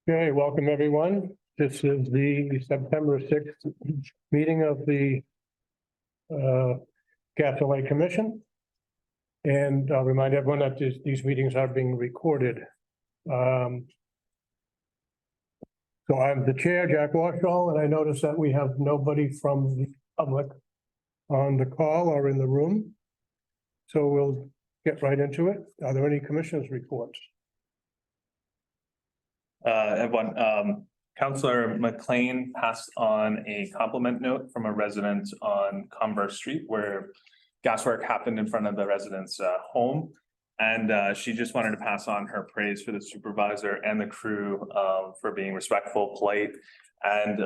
Okay, welcome everyone. This is the September 6th meeting of the Gas and Light Commission. And I'll remind everyone that these meetings are being recorded. So I'm the chair, Jack Washall, and I notice that we have nobody from the public on the call or in the room. So we'll get right into it. Are there any commissioners' reports? Everyone, Councillor McLean passed on a compliment note from a resident on Converse Street where gas work happened in front of the resident's home. And she just wanted to pass on her praise for the supervisor and the crew for being respectful, polite, and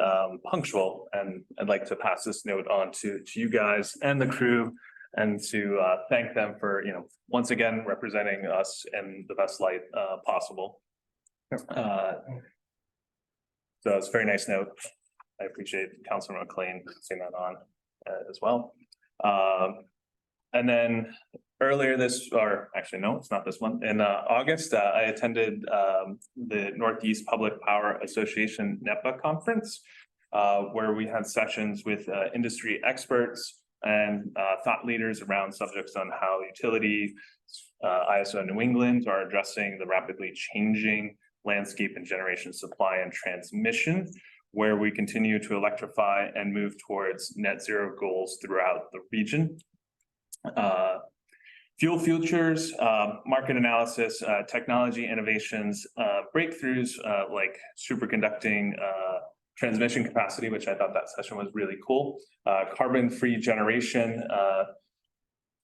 punctual. And I'd like to pass this note on to you guys and the crew and to thank them for, once again, representing us in the best light possible. So it's a very nice note. I appreciate Councilor McLean passing that on as well. And then earlier no, it's not this one. In August, I attended the Northeast Public Power Association NEPA conference, where we had sessions with industry experts and thought leaders around subjects on how utility, ISO New England are addressing the rapidly changing landscape and generation supply and transmission, where we continue to electrify and move towards net zero goals throughout the region. Fuel futures, market analysis, technology innovations, breakthroughs like superconducting transmission capacity, which I thought that session was really cool. Carbon-free generation,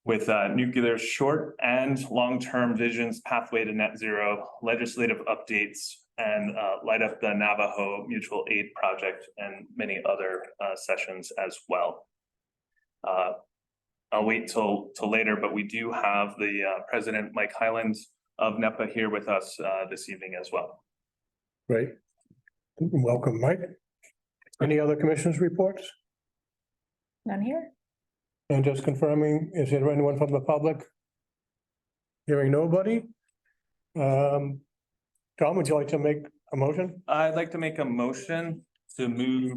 with nuclear short and long-term visions, pathway to net zero, legislative updates, and light up the Navajo mutual aid project and many other sessions as well. I'll wait till later, but we do have the President Mike Highland of NEPA here with us this evening as well. Great. Welcome, Mike. Any other commissioners' reports? None here. And just confirming, is there anyone from the public? Hearing nobody. Tom, would you like to make a motion? I'd like to make a motion to move.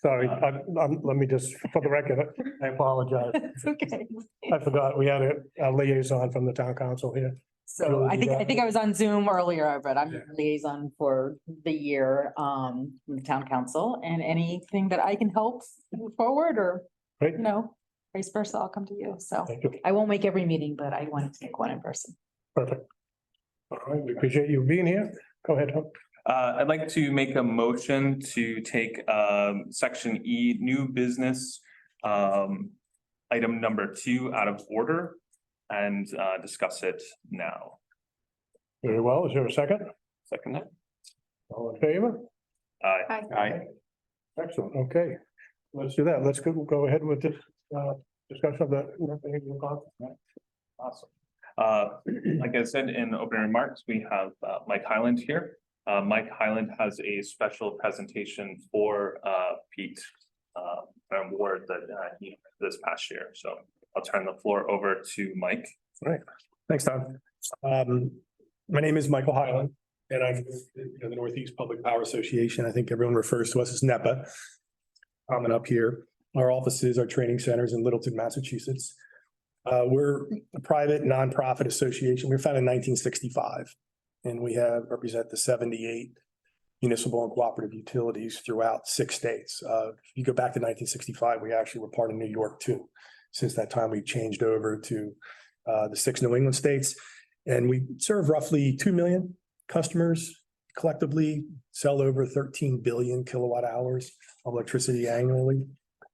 Sorry, let me just, for the record, I apologize. It's okay. I forgot we had a liaison from the town council here. So I think I was on Zoom earlier, but I'm the liaison for the year from the town council, and anything that I can help move forward or, Great. Vice versa, I'll come to you. So Thank you. I won't make every meeting, but I want to make one in person. Perfect. All right, we appreciate you being here. Go ahead, Tom. I'd like to make a motion to take section E, new business, item number 2 out of order and discuss it now. Very well. Is there a second? Second it. All in favor? Aye. Aye. Excellent. Okay. Let's do that. Let's go ahead with this discussion of the. Awesome. Like I said in opening remarks, we have Mike Highland here. Mike Highland has a special presentation for Pete, an award that he this past year. So I'll turn the floor over to Mike. All right. Thanks, Tom. My name is Michael Highland, and I'm the Northeast Public Power Association. I think everyone refers to us as NEPA. And up here, our offices, our training centers in Littleton, Massachusetts. We're a private nonprofit association. We were founded in 1965, and we represent the 78 municipal and cooperative utilities throughout 6 states. If you go back to 1965, we actually were part of New York too. Since that time, we changed over to the 6 New England states, and we serve roughly 2 million customers collectively, sell over 13 billion kilowatt hours of electricity annually.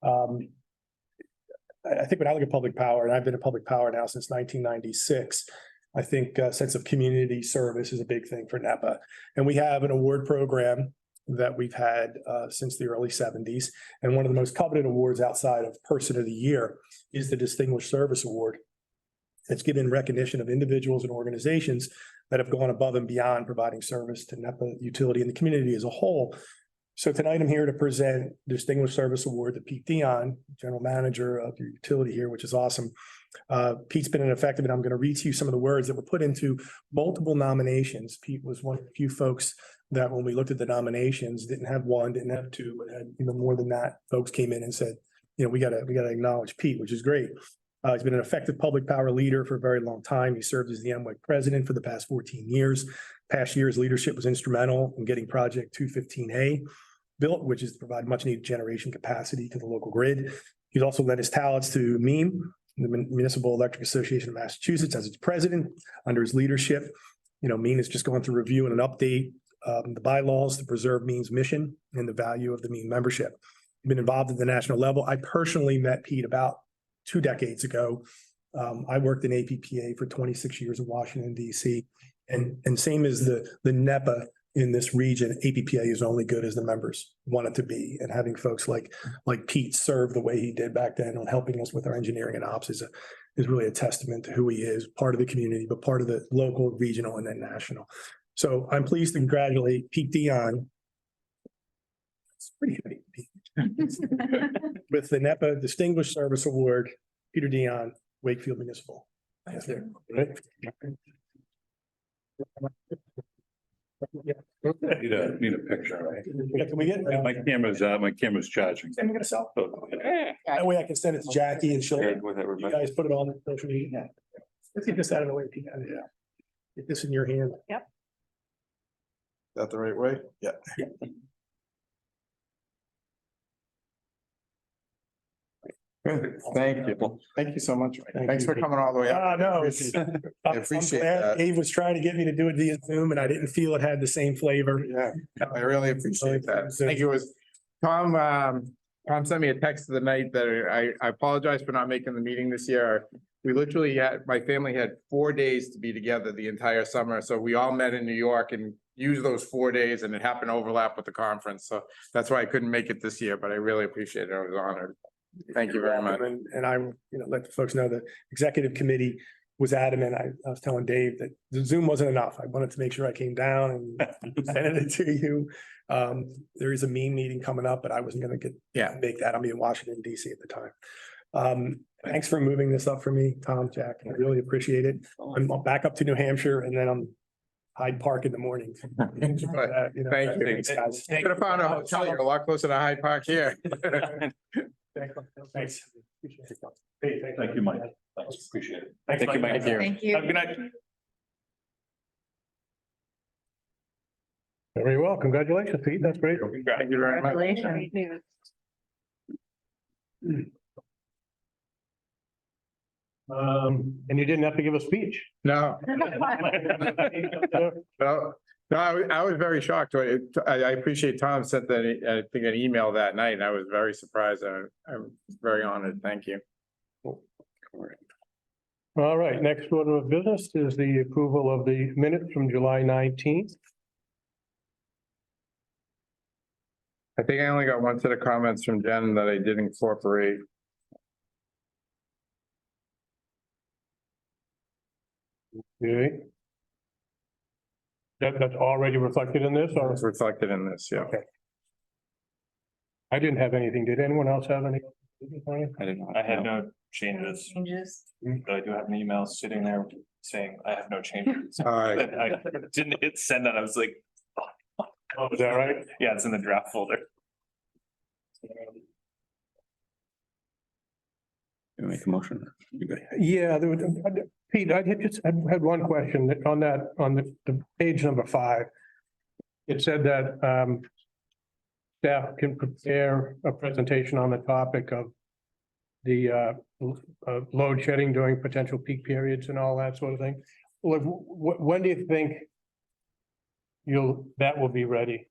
I think when I look at public power, and I've been in public power now since 1996, I think a sense of community service is a big thing for NEPA. And we have an award program that we've had since the early 70s. And one of the most coveted awards outside of Person of the Year is the Distinguished Service Award. It's given recognition of individuals and organizations that have gone above and beyond providing service to NEPA utility and the community as a whole. So tonight I'm here to present Distinguished Service Award to Pete Dion, General Manager of your utility here, which is awesome. Pete's been ineffective, and I'm going to read to you some of the words that were put into multiple nominations. Pete was one of the few folks that when we looked at the nominations, didn't have one, didn't have two, but had even more than that. Folks came in and said, we gotta acknowledge Pete, which is great. He's been an effective public power leader for a very long time. He served as the MWEC president for the past 14 years. Past years, leadership was instrumental in getting Project 215A built, which is to provide much needed generation capacity to the local grid. He's also lent his talents to MEAM, the Municipal Electric Association of Massachusetts, as its president. Under his leadership, MEAM is just going through review and an update the bylaws to preserve MEAM's mission and the value of the MEAM membership. He's been involved at the national level. I personally met Pete about 2 decades ago. I worked in APPA for 26 years in Washington, DC, and same as the NEPA in this region, APPA is only good as the members want it to be. And having folks like Pete serve the way he did back then on helping us with our engineering and ops is really a testament to who he is, part of the community, but part of the local, regional, and then national. So I'm pleased to congratulate Pete Dion. It's pretty heavy, Pete. With the NEPA Distinguished Service Award, Peter Dion, Wakefield Municipal. Thank you. Need a picture, right? Can we get? My camera's charging. I'm gonna sell. That way I can send it to Jackie and she'll, Good with you everybody. guys put it on social media. Let's get this out of the way, Pete. Yeah. Get this in your hand. That the right way? Yeah. Thank you. Thank you so much. Thanks for coming all the way up. No, I appreciate that. Dave was trying to get me to do it via Zoom and I didn't feel it had the same flavor. Yeah, I really appreciate that. Thank you. It was Tom, Tom sent me a text the night that I apologize for not making the meeting this year. We literally my family had 4 days to be together the entire summer. So we all met in New York and used those 4 days and it happened to overlap with the conference. So that's why I couldn't make it this year, but I really appreciate it. I was honored. Thank you very much. And I, let the folks know the executive committee was adamant. I was telling Dave that the Zoom wasn't enough. I wanted to make sure I came down and sent it to you. There is a meeting coming up, but I wasn't gonna make that. I'll be in Washington, DC at the time. Thanks for moving this up for me, Tom, Jack. I really appreciate it. I'm back up to New Hampshire and then I'm Hyde Park in the morning. Thank you. Thanks, guys. Could have found a hotel. You're a lot closer to Hyde Park here. Thanks. Thank you, Mike. Thanks, appreciate it. Thank you, Mike. Thank you. Have a good night. Very well. Congratulations, Pete. That's great. Thank you very much. Congratulations. And you didn't have to give a speech. No. Well, no, I was very shocked. I appreciate Tom sent that, I think an email that night and I was very surprised. I'm very honored. Thank you. All right, next order of business is the approval of the minutes from July 19th. I think I only got one set of comments from Jen that I did incorporate. Okay. That's already reflected in this, or It's reflected in this, yeah. Okay. I didn't have anything. Did anyone else have any? I did not. I had no changes, Changes. but I do have an email sitting there saying I have no changes. All right. And I didn't hit send, and I was like, Oh, is that right? yeah, it's in the draft folder. You make a motion. You good? Yeah, there was, Pete, I had one question on that, on the page number 5. It said that staff can prepare a presentation on the topic of the load shedding during potential peak periods and all that sort of thing. Well, when do you think that will be ready?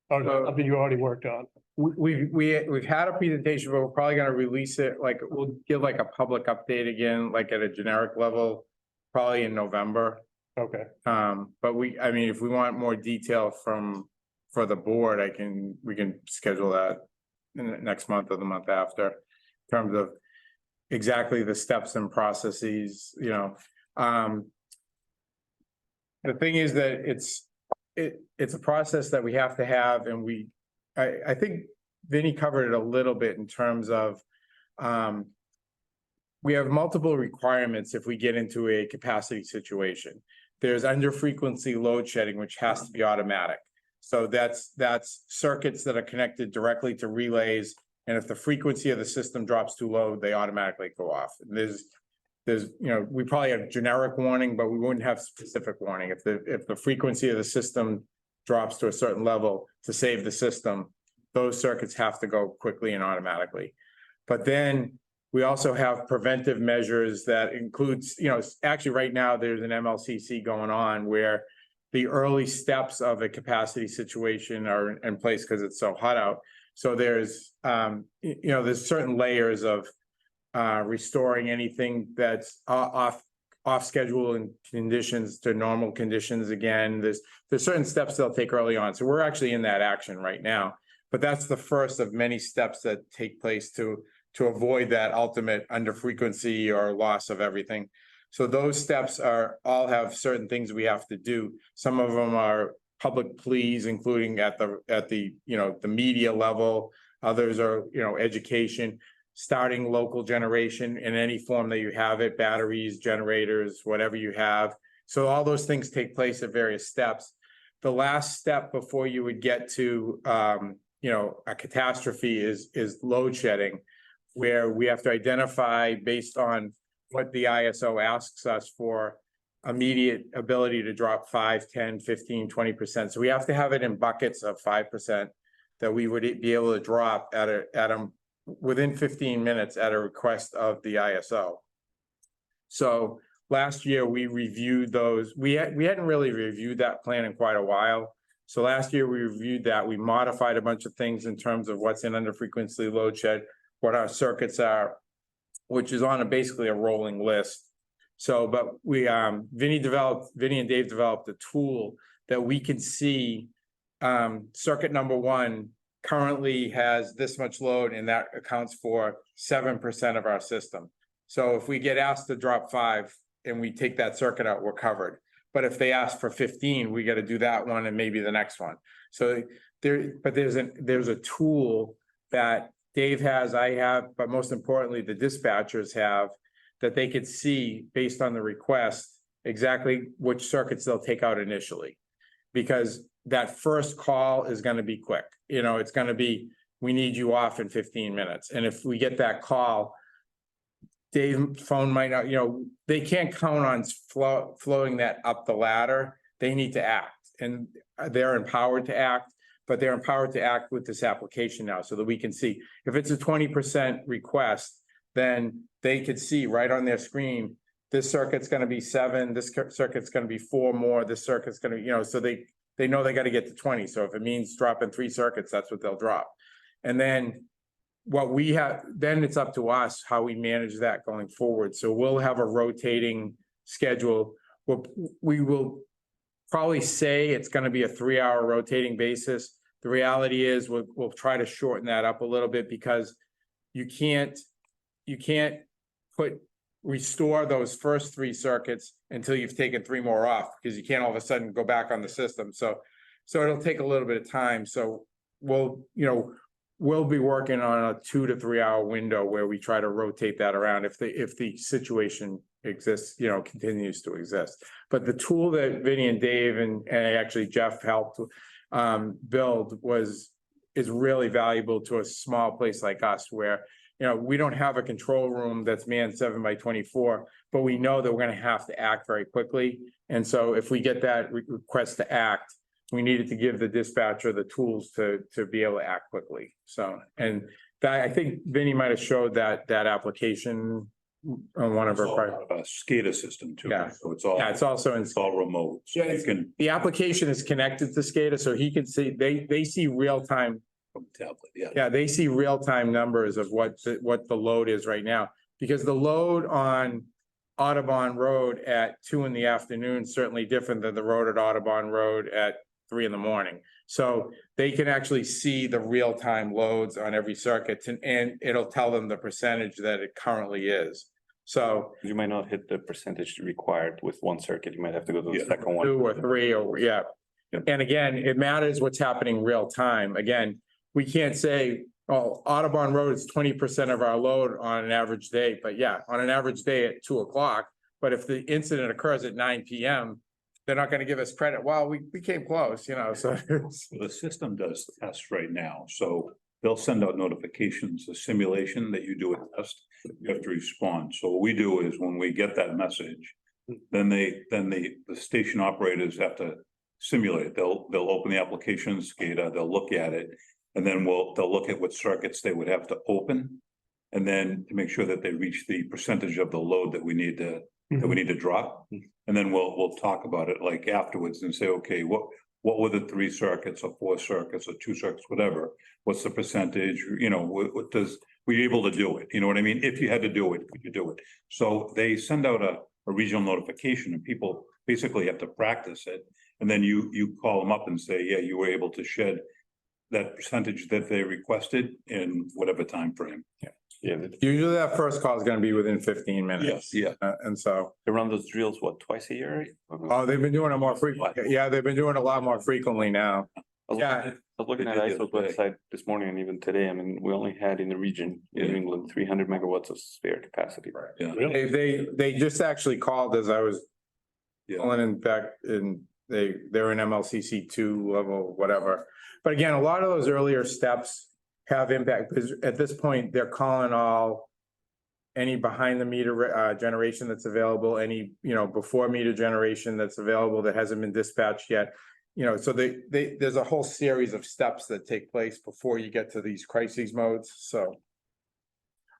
Or something you already worked on? We've had a presentation, but we're probably gonna release it, like, we'll give like a public update again, like at a generic level, probably in November. Okay, But I mean, if we want more detail for the board, we can schedule that in the next month or the month after. In terms of exactly the steps and processes, The thing is that it's a process that we have to have, and I think Vinny covered it a little bit in terms of, we have multiple requirements if we get into a capacity situation. There's under frequency load shedding, which has to be automatic. So that's circuits that are connected directly to relays. And if the frequency of the system drops too low, they automatically go off. And there's, we probably have generic warning, but we wouldn't have specific warning. If the frequency of the system drops to a certain level to save the system, those circuits have to go quickly and automatically. But then we also have preventive measures that includes, actually right now there's an MLCC going on where the early steps of a capacity situation are in place because it's so hot out. So there's, there's certain layers of restoring anything that's off schedule and conditions to normal conditions again. There's certain steps they'll take early on. So we're actually in that action right now. But that's the first of many steps that take place to avoid that ultimate under frequency or loss of everything. So those steps all have certain things we have to do. Some of them are public pleas, including at the media level. Others are, education, starting local generation in any form that you have it, batteries, generators, whatever you have. So all those things take place at various steps. The last step before you would get to, a catastrophe is load shedding, where we have to identify based on what the ISO asks us for immediate ability to drop 5, 10, 15, 20%. So we have to have it in buckets of 5% that we would be able to drop within 15 minutes at a request of the ISO. So last year we reviewed those. We hadn't really reviewed that plan in quite a while. So last year we reviewed that. We modified a bunch of things in terms of what's in under frequency load shed, what our circuits are, which is on basically a rolling list. So, but Vinny and Dave developed a tool that we can see, circuit number 1 currently has this much load, and that accounts for 7% of our system. So if we get asked to drop 5 and we take that circuit out, we're covered. But if they ask for 15, we got to do that one and maybe the next one. So there's a tool that Dave has, I have, but most importantly, the dispatchers have, that they could see based on the request exactly which circuits they'll take out initially. Because that first call is going to be quick. It's going to be, we need you off in 15 minutes. And if we get that call, Dave's phone might not, they can't count on flowing that up the ladder. They need to act, and they're empowered to act. But they're empowered to act with this application now so that we can see if it's a 20% request, then they could see right on their screen, this circuit's going to be 7, this circuit's going to be 4 more, this circuit's going to, so they know they got to get to 20. So if it means dropping 3 circuits, that's what they'll drop. And then what we have, then it's up to us how we manage that going forward. So we'll have a rotating schedule. We will probably say it's going to be a 3-hour rotating basis. The reality is we'll try to shorten that up a little bit because you can't restore those first 3 circuits until you've taken 3 more off, because you can't all of a sudden go back on the system. So it'll take a little bit of time. So we'll be working on a 2 to 3 hour window where we try to rotate that around if the situation exists, continues to exist. But the tool that Vinny and Dave and actually Jeff helped build is really valuable to a small place like us, where we don't have a control room that's manned 7 by 24, but we know that we're going to have to act very quickly. And so if we get that request to act, we needed to give the dispatcher the tools to be able to act quickly. So, and that, I think Vinny might have showed that application on one of our prior. A SCADA system too. Yeah. So it's all. Yeah, it's also in. It's all remote. So Yeah, you can the application is connected to SCADA, so he can see, they see real time. from tablet, yeah. Yeah, they see real time numbers of what the load is right now, because the load on Audubon Road at 2 in the afternoon is certainly different than the road at Audubon Road at 3 in the morning. So they can actually see the real time loads on every circuit, and it'll tell them the percentage that it currently is. So You might not hit the percentage required with one circuit. You might have to go to the Yeah. second one. 2 or 3, or yeah. And again, it matters what's happening real time. Again, we can't say, oh, Audubon Road is 20% of our load on an average day, but yeah, on an average day at 2 o'clock. But if the incident occurs at 9 PM, they're not gonna give us credit. Well, we came close, you know, so. The system does the test right now, so they'll send out notifications, a simulation that you do a test, you have to respond. So what we do is when we get that message, then the station operators have to simulate it. They'll open the application SCADA, they'll look at it, and then they'll look at what circuits they would have to open. And then to make sure that they reach the percentage of the load that we need to drop. And then we'll talk about it like afterwards and say, okay, what were the 3 circuits or 4 circuits or 2 circuits, whatever? What's the percentage, you know, were you able to do it? You know what I mean? If you had to do it, could you do it? So they send out a regional notification and people basically have to practice it. And then you call them up and say, yeah, you were able to shed that percentage that they requested in whatever time frame. Yeah, usually that first call is gonna be within 15 minutes. Yeah. And so, They run those drills, what, twice a year? oh, they've been doing it more frequently. Yeah, they've been doing it a lot more frequently now. Yeah. I was looking at They did the ISO's other day. website this morning and even today, I mean, we only had in the region, in New Yeah. England, 300 megawatts of spare capacity. Yeah. They just actually called as I was Yeah. calling in back and they're in MLCC 2 level, whatever. But again, a lot of those earlier steps have impact because at this point, they're calling all any behind the meter generation that's available, any, you know, before meter generation that's available that hasn't been dispatched yet. You know, so there's a whole series of steps that take place before you get to these crises modes, so.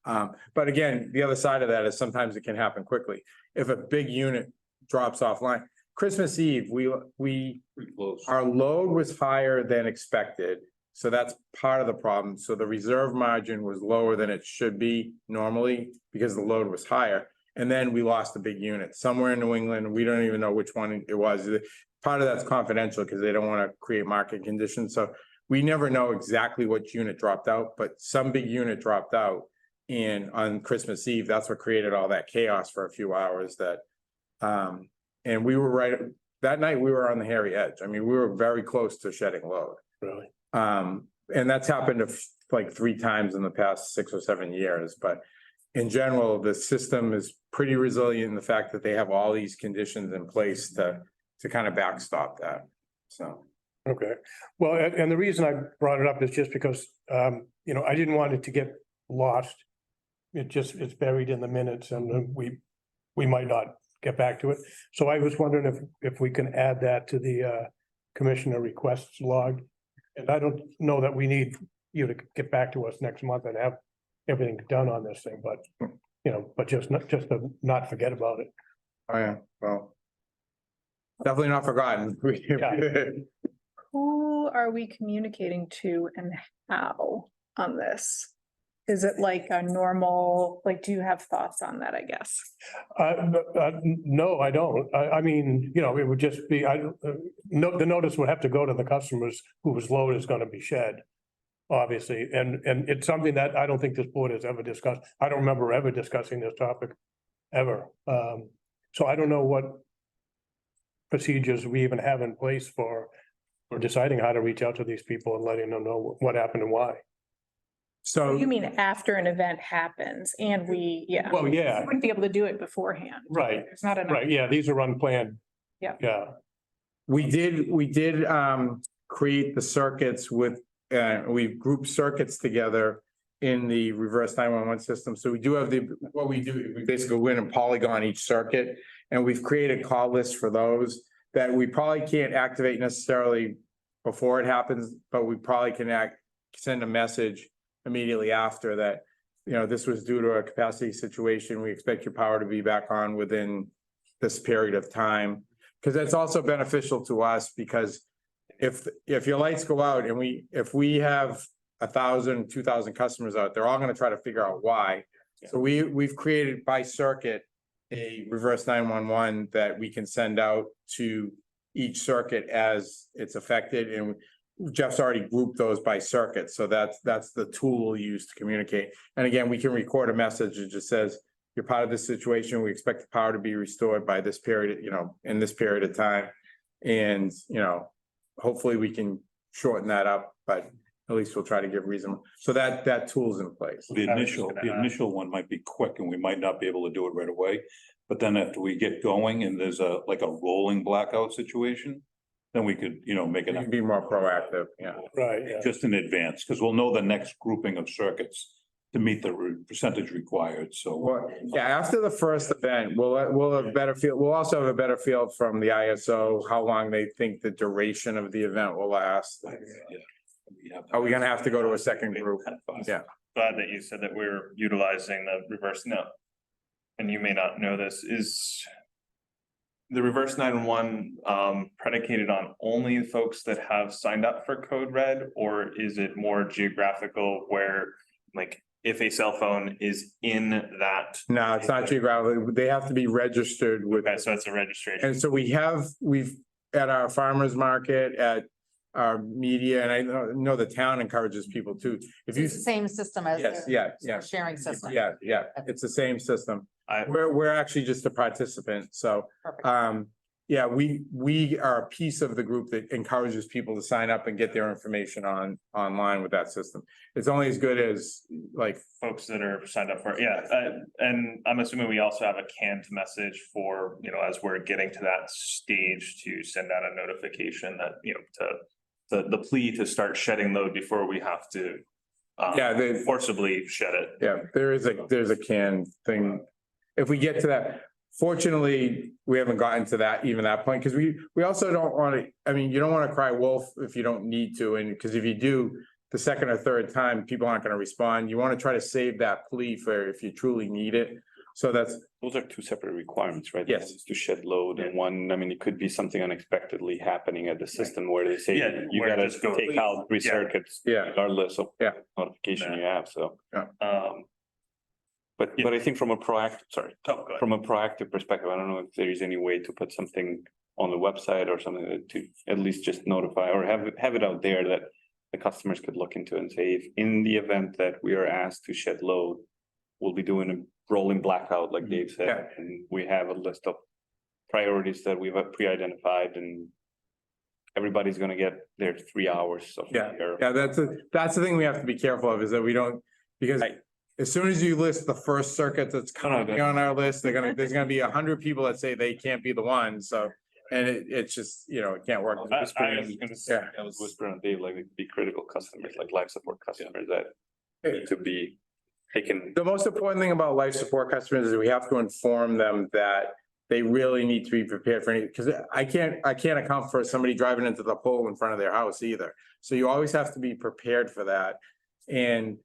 But again, the other side of that is sometimes it can happen quickly. If a big unit drops offline, Christmas Eve, Pretty close. our load was higher than expected. So that's part of the problem. So the reserve margin was lower than it should be normally because the load was higher. And then we lost a big unit somewhere in New England. We don't even know which one it was. Part of that's confidential because they don't want to create market conditions. So we never know exactly which unit dropped out, but some big unit dropped out. And on Christmas Eve, that's what created all that chaos for a few hours that, and we were right, that night we were on the hairy edge. I mean, we were very close to shedding load. Really? And that's happened like 3 times in the past 6 or 7 years, but in general, the system is pretty resilient in the fact that they have all these conditions in place to kind of backstop that, so. Okay, well, and the reason I brought it up is just because, you know, I didn't want it to get lost. It's buried in the minutes and we might not get back to it. So I was wondering if we can add that to the commissioner requests log. And I don't know that we need you to get back to us next month and have everything done on this thing, but, you know, but just to not forget about it. Oh, yeah, well. Definitely not forgotten. Who are we communicating to and how on this? Is it like a normal, like, do you have thoughts on that, I guess? No, I don't. I mean, you know, it would just be, the notice would have to go to the customers whose load is gonna be shed. Obviously, and it's something that I don't think this board has ever discussed. I don't remember ever discussing this topic, ever. So I don't know what procedures we even have in place for deciding how to reach out to these people and letting them know what happened and why. So, You mean after an event happens and yeah. Well, yeah, We wouldn't be able to do it beforehand. right, There's not enough. right, yeah, these are unplanned. Yeah. Yeah, we did create the circuits with, we grouped circuits together in the reverse 911 system. So we do have what we do, we basically go in and polygon each circuit. And we've created call lists for those that we probably can't activate necessarily before it happens, but we probably can send a message immediately after that, you know, this was due to a capacity situation. We expect your power to be back on within this period of time. Because that's also beneficial to us because if your lights go out and if we have 1,000, 2,000 customers out, they're all going to try to figure out why. So we've created by circuit a reverse 911 that we can send out to each circuit as it's affected, and Jeff's already grouped those by circuit, so that's the tool we'll use to communicate. And again, we can record a message that just says, you're part of this situation, we expect the power to be restored by this period, you know, in this period of time. And, you know, hopefully we can shorten that up, but at least we'll try to give reason. So that tool's in place. The I was just gonna ask. initial one might be quick and we might not be able to do it right away. But then after we get going and there's like a rolling blackout situation, then we could, make We it can be more proactive, yeah. Right, yeah. just in advance, because we'll know the next grouping of circuits to meet the percentage required, so. Well, yeah, after the first event, we'll have a better feel, we'll also have a better feel from the ISO, how long they think the duration of the event will last. Are we gonna have to go to a second group? Yeah. Glad that you said that we're utilizing the reverse note. And you may not know this, is the reverse 911 predicated on only folks that have signed up for Code Red? Or is it more geographical where, like, if a cell phone is in that? No, it's not geographic. They have to be registered with, Okay, so it's a registration. and so we've at our farmer's market, at our media, and I know the town encourages people too. If you, It's the same system as. yes, their yeah. Sharing system. Yeah, it's the same system. I- We're actually just a participant, so, Perfect. yeah, we are a piece of the group that encourages people to sign up and get their information online with that system. It's only as good as, like, Folks that are signed up for, and I'm assuming we also have a canned message for, as we're getting to that stage to send out a notification that, the plea to start shedding load before we have to. Yeah, Forcibly shed it. yeah, there's a can thing. If we get to that, fortunately, we haven't gotten to that point, because we also don't want to, I mean, you don't want to cry wolf if you don't need to, and because if you do, the second or third time, people aren't going to respond. You want to try to save that plea for if you truly need it. So that's, Those are two separate requirements, right? Yes. One is to shed load and one, I mean, it could be something unexpectedly happening at the system where they say. Yeah, You where gotta just go- take out 3 Yeah. circuits. Yeah. Regardless of. Yeah. Notification you have, so. Um, But Yeah. I think from a go ahead. from a proactive perspective, I don't know if there is any way to put something on the website or something to at least just notify or have it out there that the customers could look into and say, if in the event that we are asked to shed load, we'll be doing a rolling blackout, like Dave said, Yeah. and we have a list of priorities that we've pre-identified and everybody's gonna get their 3 hours of. Yeah. care. yeah, that's the thing we have to be careful of, is that we don't, because Right. as soon as you list the first circuit that's coming on our list, there's gonna be 100 people that say they can't be the one, so. And it's just, it can't work. I was gonna say, Yeah. I was whispering on Dave, like, it'd be critical customers, like life support customers that need to be taken. The most important thing about life support customers is we have to inform them that they really need to be prepared for any, because I can't account for somebody driving into the pole in front of their house either. So you always have to be prepared for that. And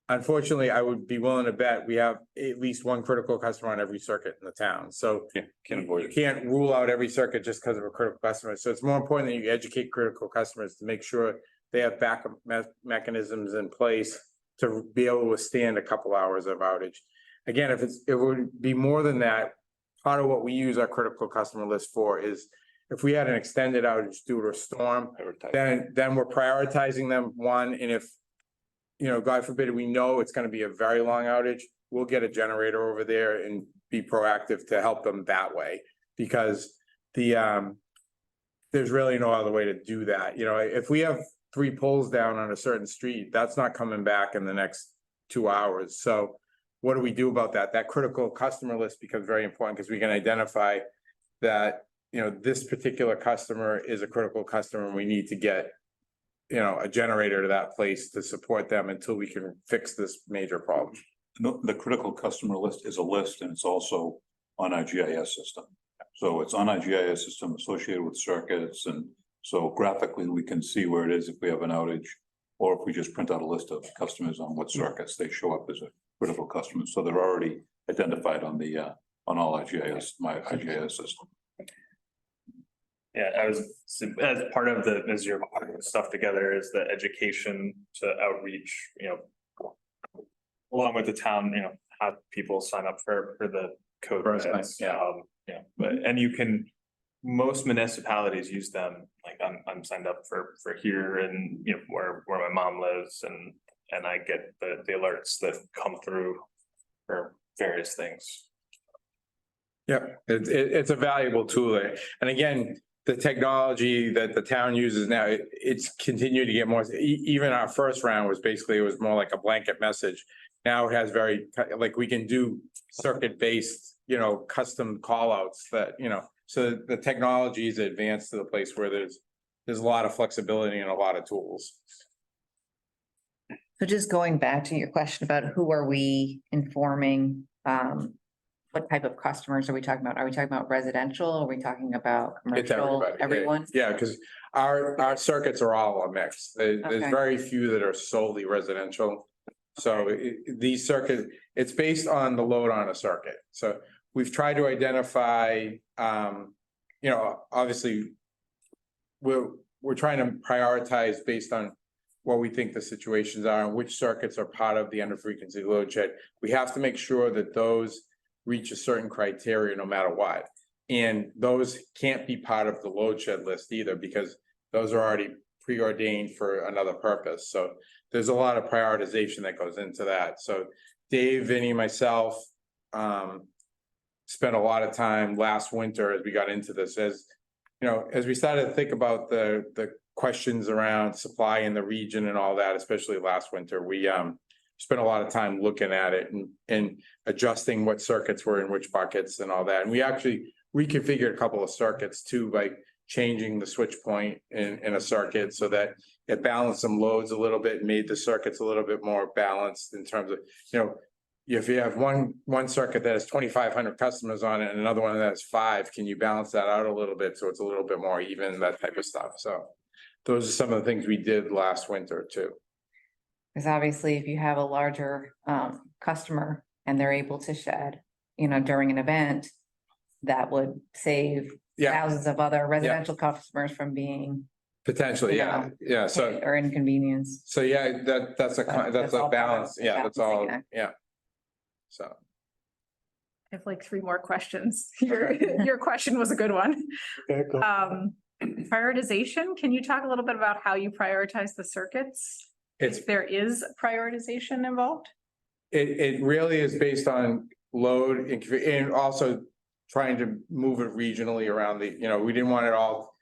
unfortunately, I would be willing to bet we have at least one critical customer on every circuit in the town. So Yeah, can avoid you it. can't rule out every circuit just because of a critical customer. So it's more important that you educate critical customers to make sure they have backup mechanisms in place to be able to withstand a couple hours of outage. Again, it would be more than that. Part of what we use our critical customer list for is if we had an extended outage due to a storm, then we're prioritizing them, one, and if, God forbid, we know it's gonna be a very long outage, we'll get a generator over there and be proactive to help them that way. Because there's really no other way to do that. If we have 3 poles down on a certain street, that's not coming back in the next 2 hours. So what do we do about that? That critical customer list becomes very important, because we can identify that, this particular customer is a critical customer and we need to get, a generator to that place to support them until we can fix this major problem. No, the critical customer list is a list and it's also on our GIS system. So it's on our GIS system associated with circuits, and so graphically we can see where it is if we have an outage. Or if we just print out a list of customers on what circuits they show up as a critical customer, so they're already identified on on all our GIS system. Yeah, as part of as you're putting stuff together is the education to outreach, along with the town, have people sign up for the code. Right, Yeah, and most municipalities use them, like I'm signed up for here and, where my mom lives, and I get the alerts that come through for various things. Yeah, it's a valuable tool. And again, the technology that the town uses now, it's continued to get more, even our first round was basically, it was more like a blanket message. Now it has very, like, we can do circuit-based, custom callouts that, so the technology is advanced to the place where there's a lot of flexibility and a lot of tools. So just going back to your question about who are we informing, what type of customers are we talking about? Are we talking about residential? Are we talking about It's commercial? everybody. Everyone? Yeah, because our circuits are all a mix. There's Okay. very few that are solely residential. So these circuits, it's based on the load on a circuit. So we've tried to identify, obviously we're trying to prioritize based on what we think the situations are and which circuits are part of the under frequency load shed. We have to make sure that those reach a certain criteria no matter what. And those can't be part of the load shed list either, because those are already preordained for another purpose. So there's a lot of prioritization that goes into that. So Dave, Vinny, myself, spent a lot of time last winter as we got into this, as we started to think about the questions around supply in the region and all that, especially last winter, we spent a lot of time looking at it and adjusting what circuits were in which buckets and all that. And we actually reconfigured a couple of circuits too, by changing the switch point in a circuit so that it balanced some loads a little bit and made the circuits a little bit more balanced in terms of, if you have one circuit that has 2,500 customers on it and another one that has 5, can you balance that out a little bit so it's a little bit more even, that type of stuff. So those are some of the things we did last winter too. Because obviously if you have a larger customer and they're able to shed, during an event, that would save thousands of other residential customers from being Potentially, yeah. So, or inconvenience. so yeah, that's That's a all balance. Yeah, that's all. balancing act. Yeah. So. I have like 3 more questions. Your question was a good one. Okay, go. Prioritization, can you talk a little bit about how you prioritize the circuits? If there is prioritization involved? It really is based on load and also trying to move it regionally around we didn't want it all,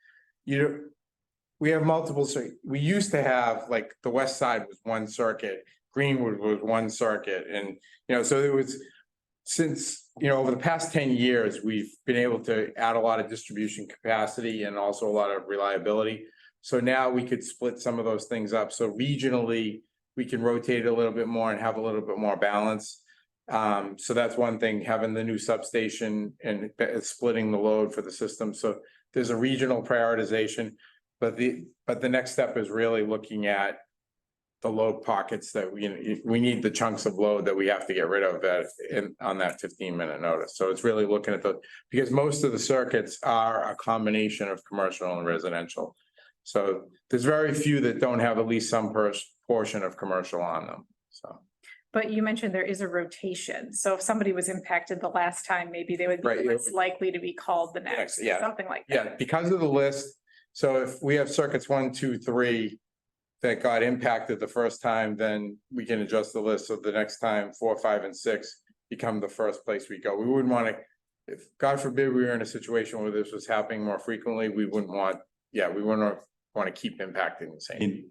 we have multiple, we used to have, like, the west side was one circuit, Greenwood was one circuit, and, so it was, since, over the past 10 years, we've been able to add a lot of distribution capacity and also a lot of reliability. So now we could split some of those things up. So regionally, we can rotate it a little bit more and have a little bit more balance. So that's one thing, having the new substation and splitting the load for the system. So there's a regional prioritization, but the next step is really looking at the load pockets that we need the chunks of load that we have to get rid of on that 15-minute notice. So it's really looking at because most of the circuits are a combination of commercial and residential. So there's very few that don't have at least some portion of commercial on them, so. But you mentioned there is a rotation. So if somebody was impacted the last time, maybe they would be Right, less likely to be called the next, yeah. something like that. Yeah, because of the list, so if we have circuits 1, 2, 3 that got impacted the first time, then we can adjust the list. So the next time 4, 5, and 6 become the first place we go. We wouldn't want to, if God forbid we were in a situation where this was happening more frequently, we wouldn't want to keep impacting the same.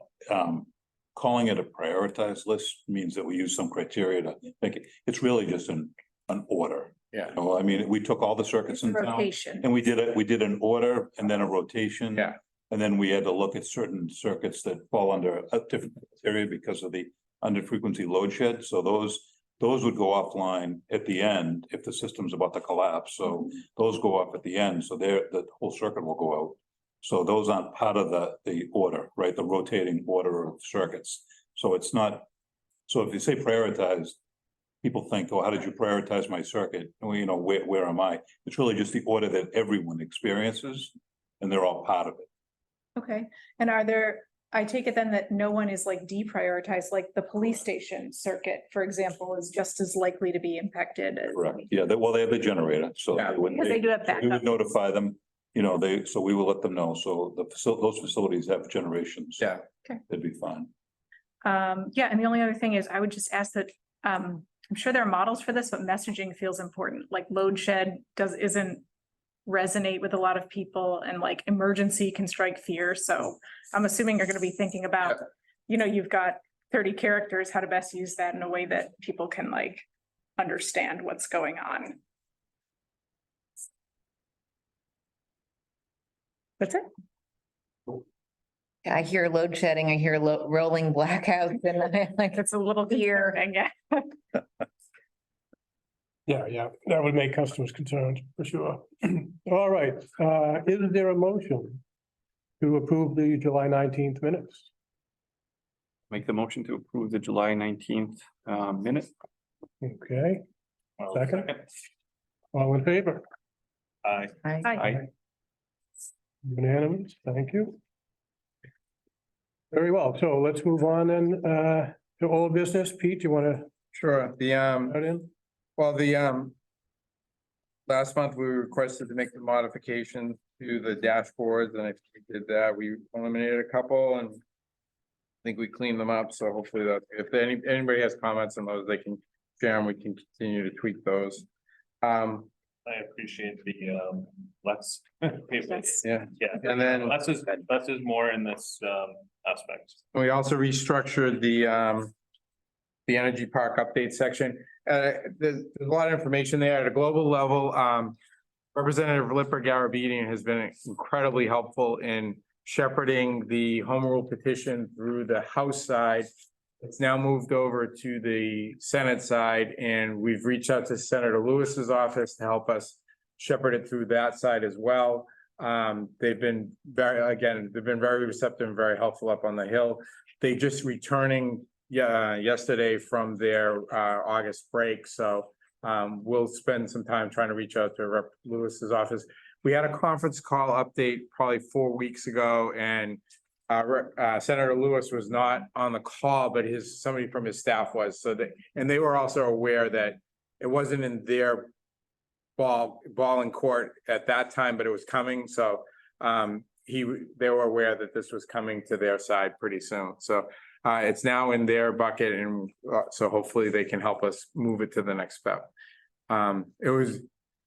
Calling it a prioritized list means that we use some criteria to make it, it's really just an order. Yeah. I mean, we took all the circuits in town Rotation. and we did an order and then a rotation. Yeah. And then we had to look at certain circuits that fall under a different criteria because of the under frequency load shed. So those would go offline at the end if the system's about to collapse. So those go off at the end. So the whole circuit will go out. So those aren't part of the order, right? The rotating order of circuits. So it's not, so if you say prioritized, people think, oh, how did you prioritize my circuit? Well, where am I? It's really just the order that everyone experiences and they're all part of it. Okay, and I take it then that no one is like deprioritized, like the police station circuit, for example, is just as likely to be impacted as. Correct. Yeah, they have the generator, so Yeah, Because they do have we would backup. notify them, so we will let them know. So those facilities have generations. Yeah. Okay. They'd be fine. Yeah, and the only other thing is I would just ask that, I'm sure there are models for this, but messaging feels important, like load shed isn't resonate with a lot of people and like emergency can strike fear. So I'm assuming you're gonna be thinking about, you've got 30 characters, how to best use that in a way that people can like understand what's going on. That's it. I hear load shedding, I hear rolling blackouts and I'm like, It's a little here and yeah. Yeah, that would make customers concerned for sure. All right, is there a motion to approve the July 19th minutes? Make the motion to approve the July 19th minute. Okay, Well, Second. all in favor? Aye. Aye. Unanimous, thank you. Very well, so let's move on then, to old business. Pete, you want to Sure, add in? well, last month we requested to make the modification to the dashboards, and I think we did that. We eliminated a couple and I think we cleaned them up, so hopefully that, if anybody has comments on those, they can share them. We can continue to tweak those. I appreciate the less. Yeah, Yeah, and then less is more in this aspect. we also restructured the energy park update section. There's a lot of information there at a global level. Representative Lipper Garabedian has been incredibly helpful in shepherding the home rule petition through the House side. It's now moved over to the Senate side, and we've reached out to Senator Lewis's office to help us shepherd it through that side as well. They've been very receptive and very helpful up on the Hill. They just returning yesterday from their August break, so we'll spend some time trying to reach out to Rep. Lewis's office. We had a conference call update probably 4 weeks ago, and Senator Lewis was not on the call, but somebody from his staff was. And they were also aware that it wasn't in their ball in court at that time, but it was coming. So they were aware that this was coming to their side pretty soon. So it's now in their bucket, and so hopefully they can help us move it to the next step.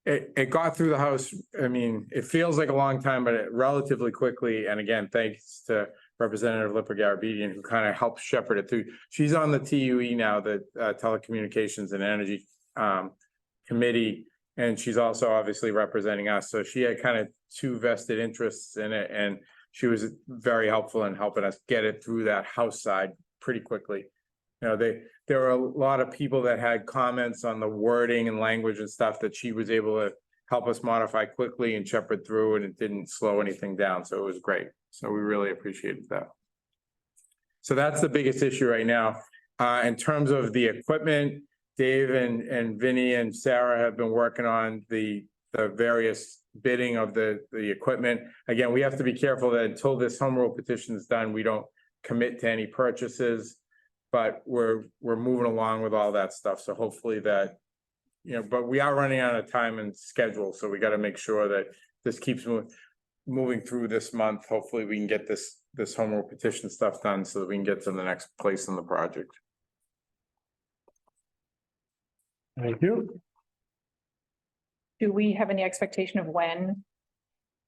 It got through the House. I mean, it feels like a long time, but relatively quickly. And again, thanks to Representative Lipper Garabedian, who kind of helped shepherd it through. She's on the TUE now, the Telecommunications and Energy Committee, and she's also obviously representing us. So she had kind of two vested interests in it, and she was very helpful in helping us get it through that House side pretty quickly. There were a lot of people that had comments on the wording and language and stuff that she was able to help us modify quickly and shepherd through, and it didn't slow anything down. So it was great. So we really appreciated that. So that's the biggest issue right now. In terms of the equipment, Dave and Vinny and Sarah have been working on the various bidding of the equipment. Again, we have to be careful that until this home rule petition is done, we don't commit to any purchases. But we're moving along with all that stuff. So hopefully that, but we are running out of time and schedule. So we got to make sure that this keeps moving through this month. Hopefully we can get this home rule petition stuff done so that we can get to the next place in the project. Thank you. Do we have any expectation of when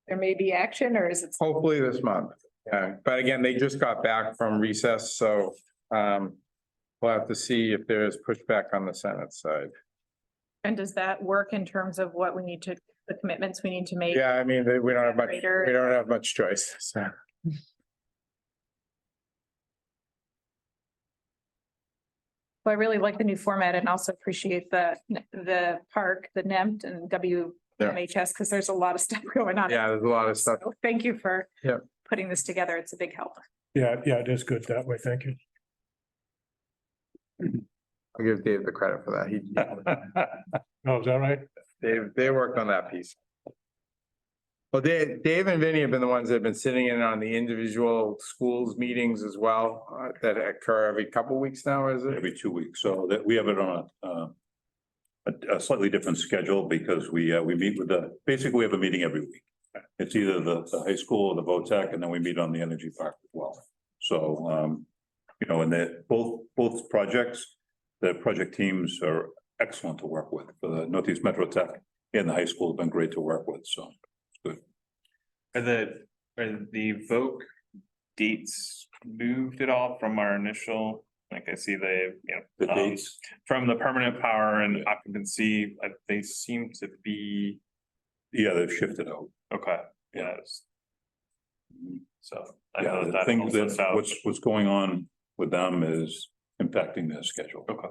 there may be action, or is it? Hopefully this month. Yeah, but again, they just got back from recess, so we'll have to see if there's pushback on the Senate side. And does that work in terms of what we need to, the commitments we need to make? Yeah, I mean, we don't have much choice, so. Well, I really like the new format and also appreciate the park, the NEMT and WMHS, because there's a lot of stuff going on. Yeah, there's a lot of stuff. So thank you for Yep. putting this together. It's a big help. Yeah, it is good that way. Thank you. I'll give Dave the credit for that. Oh, is that right? They worked on that piece. Well, Dave and Vinny have been the ones that have been sitting in on the individual schools meetings as well, that occur every couple of weeks now, is it? Every 2 weeks, so that we have it on a slightly different schedule because we meet with basically we have a meeting every week. It's either the high school or the VOTEC, and then we meet on the energy park as well. So, and both projects, the project teams are excellent to work with. For the Northeast Metro Tech and the high school have been great to work with, so Are the vote dates moved at all from our initial, like I see The dates, from the permanent power and occupancy, they seem to be, yeah, they've shifted out. okay, yes. So. I Yeah, know the that thing also that, south. what's going on with them is impacting their schedule. Okay.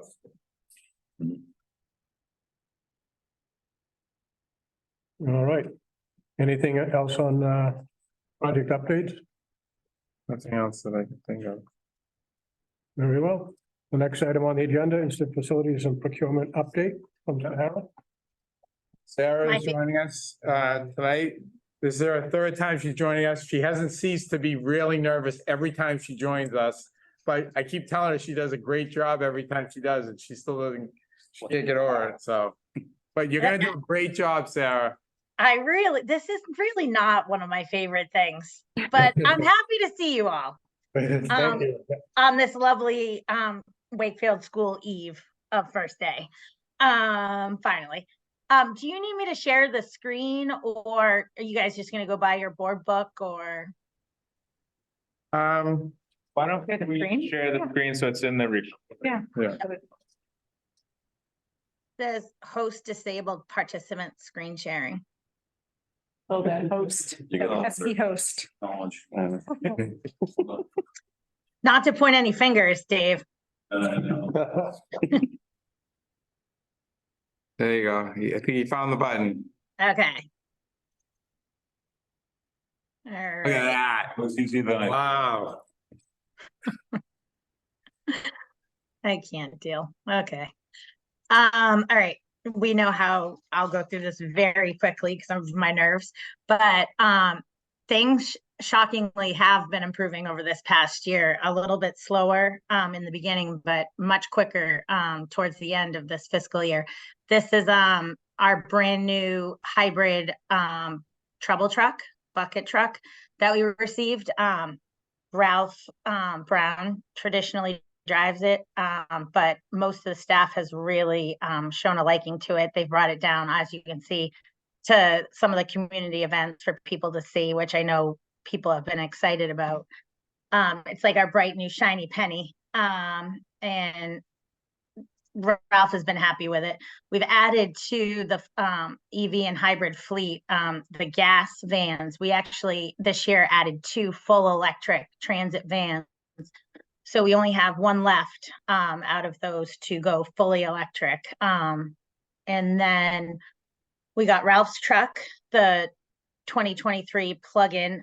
All right. Anything else on project updates? Nothing else that I can think of. Very well. The next item on the agenda is the facilities and procurement update from Sarah. Sarah is joining us tonight. This is her third time she's joining us. She hasn't ceased to be really nervous every time she joins us. But I keep telling her she does a great job every time she does it. She still doesn't, she can't get over it, so. But you're gonna do a great job, Sarah. This is really not one of my favorite things, but I'm happy to see you all Thank you. on this lovely Wakefield School Eve of first day. Finally. Do you need me to share the screen, or are you guys just gonna go buy your board book, or? Um, Why don't The we screen? share the screen so it's in the. Yeah. Yeah. Says host disabled participant screen sharing. Oh, that host, You got pesky host. knowledge. Not to point any fingers, Dave. there you go. I think you found the button. Okay. All Look at right. that. It was easy than I. Wow. I can't deal. Okay. All right. We know how I'll go through this very quickly because of my nerves, but things shockingly have been improving over this past year, a little bit slower in the beginning, but much quicker towards the end of this fiscal year. This is our brand new hybrid trouble truck, bucket truck that we received. Ralph Brown traditionally drives it, but most of the staff has really shown a liking to it. They've brought it down, as you can see, to some of the community events for people to see, which I know people have been excited about. It's like our bright new shiny penny, and Ralph has been happy with it. We've added to the EV and hybrid fleet, the gas vans. We actually this year added 2 full electric transit vans. So we only have 1 left out of those to go fully electric. And then we got Ralph's truck, the 2023 plug-in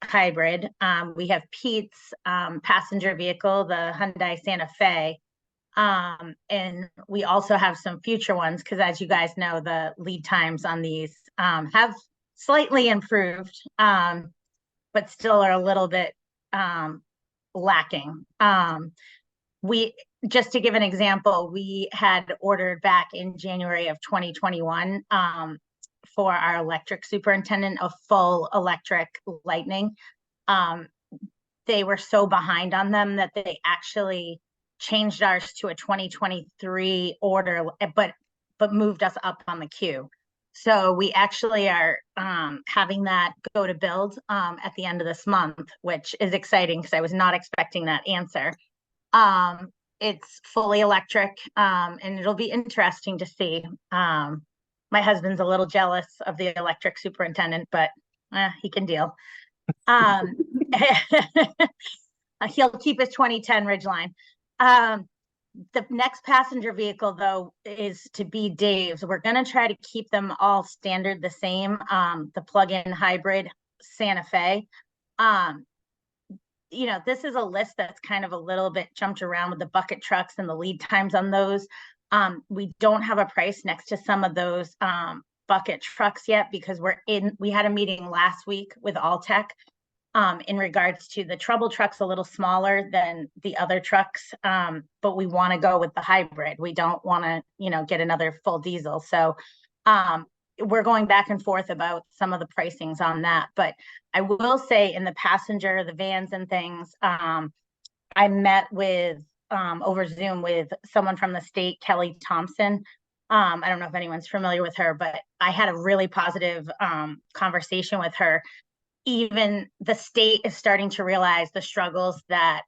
hybrid. We have Pete's passenger vehicle, the Hyundai Santa Fe. And we also have some future ones because, as you guys know, the lead times on these have slightly improved, but still are a little bit lacking. We just to give an example, we had ordered back in January of 2021 for our electric superintendent a full electric Lightning. They were so behind on them that they actually changed ours to a 2023 order, but moved us up on the queue. So we actually are having that go to build at the end of this month, which is exciting because I was not expecting that answer. It's fully electric, and it'll be interesting to see. My husband's a little jealous of the electric superintendent, but he can deal. He'll keep his 2010 Ridgeline. The next passenger vehicle, though, is to be Dave's. We're going to try to keep them all standard the same. The plug-in hybrid Santa Fe. You know, this is a list that's kind of a little bit jumped around with the bucket trucks and the lead times on those. We don't have a price next to some of those bucket trucks yet because we had a meeting last week with Alltech in regards to the trouble trucks, a little smaller than the other trucks, but we want to go with the hybrid. We don't want to, you know, get another full diesel. So we're going back and forth about some of the pricings on that. But I will say in the passenger, the vans and things, I met with over Zoom with someone from the state, Kelly Thompson, I don't know if anyone's familiar with her, but I had a really positive conversation with her. Even the state is starting to realize the struggles that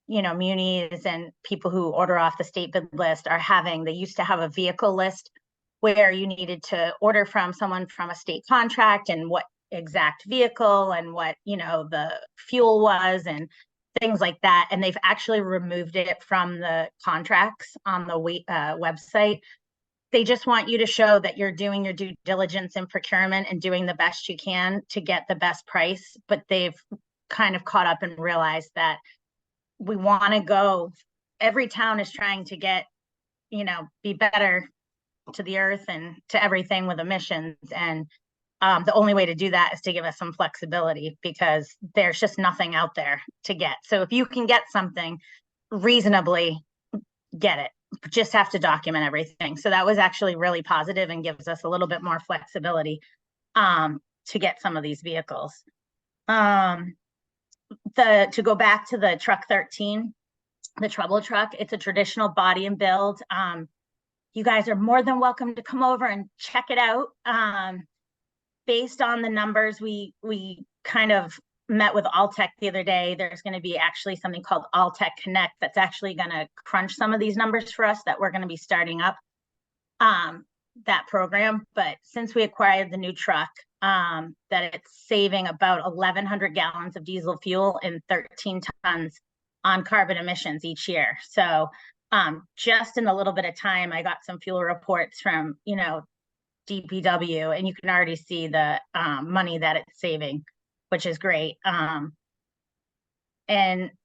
munis and people who order off the state bid list are having. They used to have a vehicle list where you needed to order from someone from a state contract and what exact vehicle and what the fuel was and things like that. And they've actually removed it from the contracts on the website. They just want you to show that you're doing your due diligence in procurement and doing the best you can to get the best price. But they've kind of caught up and realized that we want to go, every town is trying to get, be better to the earth and to everything with emissions. And the only way to do that is to give us some flexibility, because there's just nothing out there to get. So if you can get something reasonably, get it. Just have to document everything. So that was actually really positive and gives us a little bit more flexibility to get some of these vehicles. To go back to the truck 13, the trouble truck, it's a traditional body and build. You guys are more than welcome to come over and check it out. Based on the numbers, we kind of met with Alltech the other day. There's going to be actually something called Alltech Connect that's actually going to crunch some of these numbers for us, that we're going to be starting up that program. But since we acquired the new truck, that it's saving about 1,100 gallons of diesel fuel and 13 tons on carbon emissions each year. So just in a little bit of time, I got some fuel reports from DPW, and you can already see the money that it's saving, which is great. And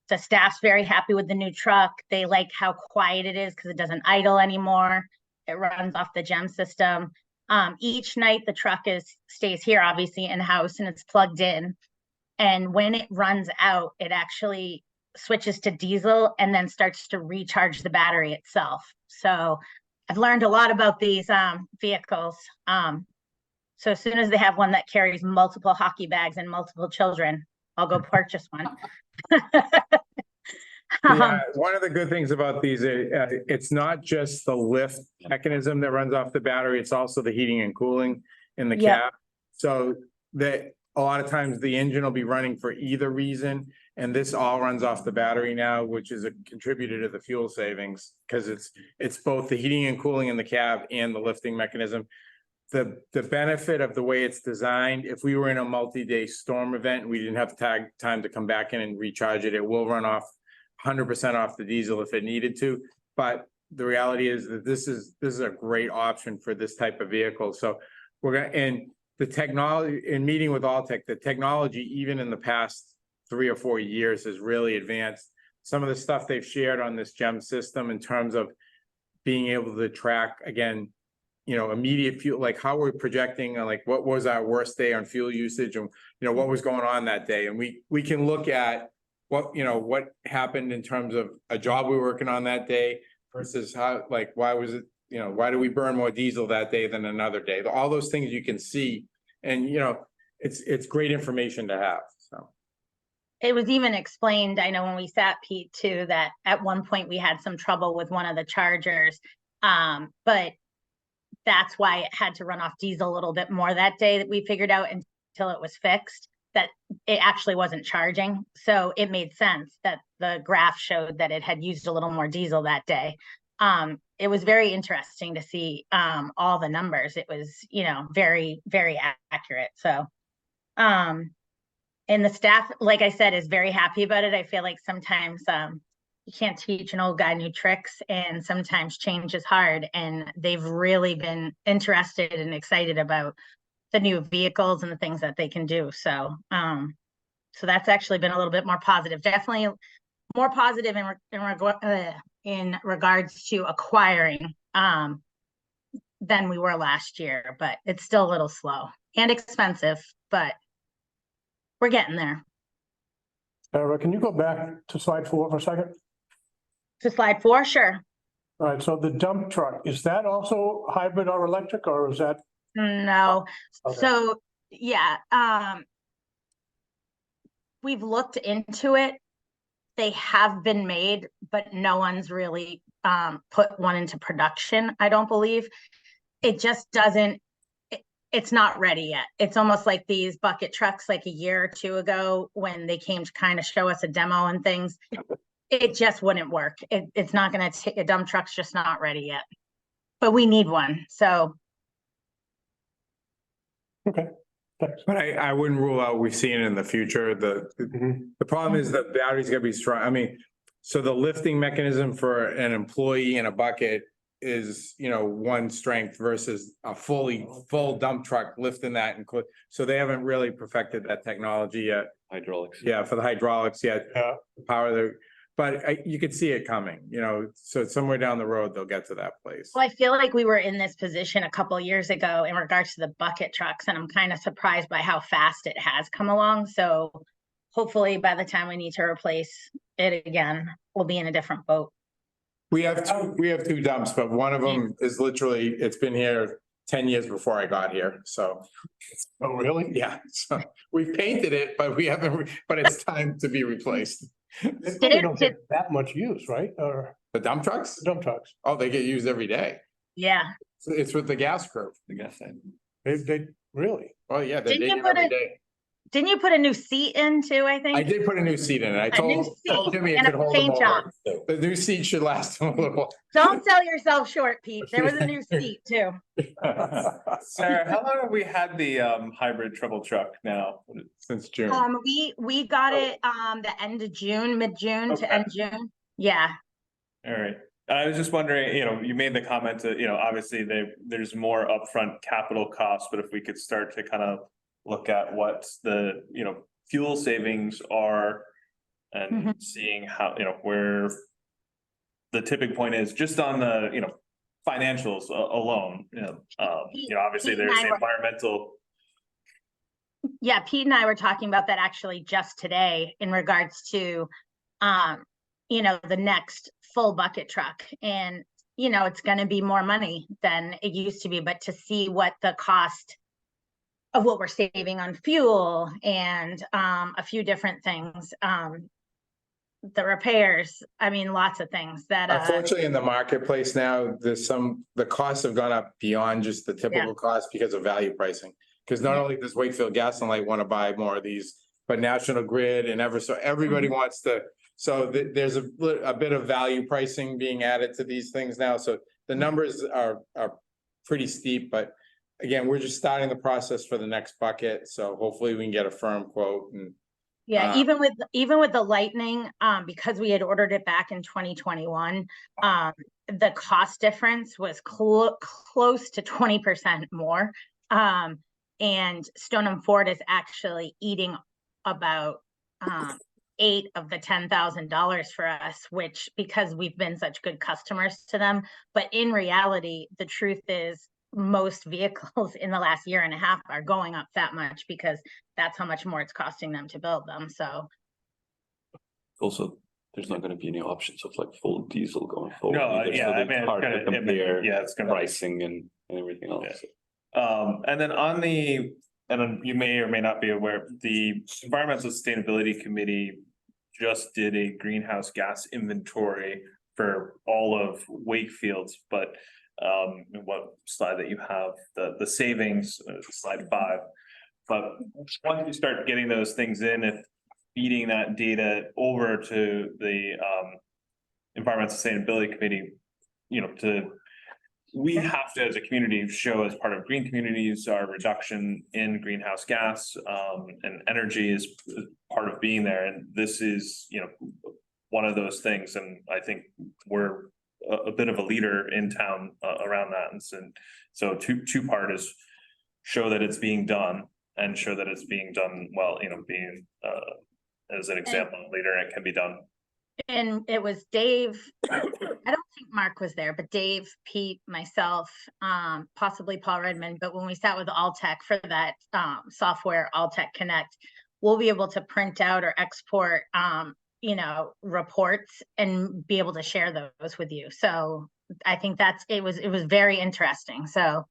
the staff's very happy with the new truck. They like how quiet it is because it doesn't idle anymore. It runs off the GEM system. Each night the truck stays here, obviously in-house, and it's plugged in. And when it runs out, it actually switches to diesel and then starts to recharge the battery itself. So I've learned a lot about these vehicles. So as soon as they have one that carries multiple hockey bags and multiple children, I'll go purchase one. Yeah, one of the good things about these, it's not just the lift mechanism that runs off the battery, it's also the heating and cooling in the cab. So that a lot of times the engine will be running for either reason, and this all runs off the battery now, which is a contributor to the fuel savings, because it's both the heating and cooling in the cab and the lifting mechanism. The benefit of the way it's designed, if we were in a multi-day storm event and we didn't have time to come back in and recharge it, it will run off 100% off the diesel if it needed to. But the reality is that this is a great option for this type of vehicle. So and the technology, in meeting with Alltech, the technology, even in the past 3 or 4 years, has really advanced. Some of the stuff they've shared on this GEM system in terms of being able to track, again, immediate fuel, like how we're projecting, like what was our worst day on fuel usage, and what was going on that day. And we can look at what happened in terms of a job we were working on that day versus how, like, why was it, why do we burn more diesel that day than another day? All those things you can see, and it's great information to have. So it was even explained, I know when we sat, Pete, too, that at one point we had some trouble with one of the chargers, but that's why it had to run off diesel a little bit more that day, that we figured out until it was fixed, that it actually wasn't charging. So it made sense that the graph showed that it had used a little more diesel that day. It was very interesting to see all the numbers. It was, very, very accurate. So, and the staff, like I said, is very happy about it. I feel like sometimes you can't teach an old guy new tricks, and sometimes change is hard, and they've really been interested and excited about the new vehicles and the things that they can do. So so that's actually been a little bit more positive, definitely more positive in regards to acquiring than we were last year, but it's still a little slow and expensive, but we're getting there. Sarah, can you go back to slide 4 for a second? To slide 4, sure. All right, so the dump truck, is that also hybrid or electric, or is that? No. Okay. So yeah, we've looked into it. They have been made, but no one's really put one into production, I don't believe. It just doesn't, it's not ready yet. It's almost like these bucket trucks like a year or two ago when they came to kind of show us a demo and things. It just wouldn't work. It's not gonna take, a dump truck's just not ready yet. But we need one, so. Okay, thanks. But I wouldn't rule out we've seen it in the future. The problem is the battery's gonna be strong. I mean, so the lifting mechanism for an employee in a bucket is, you know, one strength versus a full dump truck lifting that and so they haven't really perfected that technology yet. Hydraulics. Yeah, for the hydraulics yet, Yeah. power the, but you could see it coming, you know, so somewhere down the road, they'll get to that place. Well, I feel like we were in this position a couple of years ago in regards to the bucket trucks, and I'm kind of surprised by how fast it has come along. So hopefully by the time we need to replace it again, we'll be in a different boat. We have two dumps, but one of them is literally, it's been here 10 years before I got here, so. Oh, really? Yeah, so we've painted it, but we haven't, but it's time to be replaced. They really don't get that much use, right? Or The dump trucks? dump trucks. Oh, they get used every day. Yeah. It's with the gas crew. The gas side. They really. Oh, yeah, they're Didn't you digging put every a- day. Didn't you put a new seat in too, I think? I did put a new seat in it. I A new told seat Jimmy it and a could hold them paint job. over. The new seat should last them a little while. Don't sell yourself short, Pete. There was a new seat too. Sarah, how long have we had the hybrid trouble truck now? Since June. We got it, the end of June, mid-June to Okay. end June. Yeah. All right. I was just wondering, you know, you made the comment that, you know, obviously there's more upfront capital costs, but if we could start to kind of look at what the, you know, fuel savings are and seeing how, you know, where the tipping point is just on the, you know, financials alone, you know, obviously Pete and there's I the were- environmental. Yeah, Pete and I were talking about that actually just today in regards to, you know, the next full bucket truck. And, you know, it's gonna be more money than it used to be, but to see what the cost of what we're saving on fuel and a few different things, the repairs, I mean, lots of things that Unfortunately, in the marketplace now, the costs have gone up beyond just the typical cost because of value pricing. Because not only does Wakefield Gas and Light want to buy more of these, but National Grid and everybody wants to. So there's a bit of value pricing being added to these things now. So the numbers are pretty steep, but again, we're just starting the process for the next bucket. So hopefully we can get a firm quote and. yeah, even with the Lightning, because we had ordered it back in 2021, the cost difference was close to 20% more. And Stoneham Ford is actually eating about 8 of the $10,000 for us, which because we've been such good customers to them. But in reality, the truth is most vehicles in the last year and a half are going up that much because that's how much more it's costing them to build them. So Also, there's not gonna be any options of like full diesel going forward. No, either, yeah, so I it's mean, hard to compare it's gonna. pricing and everything else. And then and then you may or may not be aware, the Environmental Sustainability Committee just did a greenhouse gas inventory for all of Wakefield's, but what slide that you have, the savings, slide 5. But once you start getting those things in, if feeding that data over to the Environmental Sustainability Committee, you know, we have to, as a community, show as part of green communities, our reduction in greenhouse gas, and energy is part of being there. And this is, you know, one of those things. And I think we're a bit of a leader in town around that. And so two part is show that it's being done and show that it's being done well, you know, being as an example, leader, and it can be done. and it was Dave, I don't think Mark was there, but Dave, Pete, myself, possibly Paul Redmond, but when we sat with Alltech for that software, Alltech Connect, we'll be able to print out or export, you know, reports and be able to share those with you. So I think it was very interesting. So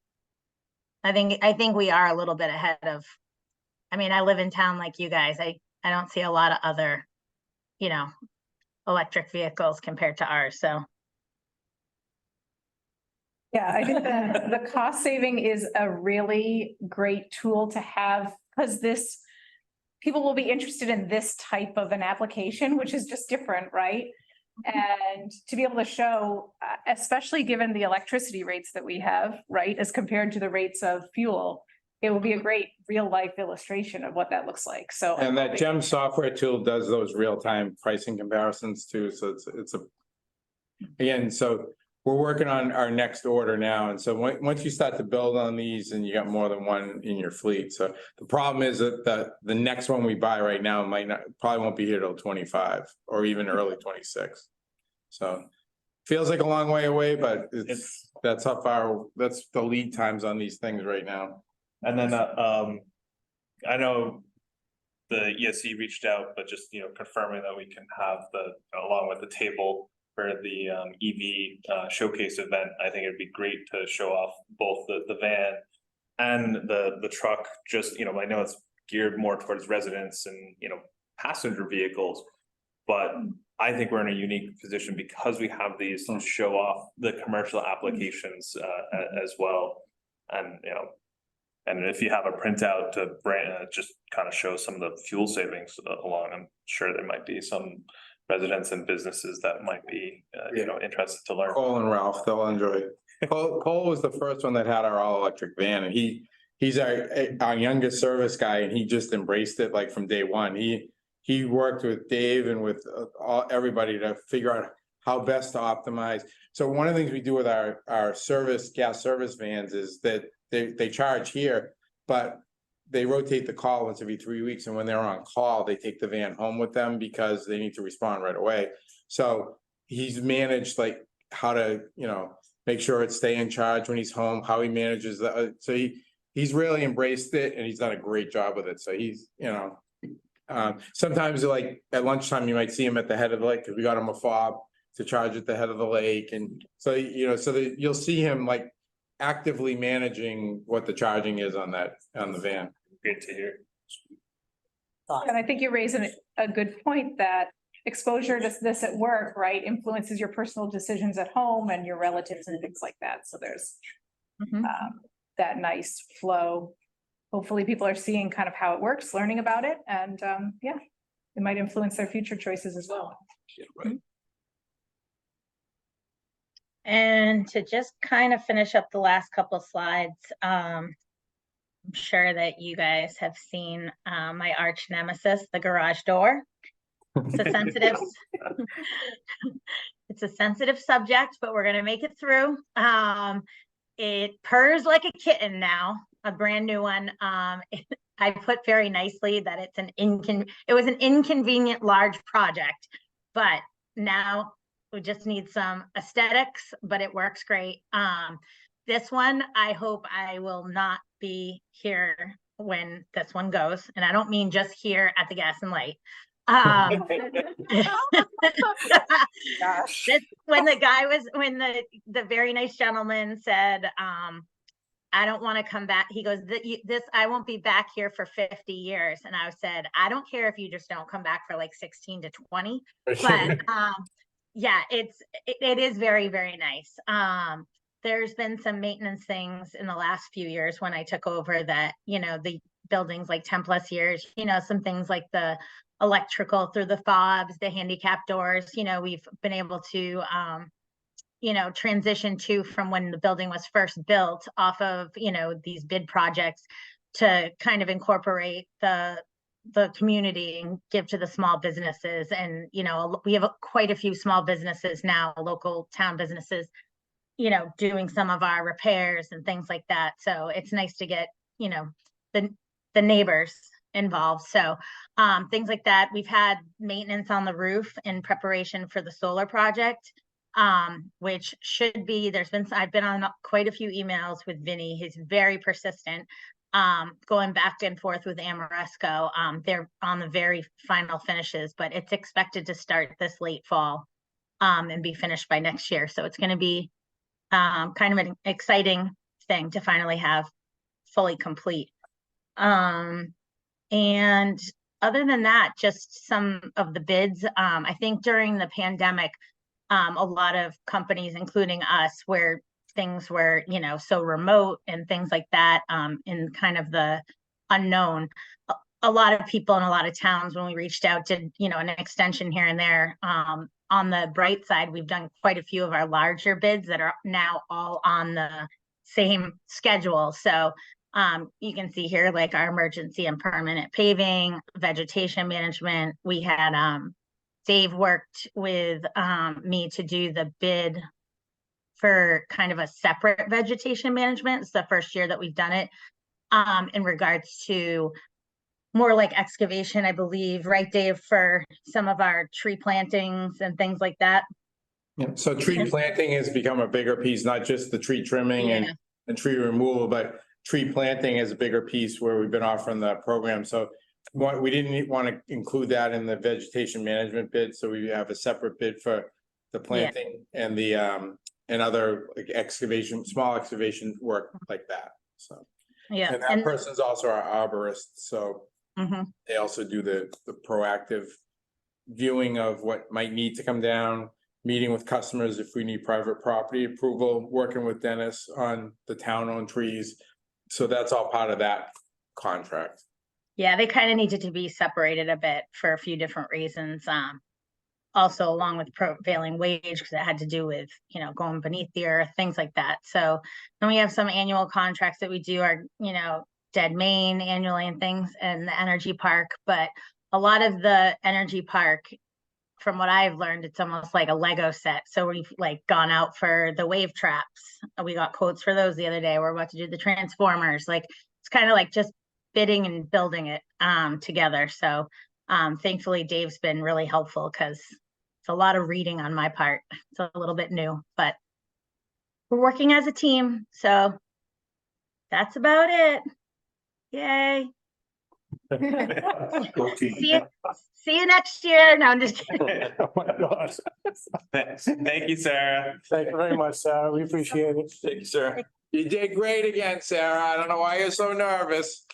I think we are a little bit ahead of, I mean, I live in town like you guys. I don't see a lot of other, you know, electric vehicles compared to ours, so. Yeah, I think the cost saving is a really great tool to have, because this, people will be interested in this type of an application, which is just different, right? And to be able to show, especially given the electricity rates that we have, right, as compared to the rates of fuel, it will be a great real life illustration of what that looks like. So. And that GEM software tool does those real-time pricing comparisons too, so it's a. Again, so we're working on our next order now, and so once you start to build on these and you got more than one in your fleet, so the problem is that the next one we buy right now probably won't be here till 25 or even early 26. So feels like a long way away, but that's how far, that's the lead times on these things right now. And then, I know the ESC reached out, but just, confirming that we can have along with the table for the EV showcase event. I think it'd be great to show off both the van and the truck. Just, I know it's geared more towards residents and, passenger vehicles, but I think we're in a unique position because we have these to show off the commercial applications as well. And, and if you have a printout to just kind of show some of the fuel savings along, I'm sure there might be some residents and businesses that might be, interested to learn. Cole and Ralph, they'll enjoy it. Cole was the first one that had our all electric van, and he's our youngest service guy, and he just embraced it like from day one. He worked with Dave and with everybody to figure out how best to optimize. So one of the things we do with our gas service vans is that they charge here, but they rotate the call once every 3 weeks. And when they're on call, they take the van home with them because they need to respond right away. So he's managed like how to, make sure it stay in charge when he's home, how he manages that. So he's really embraced it and he's done a great job with it. So he's, sometimes like at lunchtime, you might see him at the head of the lake because we got him a fob to charge at the head of the lake. And so, you'll see him like actively managing what the charging is on the van. Great to hear. And I think you're raising a good point that exposure to this at work, right, influences your personal decisions at home and your relatives and things like that. So there's that nice flow. Hopefully people are seeing kind of how it works, learning about it, and it might influence their future choices as well. Yeah, right. And to just kind of finish up the last couple of slides, I'm sure that you guys have seen my arch nemesis, the garage door. It's a sensitive, it's a sensitive subject, but we're gonna make it through. It purrs like a kitten now, a brand new one. I put very nicely that it was an inconvenient large project, but now we just need some aesthetics, but it works great. This one, I hope I will not be here when this one goes. And I don't mean just here at the Gas and Light. When the very nice gentleman said, I don't want to come back. He goes, I won't be back here for 50 years. And I said, I don't care if you just don't come back for like 16 to 20, but yeah, it is very, very nice. There's been some maintenance things in the last few years when I took over that, the building's like 10 plus years, some things like the electrical through the fobs, the handicap doors, we've been able to, transition to from when the building was first built off of, these bid projects to kind of incorporate the community and give to the small businesses. And, we have quite a few small businesses now, local town businesses, doing some of our repairs and things like that. So it's nice to get, the neighbors involved. So things like that. We've had maintenance on the roof in preparation for the solar project, which should be, I've been on quite a few emails with Vinny. He's very persistent. Going back and forth with Amoresco. They're on the very final finishes, but it's expected to start this late fall and be finished by next year. So it's going to be kind of an exciting thing to finally have fully complete. And other than that, just some of the bids. I think during the pandemic, a lot of companies, including us, were things were, you know, so remote and things like that, in kind of the unknown. A lot of people in a lot of towns, when we reached out, did, you know, an extension here and there. On the bright side, we've done quite a few of our larger bids that are now all on the same schedule. So you can see here, like our emergency and permanent paving, vegetation management. We had Dave worked with me to do the bid for kind of a separate vegetation management. It's the first year that we've done it, in regards to more like excavation, I believe, right, Dave, for some of our tree plantings and things like that. Yeah, so tree planting has become a bigger piece, not just the tree trimming Yeah. and tree removal, but tree planting is a bigger piece where we've been offering the program. So we didn't want to include that in the vegetation management bid, so we have a separate bid for the planting and the and other like excavation, small excavation work like that, so. Yeah. And that person's also our arborist, so Mhm. they also do the proactive viewing of what might need to come down, meeting with customers if we need private property approval, working with Dennis on the town-owned trees. So that's all part of that contract. Yeah, they kind of needed to be separated a bit for a few different reasons. Also along with prevailing wage, because it had to do with, you know, going beneath the earth, things like that. So then we have some annual contracts that we do our, you know, Dead Main annually and things, and the energy park. But a lot of the energy park, from what I've learned, it's almost like a Lego set. So we've like gone out for the wave traps. We got quotes for those the other day. We're about to do the transformers. Like it's kind of like just bidding and building it together. So thankfully Dave's been really helpful, because it's a lot of reading on my part. It's a little bit new, but we're working as a team. So that's about it. Yay. See you next year. No, I'm just kidding. Oh my gosh. Thank you, Sarah. Thank you very much, Sarah. We appreciate it. Thank you, sir. You did great again, Sarah. I don't know why you're so nervous.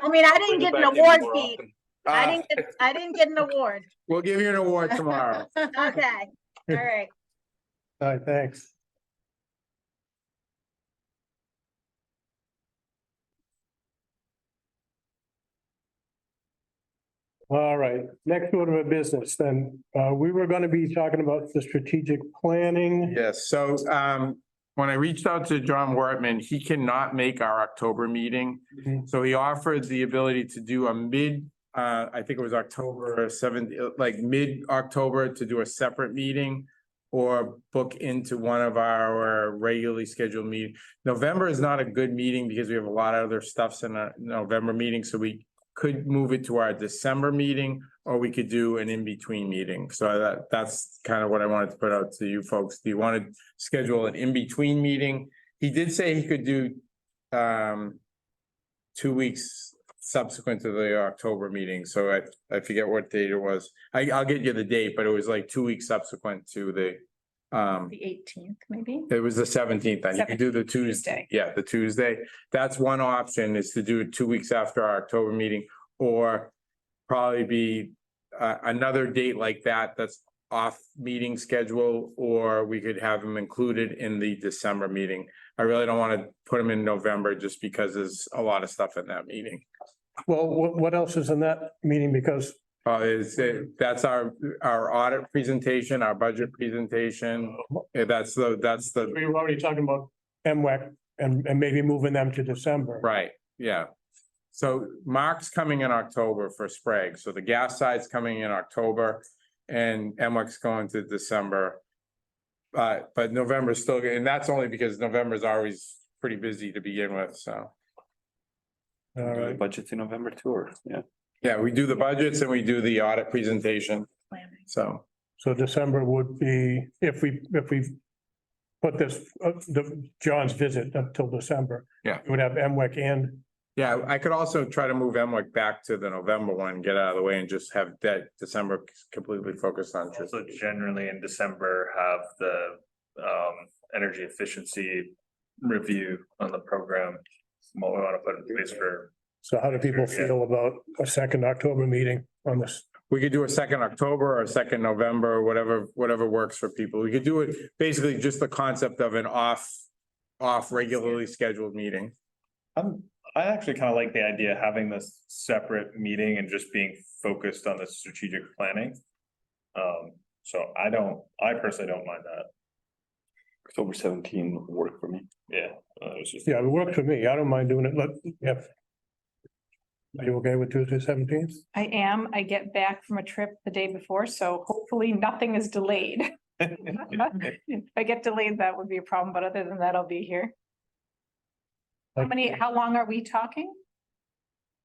I mean, I didn't get an award, Pete. I Uh, didn't get an award. We'll give you an award tomorrow. Okay. All right. All right, thanks. All right, next order of business, then, we were gonna be talking about the strategic planning. Yes, so when I reached out to John Wortman, he cannot make our October meeting. Mhm. So he offered the ability to do a I think it was October 7th, like mid-October, to do a separate meeting. Or book into one of our regularly scheduled meetings. November is not a good meeting because we have a lot of other stuffs in a November meeting, so we could move it to our December meeting, or we could do an in-between meeting. So that's kind of what I wanted to put out to you folks. Do you want to schedule an in-between meeting? He did say he could do 2 weeks subsequent to the October meeting. So I forget what date it was. I'll get you the date, but it was like 2 weeks subsequent to the The 18th, maybe? it was the 17th, and you could do the Tuesday. Yeah, the Tuesday. That's one option, is to do it 2 weeks after our October meeting, or probably be another date like that, that's off meeting schedule, or we could have them included in the December meeting. I really don't want to put them in November just because there's a lot of stuff in that meeting. Well, what else is in that meeting? Because That's our audit presentation, our budget presentation. That's the, we were already talking about MWEC and maybe moving them to December. right, yeah. So Mark's coming in October for Sprague, so the gas side's coming in October and MWEC's going to December. But November's still, and that's only because November's always pretty busy to begin with, so. All right. Budgets in November too, or, yeah. Yeah, we do the budgets and we do the audit presentation, so. So December would be, if we put this, John's visit up till December. Yeah. We would have MWEC and, Yeah, I could also try to move MWEC back to the November one, get out of the way and just have that December completely focused on. Also generally in December have the energy efficiency review on the program. What we want to put in place for. so how do people feel about a second October meeting on this? We could do a second October or a second November, whatever works for people. We could do it, basically just the concept of an off off regularly scheduled meeting. I actually kind of like the idea of having this separate meeting and just being focused on the strategic planning. So I personally don't mind that. October 17 would work for me. Yeah. It was just. Yeah, it works for me. I don't mind doing it. Are you okay with Tuesday 17th? I am. I get back from a trip the day before, so hopefully nothing is delayed. If I get delayed, that would be a problem, but other than that, I'll be here. How long are we talking?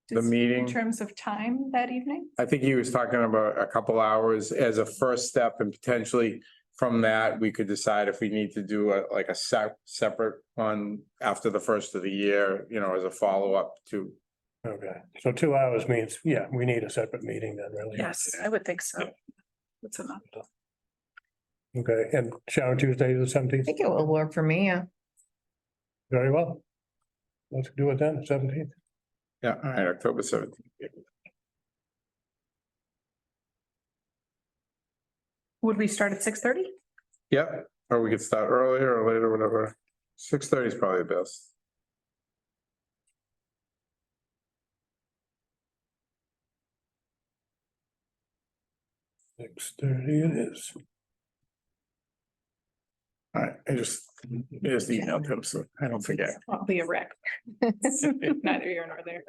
The Just meeting. In terms of time that evening? I think he was talking about a couple hours as a first step, and potentially from that, we could decide if we need to do a separate one after the first of the year, as a follow-up to. Okay, so 2 hours means, yeah, we need a separate meeting then, really. Yes, I would think so. That's enough. Okay, and Sharon, Tuesday the I 17th, think it will work for me, yeah. very well. Let's do it then, 17th. Yeah, all right, October 17th. Would we start at 6:30? Yep, or we could start earlier or later, whatever. 6:30 is probably the best. Six 30 it is. All right, I just emailed him, so I don't forget. I'll be a wreck. Neither here nor there.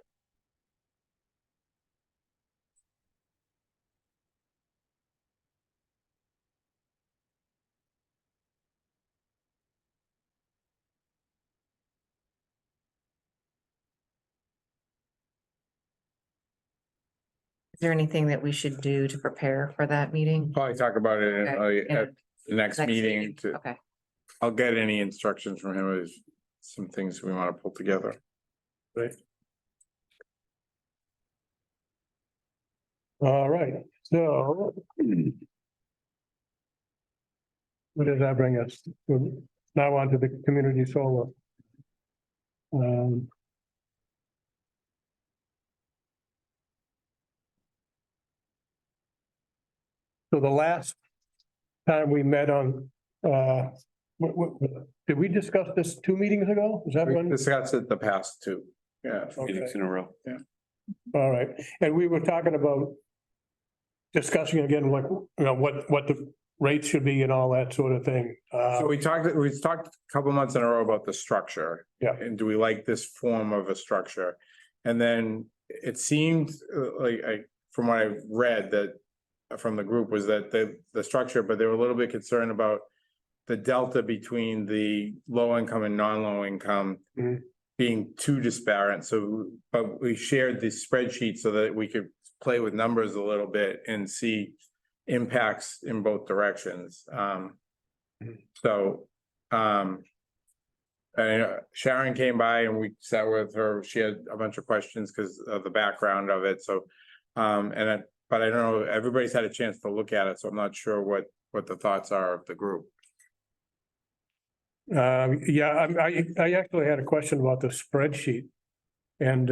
Is there anything that we should do to prepare for that meeting? Probably talk about it Okay, at the next meeting to, Okay, I'll get any instructions from him as some things we want to pull together. All right, so. What does that bring us? We're now on to the community solar. So the last time we met on, did we discuss this 2 meetings ago? Is that We when? discussed it the past two. Yeah. Meetings in a row. All right, and we were talking about discussing again, what the rates should be and all that sort of thing. So we talked a couple months in a row about the structure. Yeah. And do we like this form of a structure? And then it seemed from what I read that from the group was that the structure, but they were a little bit concerned about the delta between the low income and non-low income Mhm. being too disparate. So, but we shared the spreadsheet so that we could play with numbers a little bit and see impacts in both directions. So, Sharon came by and we sat with her. She had a bunch of questions because of the background of it. So, but I don't know, everybody's had a chance to look at it, so I'm not sure what the thoughts are of the group. Yeah, I actually had a question about the spreadsheet. And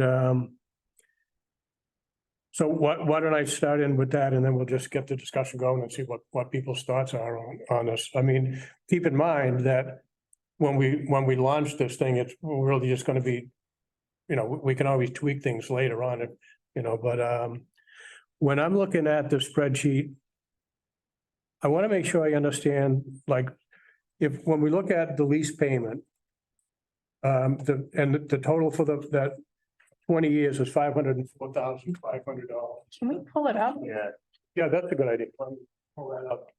so why don't I start in with that and then we'll just get the discussion going and see what people's thoughts are on this. I mean, keep in mind that when we launch this thing, it's really just gonna be, we can always tweak things later on, but when I'm looking at the spreadsheet, I want to make sure I understand, like, when we look at the lease payment, the total for that 20 years is $504,500. Can we pull it up? Yeah, that's a good idea. Pull that up.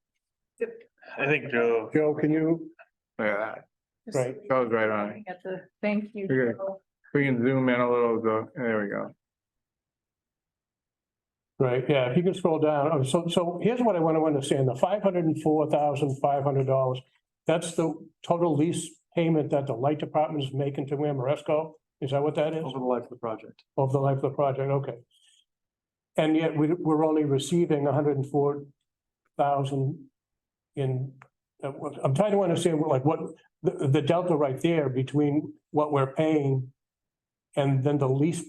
I think Joe. Joe, can you, Look at that. Just Right, goes right on. looking at the, thank you. Okay. Joe. We can zoom in a little, there we go. right, yeah, if you can scroll down, so here's what I want to understand, the $504,500, that's the total lease payment that the light department is making to Amoresco? Is that what that is? Over the life of the project. Over the life of the project, okay. And yet we're only receiving $104,000 in, I'm trying to understand what the delta right there between what we're paying and then the lease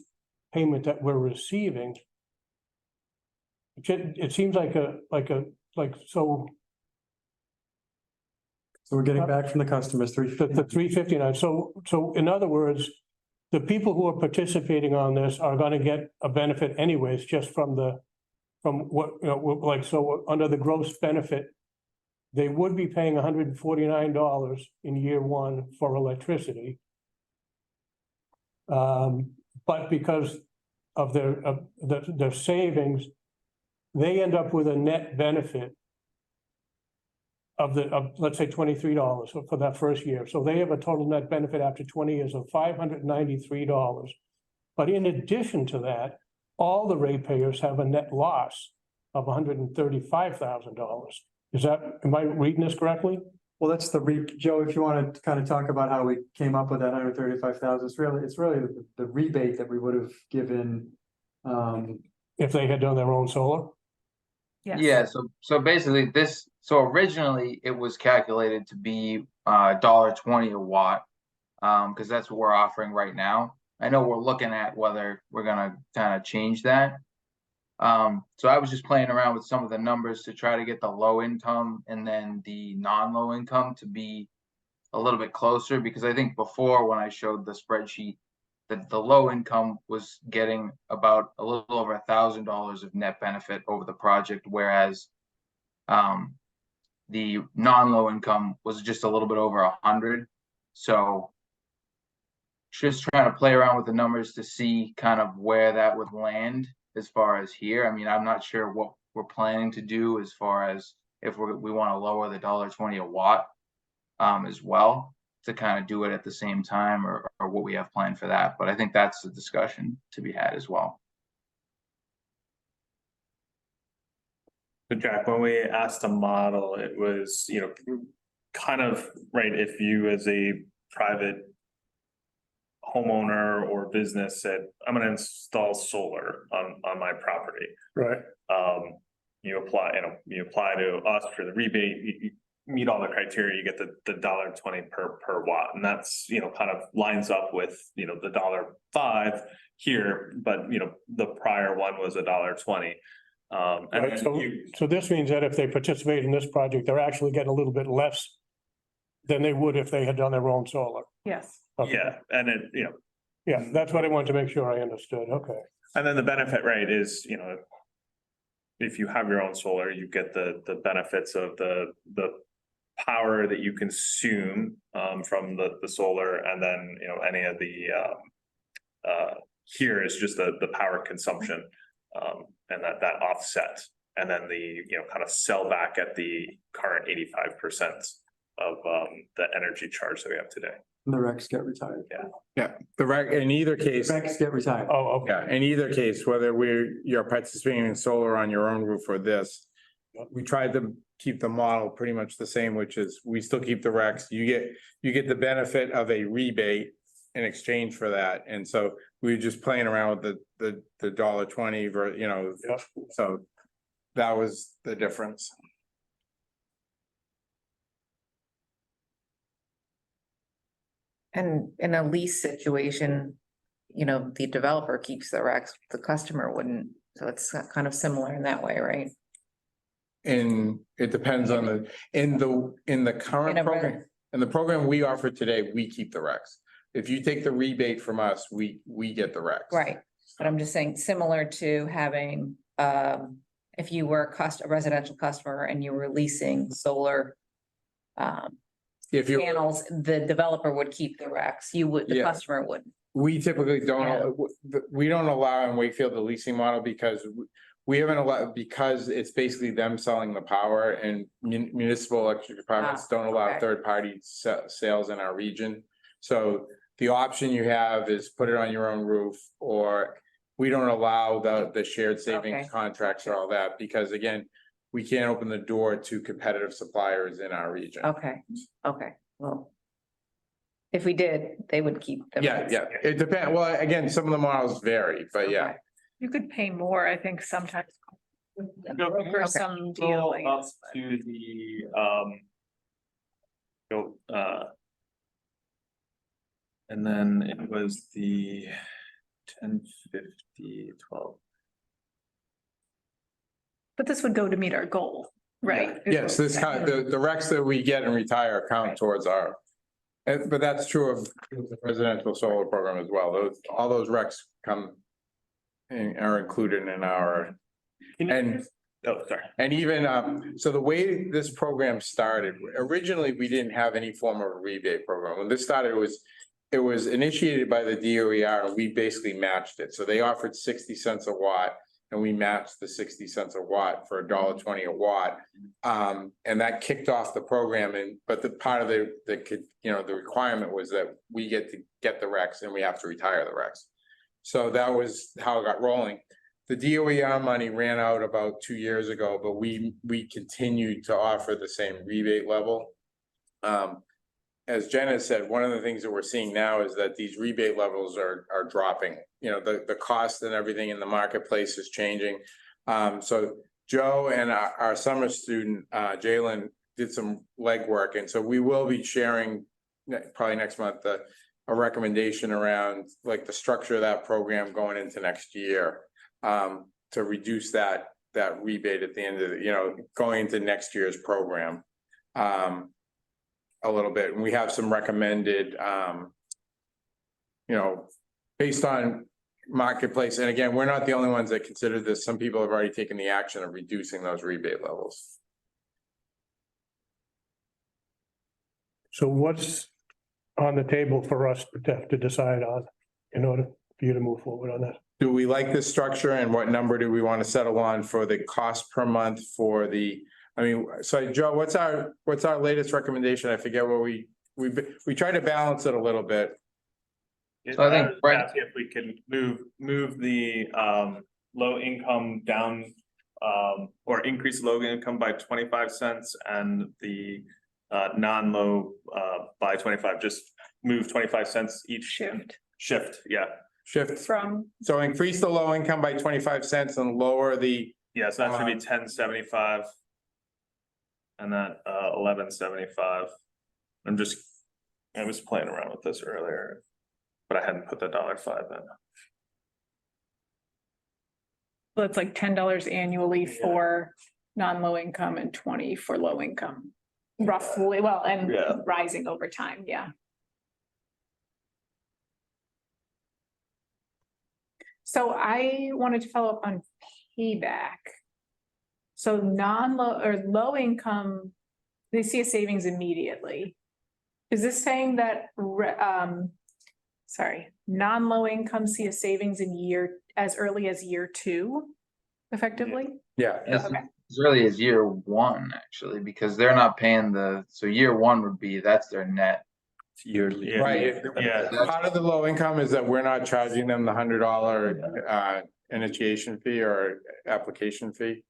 payment that we're receiving. It seems so. So we're getting back from the customers, the 359. So in other words, the people who are participating on this are gonna get a benefit anyways, just from what, you know, like, so under the gross benefit, they would be paying $149 in year one for electricity. But because of their savings, they end up with a net benefit of let's say $23 for that first year. So they have a total net benefit after 20 years of $593. But in addition to that, all the ratepayers have a net loss of $135,000. Am I reading this correctly? well, that's Joe, if you want to kind of talk about how we came up with that 135,000, it's really the rebate that we would have given. If they had done their own solar? Yes. Yeah, so basically so originally it was calculated to be $1.20 a watt. Because that's what we're offering right now. I know we're looking at whether we're gonna kind of change that. So I was just playing around with some of the numbers to try to get the low income and then the non-low income to be a little bit closer, because I think before when I showed the spreadsheet, that the low income was getting about a little over $1,000 of net benefit over the project, whereas the non-low income was just a little bit over 100. So just trying to play around with the numbers to see kind of where that would land as far as here. I mean, I'm not sure what we're planning to do as far as if we want to lower the $1.20 a watt as well, to kind of do it at the same time, or what we have planned for that. But I think that's a discussion to be had as well. So Jack, when we asked to model, it was, kind of, right, if you as a private homeowner or business said, I'm gonna install solar on my property. Right. You apply to us for the rebate, you meet all the criteria, you get the $1.20 per watt. And that's, kind of lines up with, the $1.05 here, but the prior one was $1.20. Right, so this means that if they participate in this project, they're actually getting a little bit less than they would if they had done their own solar. Yes. Okay. Yeah, and Yeah, that's what I wanted to make sure I understood. Okay. and then the benefit, right, is, if you have your own solar, you get the benefits of the power that you consume from the solar, and then, any of the here is just the power consumption, and that offset, and then the, kind of sell back at the current 85% of the energy charge that we have today. And the Recs get retired. Yeah, in either case. Recs get retired. Oh, okay. Yeah, in either case, whether you're participating in solar on your own roof or this, we tried to keep the model pretty much the same, which is we still keep the Recs. You get the benefit of a rebate in exchange for that. And so we were just playing around with the $1.20 so that was the difference. And in a lease situation, the developer keeps the Recs, the customer wouldn't. So it's kind of similar in that way, right? And it depends on in the current program, in the program we offer today, we keep the Recs. If you take the rebate from us, we get the Recs. Right, but I'm just saying similar to having, if you were a residential customer and you were leasing solar If you panels, the developer would keep the Recs, the Yeah. customer wouldn't. We typically we don't allow in Wakefield the leasing model because we haven't allowed, because it's basically them selling the power, and municipal electric departments don't allow okay. third-party sales in our region. So the option you have is put it on your own roof, or we don't allow the shared savings Okay. contracts or all that, because again, we can't open the door to competitive suppliers in our region. Okay, well. If we did, they would keep them. Yeah, it depends. Well, again, some of the models vary, but yeah. Okay. You could pay more, I think, sometimes. Broker Okay. some Go deal. up to the, and then it was the 1050 12. But this would go to meet our goal. right? Yes, this kind, the recs that we get and retire count towards our. But that's true of the residential solar program as well. All those recs come. And are included in our, and, Oh, sorry. and even, so the way this program started, originally, we didn't have any form of a rebate program. When this started, it was initiated by the DOER, and we basically matched it. So they offered 60 cents a watt. And we matched the 60 cents a watt for $1.20 a watt. And that kicked off the program, but the part of the requirement was that we get the recs and we have to retire the recs. So that was how it got rolling. The DOER money ran out about 2 years ago, but we continued to offer the same rebate level. As Jenna said, one of the things that we're seeing now is that these rebate levels are dropping. The cost and everything in the marketplace is changing. So Joe and our summer student, Jalen, did some legwork. And so we will be sharing probably next month, a recommendation around like the structure of that program going into next year, to reduce that rebate at the end of going into next year's program. A little bit, and we have some recommended, based on marketplace. And again, we're not the only ones that consider this. Some people have already taken the action of reducing those rebate levels. So what's on the table for us to have to decide on in order for you to move forward on that? Do we like this structure, and what number do we want to settle on for the cost per month for the? So Joe, what's our latest recommendation? I forget what we try to balance it a little bit. So I think, right, If we can move the low income down, or increase low income by 25 cents and the non-low by 25, just move 25 cents each shift, yeah. Shift From, so increase the low income by 25 cents and lower the. Yes, that should be 10.75. And that 11.75. I was playing around with this earlier, but I hadn't put the $1.05 in. well, it's like $10 annually for non-low income and 20 for low income. Roughly, well, and Yeah. rising over time, yeah. So I wanted to follow up on payback. So non-low or low income, they see a savings immediately. Is this saying that, non-low income see a savings in as early as year 2, effectively? Yeah. as early as year 1, actually, because they're not paying so year 1 would be, that's their net. Yearly. Right. Yeah. Part of the low income is that we're not charging them the $100 initiation fee or application fee.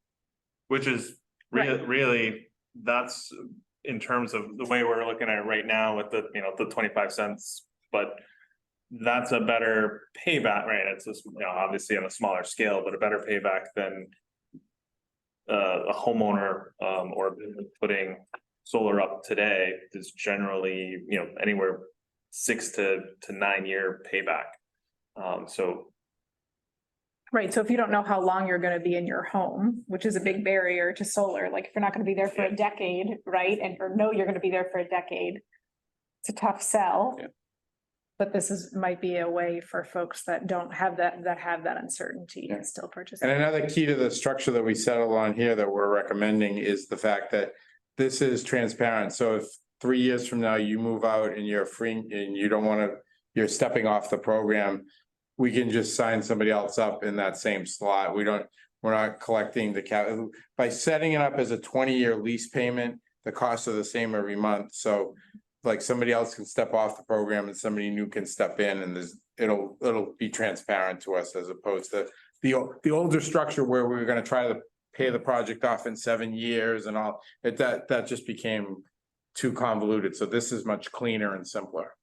Which is really, that's in terms of the way we're looking at it right now with the 25 cents, but that's a better payback, right? It's just, obviously on a smaller scale, but a better payback than a homeowner or putting solar up today is generally, anywhere 6 to 9 year payback. Right, so if you don't know how long you're gonna be in your home, which is a big barrier to solar, like if you're not gonna be there for a decade, right? Or know you're gonna be there for a decade, it's a tough sell. Yeah. But this might be a way for folks that don't have that uncertainty to still purchase. And another key to the structure that we settled on here that we're recommending is the fact that this is transparent. So if 3 years from now you move out and you're free and you don't want to, you're stepping off the program, we can just sign somebody else up in that same slot. We're not collecting the cap. By setting it up as a 20-year lease payment, the costs are the same every month. So like somebody else can step off the program and somebody new can step in, and it'll be transparent to us, as opposed to the older structure where we were going to try to pay the project off in 7 years and all. That just became too convoluted. So this is much cleaner and simpler.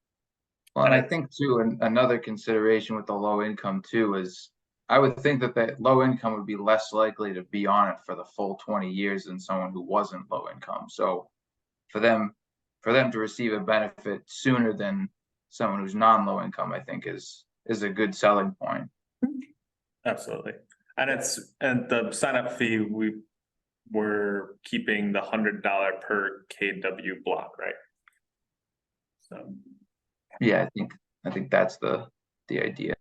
Well, and I think too, another consideration with the low income too is, I would think that the low income would be less likely to be on it for the full 20 years than someone who wasn't low income. So for them to receive a benefit sooner than someone who's non-low income, I think is a good selling point. Absolutely. And the sign up fee, we're keeping the $100 per KW block, right? So, Yeah, I think that's the idea.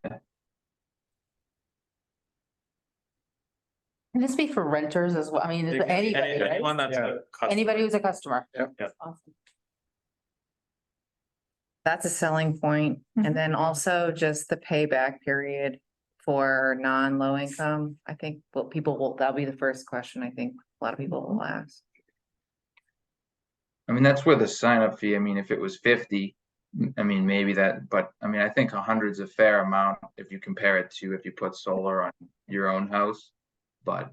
Can this be for renters as well? I mean, is it anybody, right? anyone that's a customer. Anybody who's a customer? Yep. Yep. Awesome. That's a selling point. Mhm. And then also just the payback period for non-low income. I think what people will, that'll be the first question I think a lot of people will ask. I mean, that's where the sign up fee, I mean, if it was 50, I mean, maybe that, but I mean, I think 100's a fair amount if you compare it to if you put solar on your own house. But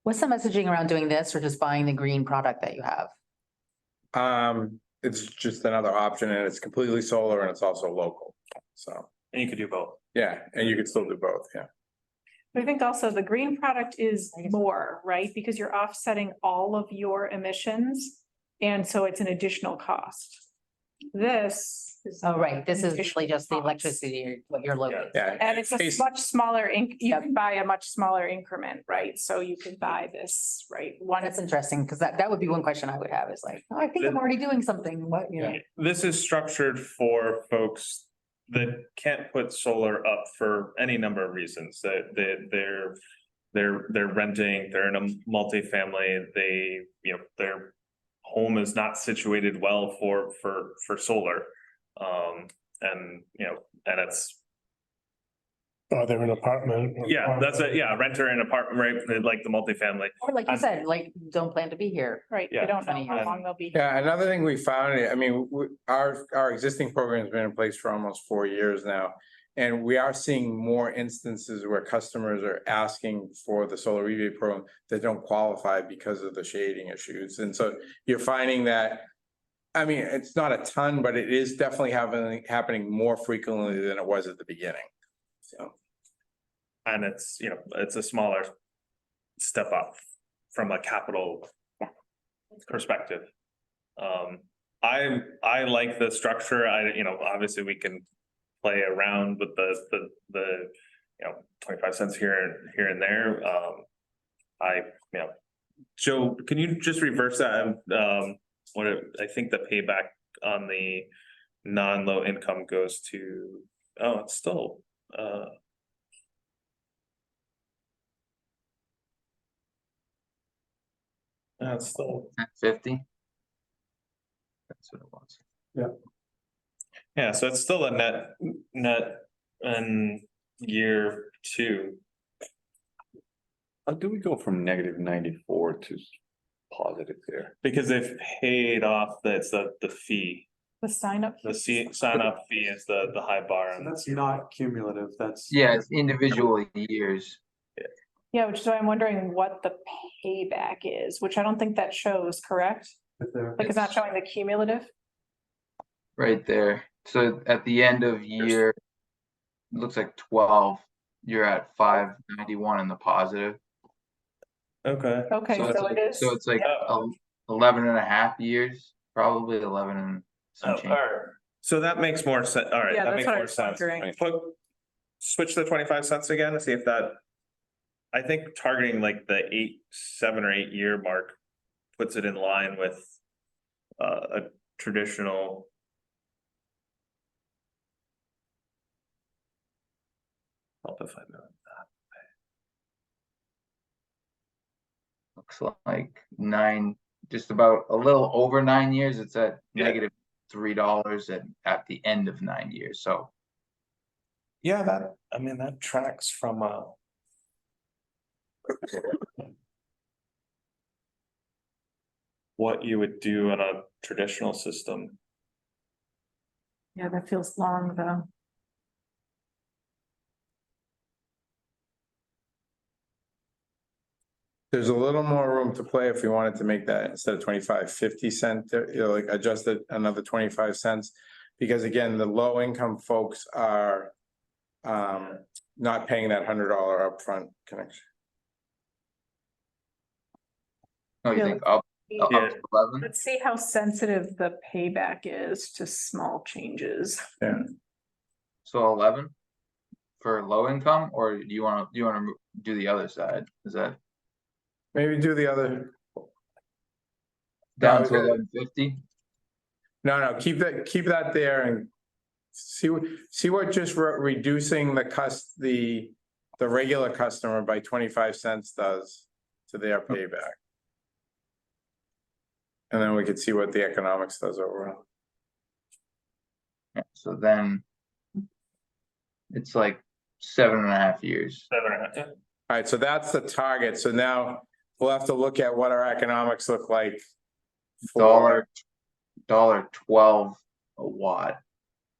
What's the messaging around doing this or just buying the green product that you have? It's just another option and it's completely solar and it's also local. So, And you could do both. yeah, and you could still do both, yeah. I think also the green product is more, right? Because you're offsetting all of your emissions. And so it's an additional cost. This is. Oh, right. This is an usually just the additional cost. electricity, what you're looking. Yeah. And it's a Bas- much smaller, you can buy a much smaller increment, right? So you can buy this, right? One, That's interesting, because that would be one question I would have is like, oh, I think I'm already doing something, what, you know? This is structured for folks that can't put solar up for any number of reasons, that they're renting, they're in a multifamily, they, you know, their home is not situated well for solar. And, you know, and it's, They're in an apartment. yeah, that's it, yeah, renter in apartment, right, like the multifamily. Or like you And- said, like, don't plan to be here. right? Yeah. You don't know 20 how years. long they'll be. Yeah, another thing we found, I mean, our existing program's been in place for almost 4 years now. And we are seeing more instances where customers are asking for the solar rebate program that don't qualify because of the shading issues. And so you're finding that, I mean, it's not a ton, but it is definitely happening more frequently than it was at the beginning. So. And it's, you know, it's a smaller step up from a capital perspective. I like the structure. You know, obviously we can play around with the, you know, 25 cents here and there. You know, Joe, can you just reverse that? I think the payback on the non-low income goes to, oh, it's still, it's still, 50. That's what it was. yeah, so it's still a net in year 2. How do we go from -94 to positive there? Because they've paid off, that's the fee, The sign up. the sign up fee is the high bar. So And that's not cumulative, that's. Yeah, it's individual years. Yeah, which is why I'm wondering what the payback is, which I don't think that shows, correct? Like it's not showing the cumulative. Right there. So at the end of year, it looks like 12, you're at 591 in the positive. Okay. Okay, So it's so like, it is. so it's like 11 and a half years, probably 11 and some change. So that makes more sense. All right, Yeah, that that's makes what I more was sense. wondering. Switch the 25 cents again to see if that. I think targeting like the 7 or 8 year mark puts it in line with a traditional. Help if I know that. Looks like just about a little over 9 years. It's at Yeah. -$3 at the end of 9 years. So Yeah, that tracks from what you would do in a traditional system. Yeah, that feels long though. There's a little more room to play if we wanted to make that instead of 25, 50 cent, you know, like adjust it another 25 cents. Because again, the low income folks are not paying that $100 upfront connection. no, you Yeah. think up to 11? Let's see how sensitive the payback is to small changes. So 11 for low income, or do you want to do the other side? Is that Maybe do the other. Down No, to 1150. No, keep that there and see what just reducing the regular customer by 25 cents does to their payback. And then we could see what the economics does overall. Yeah, so then it's like 7.5 years. 7.5, yeah. All right, so that's the target. So now we'll have to look at what our economics look like. $1.12 a watt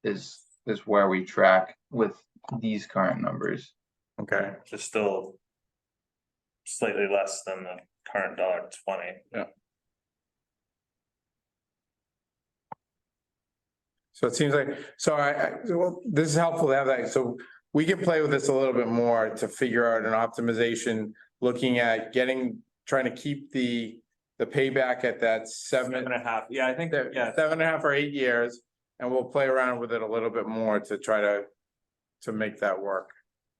is where we track with these current numbers. Okay. Which is still slightly less than the current $1.20. Yeah. So it seems like, well, this is helpful to have that, so we can play with this a little bit more to figure out an optimization, looking at trying to keep the payback at that 7.5, yeah, I think that, yeah. 7.5 or 8 years, and we'll play around with it a little bit more to try to make that work.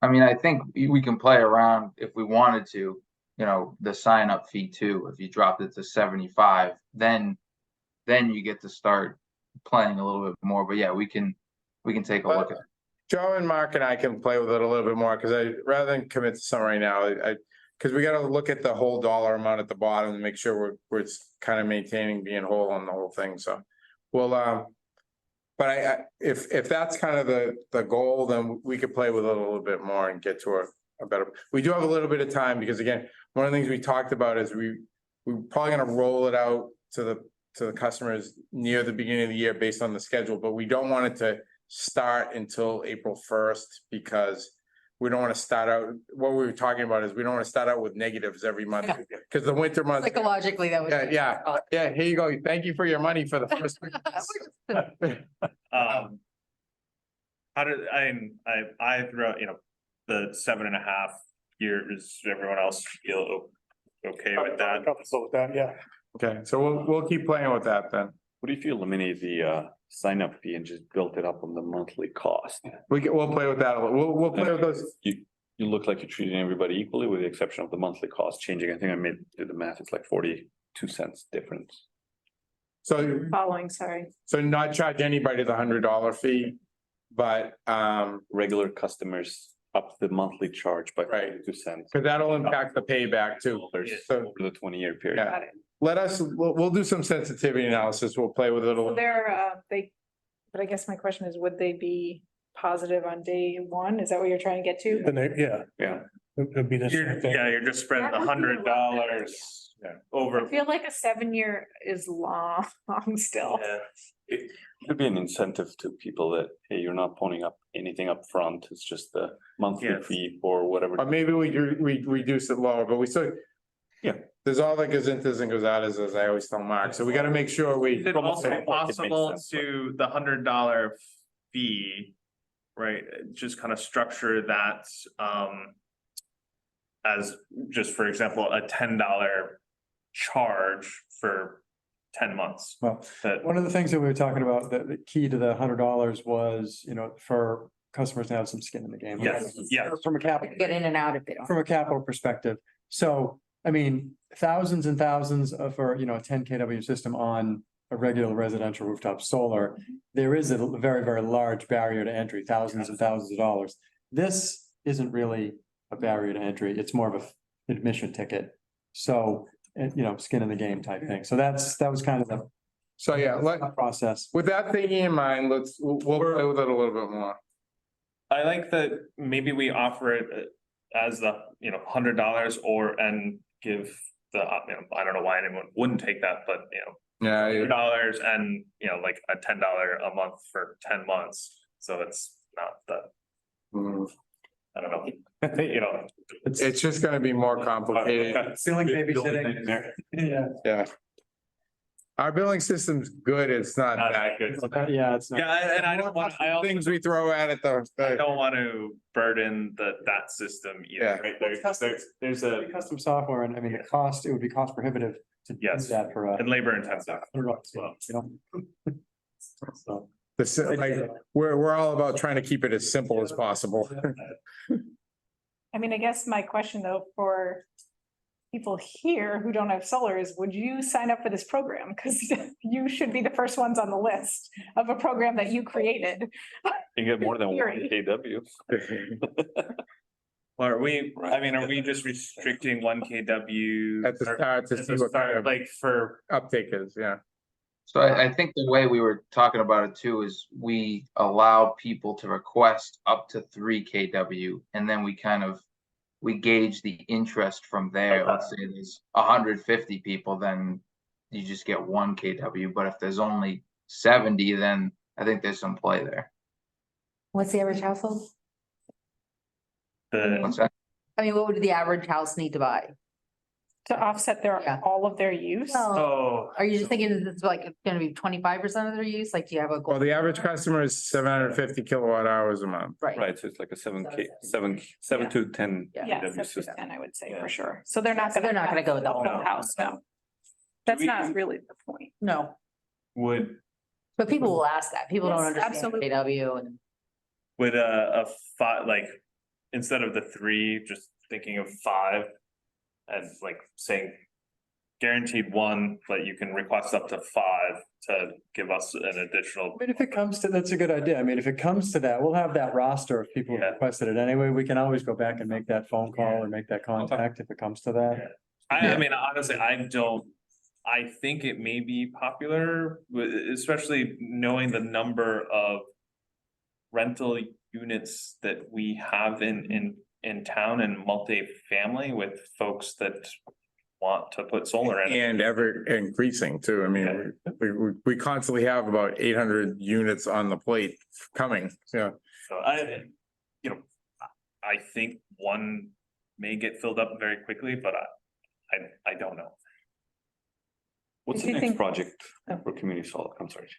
I mean, I think we can play around if we wanted to, the sign up fee too. If you dropped it to 75, then you get to start playing a little bit more. But yeah, we can take a look at it. Joe and Mark and I can play with it a little bit more, because rather than commit to some right now, because we got to look at the whole dollar amount at the bottom and make sure we're kind of maintaining being whole on the whole thing. So we'll but if that's kind of the goal, then we could play with it a little bit more and get to a better. We do have a little bit of time, because again, one of the things we talked about is we're probably going to roll it out to the customers near the beginning of the year based on the schedule, but we don't want it to start until April 1st, because we don't want to start out, what we were talking about is we don't want to start out with negatives every month, because the winter months. Psychologically, that would. Yeah, here you go. Thank you for your money for the first. How did I threw out, the 7.5 years, everyone else feel okay with that? Comfortable with that, yeah. Okay, so we'll keep playing with that then. What if you eliminate the sign up fee and just built it up on the monthly cost? We'll play with that. We'll play with those. You look like you're treating everybody equally with the exception of the monthly cost changing. I think I did the math. It's like 42 cents difference. So Sorry. So not charge anybody the $100 fee, but Regular customers up the monthly charge by Right. 42 cents. because that'll impact the payback too. So Over the 20-year period. yeah, we'll do some sensitivity analysis. We'll play with it a little. But I guess my question is, would they be positive on day one? Is that what you're trying to get to? And Yeah. it'd be the same thing. Yeah, you're just spreading the $100 over. I feel like a 7-year is long still. Yeah. It could be an incentive to people that, hey, you're not ponying up anything up front. It's just the monthly Yes. fee or whatever. Or maybe we reduce it lower, but we still. Yeah. There's all the gazintas and gozadas, as I always tell Mark. So we got to make sure we. Is it also It makes possible sense, to the $100 fee, right, just kind of structure that as just, for example, a $10 charge for 10 months? Well, That, one of the things that we were talking about, the key to the $100 was, for customers to have some skin in the game. yes, yes. From a capital. Get in and out if they don't. From a capital perspective. So, I mean, thousands and thousands for, a 10 kW system on a regular residential rooftop solar. There is a very, very large barrier to entry, thousands and thousands of dollars. This isn't really a barrier to entry. It's more of a admission ticket. So, skin in the game type thing. So that was kind of the So yeah, process. with that thinking in mind, we'll play with it a little bit more. I like that maybe we offer it as the, $100 and give the, I don't know why anyone wouldn't take that, but Yeah. $100 and, like a $10 a month for 10 months. So it's not the, I don't know, It's just gonna be more complicated. Feeling babysitting. Yeah. Our billing system's good. It's not Not that that good. good. Yeah, it's not. Yeah, and I don't want, I also Things we throw at it though. I don't want to burden that system Yeah. either, right? There's a, Custom software, and I mean, it would be cost prohibitive to do Yes. that for and labor intensive. So. We're all about trying to keep it as simple as possible. I mean, I guess my question though, for, people here who don't have solar is, would you sign up for this program? Because you should be the first ones on the list of a program that you created. You get more than one Theory. KW. Are we, I mean, are we just restricting one KW? At the start to At see the what kind start, of like for, uptake is, yeah. So I think the way we were talking about it too is we allow people to request up to 3 kW and then we gauge the interest from there. Okay. Let's say there's 150 people, then you just get 1 kW. But if there's only 70, then I think there's some play there. What's the average household? What's that? I mean, what would the average house need to buy? To offset Yeah. all of their use. Well, oh, are you just thinking it's like gonna be 25% of their use? Like, do you have a Well, goal? the average customer is 750 kilowatt hours a month. Right. Right, so it's like a 7 to 10. Yeah. Yeah, KW that's system. 10, I would say Yeah. for sure. So they're not So they're not gonna go with the whole house, no. That's we- not really the point. No, would, but people will ask that. People don't Yes, understand absolutely. KW and. would a five, like, instead of the 3, just thinking of 5. And like saying guaranteed 1, but you can request up to 5 to give us an additional. I mean, if it comes to, that's a good idea. I mean, if it comes to that, we'll have that roster of people who Yeah. requested it anyway. We can always go back and make that phone call or make that contact if it comes to that. I mean, honestly, I think it may be popular, especially knowing the number of rental units that we have in town and multifamily with folks that want to put solar in. And ever increasing too. I mean, we constantly have about 800 units on the plate coming, yeah. So I think 1 may get filled up very quickly, but I don't know. What's Do the you next think- project Oh. for community solar? I'm sorry.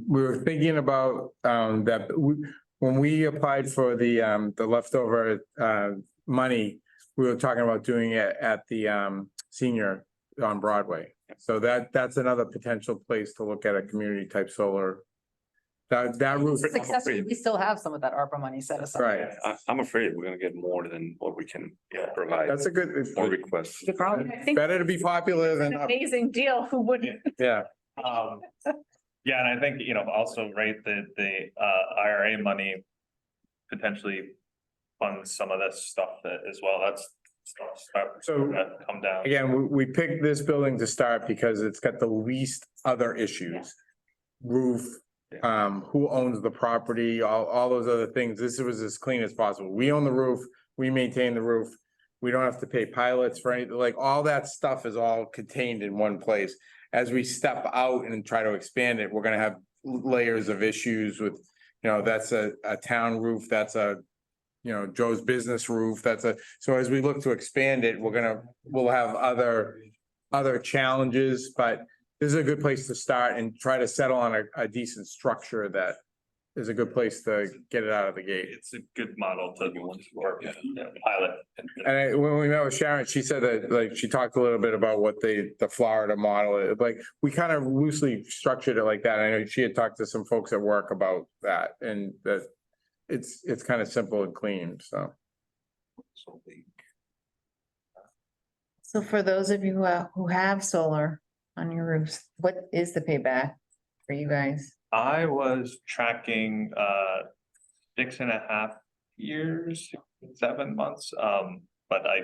We were thinking about, when we applied for the leftover, money, we were talking about doing it at the, senior on Broadway. So that's another potential place to look at a community type solar. That roof, Successfully, we still have some of that ARPA money set aside. right, I'm afraid we're gonna get more than what we can provide. that's a good, More requests. Good problem. I think better to be popular than an not, amazing deal. Who wouldn't? yeah. Yeah, and I think, also, right, the IRA money potentially funds some of this stuff as well. That's stuff So- that come down. Again, we picked this building to start because it's got the least other issues. Roof, who owns the property, all those other things. This was as clean as possible. We own the roof, we maintain the roof. We don't have to pay pilots for anything, like all that stuff is all contained in one place. As we step out and try to expand it, we're gonna have layers of issues with, that's a town roof, that's Joe's business roof, so as we look to expand it, we'll have other challenges, but this is a good place to start and try to settle on a decent structure that is a good place to get it out of the gate. It's a good model to work, pilot. And when we met with Sharon, she said that, like, she talked a little bit about what the Florida model is, like, we kind of loosely structured it like that. I know she had talked to some folks at work about that, and that it's kind of simple and clean, so. So for those of you who have solar on your roofs, what is the payback for you guys? I was tracking 6.5 years, 7 months, but I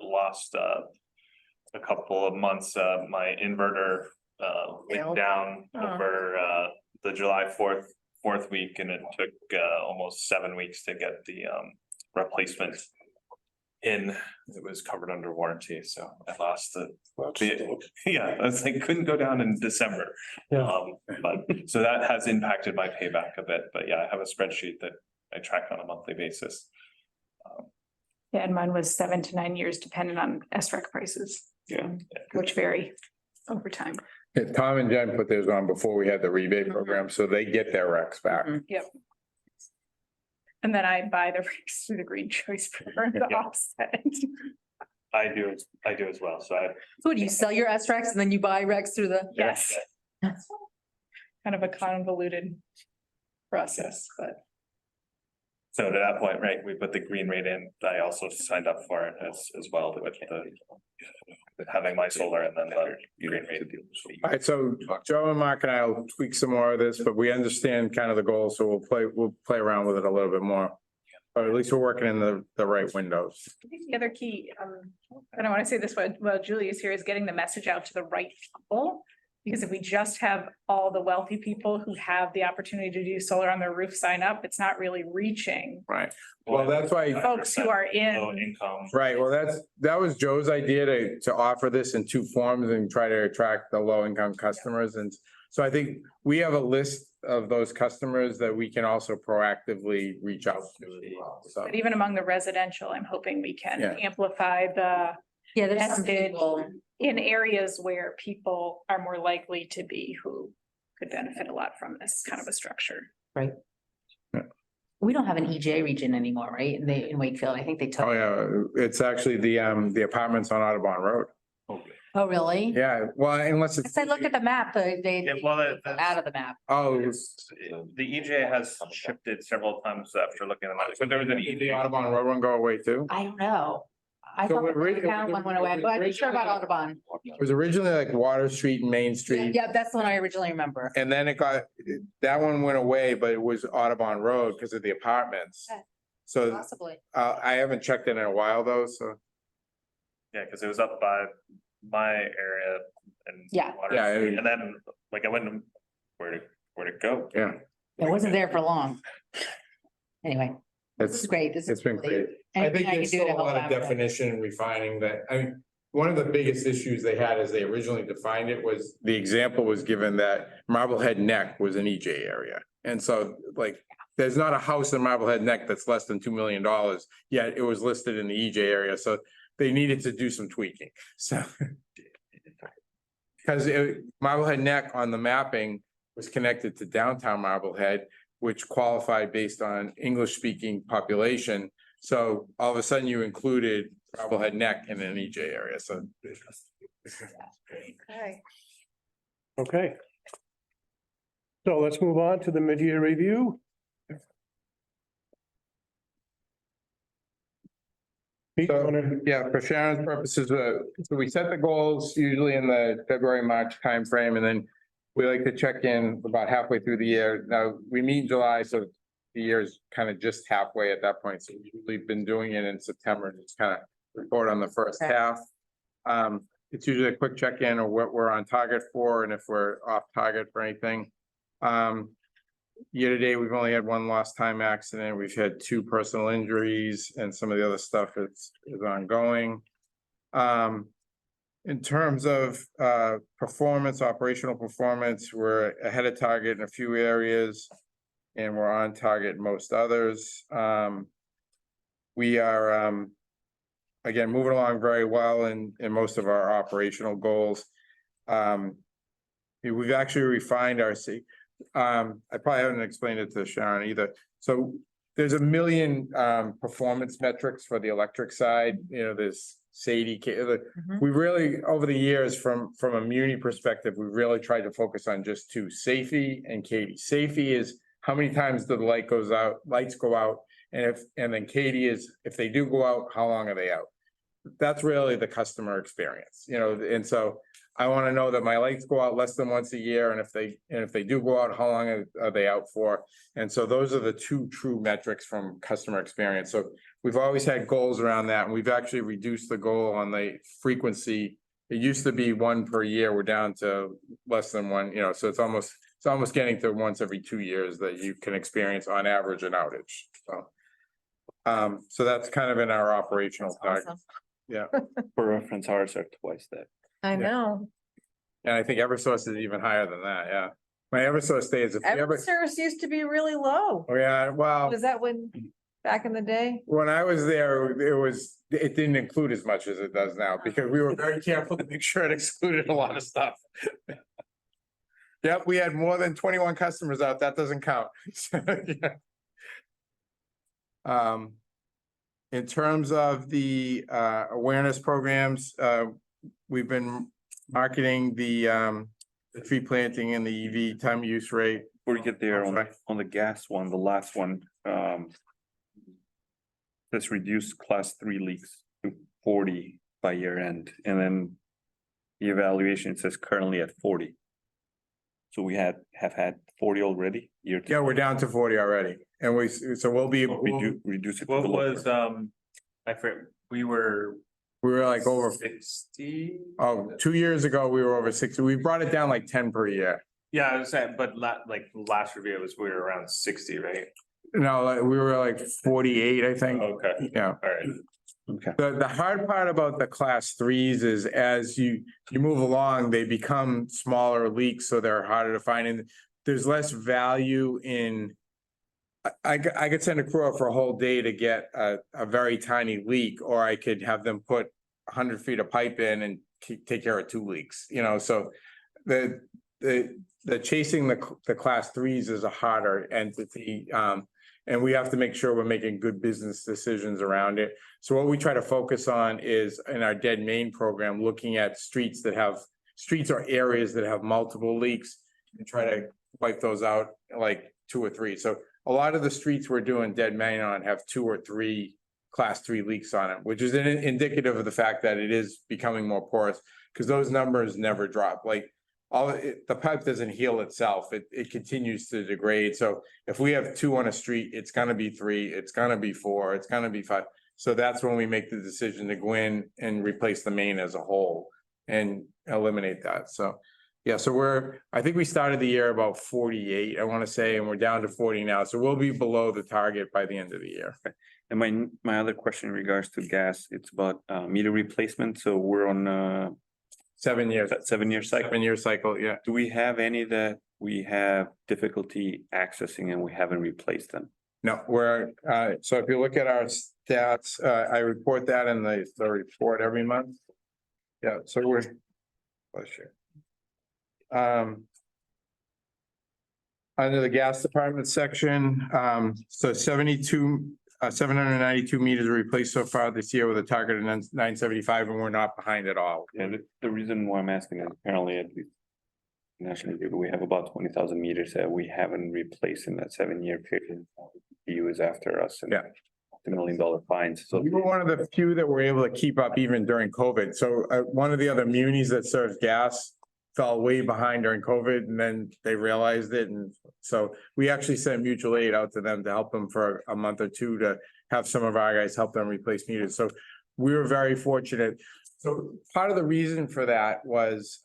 lost a couple of months. My inverter went down over the July 4th week, and it took almost 7 weeks to get the replacement in. It was covered under warranty, so I lost yeah, I was like, couldn't go down in December. Yeah. But so that has impacted my payback a bit, but yeah, I have a spreadsheet that I track on a monthly basis. Yeah, and mine was 7 to 9 years, depending on SREC prices. Yeah. Which vary over time. Yeah, Tom and Jen put theirs on before we had the rebate program, so they get their recs back. Yep. And then I buy the rigs through the Green Choice Program to Yeah. offset. I do as well, so I. So what, do you sell your S-Rex and then you buy Rex through the? Yes. Kind of a convoluted process, but So to that point, right, we put the green rate in. I also signed up for it as well with having my solar and then the green rate. All right, so Joe and Mark and I will tweak some more of this, but we understand kind of the goal, so we'll play around with it a little bit more. Or at least we're working in the right windows. I think the other key, and I want to say this while Julie is here, is getting the message out to the right people. Because if we just have all the wealthy people who have the opportunity to do solar on their roof sign up, it's not really reaching Right. Well, that's why. folks who are Low in. income. Right, well, that was Joe's idea to offer this in two forms and try to attract the low income customers. And so I think we have a list of those customers that we can also proactively reach out to as well. So, But even among the residential, I'm hoping we can Yeah. amplify the Yeah, there's some message people. in areas where people are more likely to be who could benefit a lot from this kind of a structure. We don't have an EJ region anymore, right? In Wakefield, I think they took. oh yeah, it's actually the apartments on Audubon Road. Oh, really? Yeah, well, unless it's. Because I looked at the map, they Yeah, well, out of the map. Oh, The EJ has shifted several times after looking at the map. So there was an did the EJ. Audubon Road one go away too? I don't know. I So thought it really- the town one went away, but I'm not sure about Audubon. It was originally like Water Street and Main Street. Yeah, that's the one I originally remember. And then that one went away, but it was Audubon Road because of the apartments. Okay. So Possibly. I haven't checked in a while though, so. Yeah, because it was up by my area and. Yeah. Water Yeah, Street, and then like I went, where'd it go? Yeah, It wasn't there for long. Anyway, this it's is great. This is. it's been really- great. I anything think can there's do to still a help lot of out. definition and refining that, I mean, one of the biggest issues they had as they originally defined it was, the example was given that Marblehead Neck was an EJ area. And so like, there's not a house in Marblehead Neck that's less than $2 million, yet it was listed in the EJ area, so they needed to do some tweaking, so. Because Marblehead Neck on the mapping was connected to downtown Marblehead, which qualified based on English-speaking population. So all of a sudden you included Marblehead Neck in an EJ area, so. Okay. Okay. So let's move on to the mid-year review. Pete, So, wanna- yeah, for Sharon's purposes, so we set the goals usually in the February, March timeframe, and then we like to check in about halfway through the year. Now, we meet in July, so the year's kind of just halfway at that point. So we've been doing it in September, and it's kind of report on the first Okay. half. It's usually a quick check-in of what we're on target for and if we're off target for anything. Year to date, we've only had one lost time accident. We've had 2 personal injuries, and some of the other stuff is ongoing. In terms of performance, operational performance, we're ahead of target in a few areas, and we're on target in most others. We are again moving along very well in most of our operational goals. We've actually refined our I probably haven't explained it to Sharon either. So there's a million performance metrics for the electric side. You know, there's SAIDI. We really, over the years, from a muni perspective, we really tried to focus on just 2, safety and Katie. Safety is how many times the lights go out, and then Katie is, if they do go out, how long are they out? That's really the customer experience, you know, and so I want to know that my lights go out less than once a year, and if they do go out, how long are they out for? And so those are the 2 true metrics from customer experience. So we've always had goals around that, and we've actually reduced the goal on the frequency. It used to be 1 per year. We're down to less than 1, you know, so it's almost getting to once every 2 years that you can experience on average an outage. So that's kind of in our operational target. Awesome. Yeah. For reference, ours are twice that. I Yeah. know. And I think Eversource is even higher than that, yeah. My Eversource days, if you ever, Eversource used to be really low. oh yeah, well, Was that when, back in the day? when I was there, it didn't include as much as it does now, because we were very careful to make sure it excluded a lot of stuff. Yep, we had more than 21 customers out, that doesn't count. So, yeah. In terms of the awareness programs, we've been marketing the tree planting and the EV time use rate. Before we get there on the gas one, the last one, this reduced class 3 leaks to 40 by year end, and then the evaluation says currently at 40. So we have had 40 already year. Yeah, we're down to 40 already, and so we'll be, Reduce it. to What the lower. was, I forget, we were we were like over, 60? oh, 2 years ago, we were over 60. We brought it down like 10 per year. Yeah, I was saying, but like last review was, we were around 60, right? No, like, we were like 48, I think. Okay, Yeah. all right. Okay. The hard part about the class 3s is as you move along, they become smaller leaks, so they're harder to find, and there's less value in. I could send a crew out for a whole day to get a very tiny leak, or I could have them put 100 feet of pipe in and take care of 2 leaks, you know, so the chasing the class 3s is a harder entity. And we have to make sure we're making good business decisions around it. So what we try to focus on is in our dead main program, looking at streets or areas that have multiple leaks and try to wipe those out like 2 or 3. So a lot of the streets we're doing dead main on have 2 or 3 class 3 leaks on it, which is indicative of the fact that it is becoming more porous, because those numbers never drop. Like the pipe doesn't heal itself. It continues to degrade. So if we have 2 on a street, it's gonna be 3, it's gonna be 4, it's gonna be 5. So that's when we make the decision to go in and replace the main as a whole and eliminate that. So, yeah, so I think we started the year about 48, I want to say, and we're down to 40 now. So we'll be below the target by the end of the year. And my other question in regards to gas, it's about meter replacement. So we're on 7 years. that 7-year cycle. 7-year cycle, yeah. Do we have any that we have difficulty accessing and we haven't replaced them? No, so if you look at our stats, I report that in the report every month. Yeah, so bless you. Under the gas department section, so 792 meters replaced so far this year with a target of 975, and we're not behind at all. And the reason why I'm asking is apparently at least nationally, we have about 20,000 meters that we haven't replaced in that 7-year period. EU is after us. And Yeah. $1 million fines. So We were one of the few that were able to keep up even during COVID. So one of the other munis that serves gas fell way behind during COVID, and then they realized it. And so we actually sent mutual aid out to them to help them for a month or 2 to have some of our guys help them replace meters. So we were very fortunate. So part of the reason for that was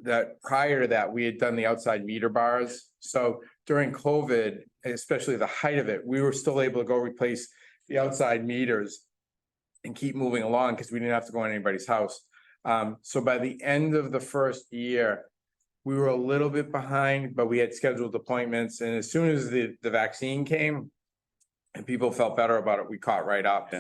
that prior to that, we had done the outside meter bars. So during COVID, especially the height of it, we were still able to go replace the outside meters and keep moving along because we didn't have to go in anybody's house. So by the end of the first year, we were a little bit behind, but we had scheduled appointments. And as soon as the vaccine came and people felt better about it, we caught right up.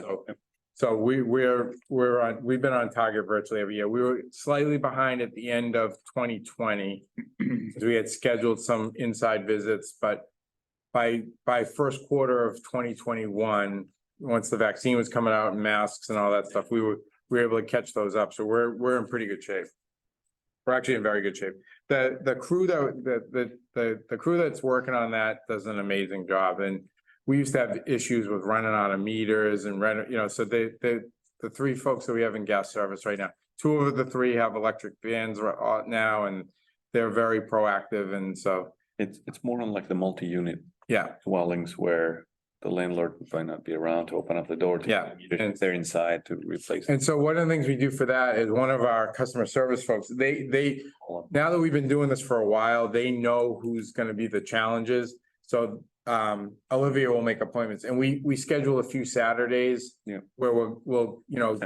So we've been on target virtually every year. We were slightly behind at the end of 2020 because we had scheduled some inside visits, but by first quarter of 2021, once the vaccine was coming out and masks and all that stuff, we were able to catch those up. So we're in pretty good shape. We're actually in very good shape. The crew the crew that's working on that does an amazing job. And we used to have issues with running out of meters and so the 3 folks that we have in gas service right now, 2 of the 3 have electric vans now, and they're very proactive. And so it's more on like the multi-unit yeah dwellings where the landlord might not be around to open up the door to and they're inside to replace. And so one of the things we do for that is one of our customer service folks, they now that we've been doing this for a while, they know who's going to be the challenges. So Olivia will make appointments, and we schedule a few Saturdays where we'll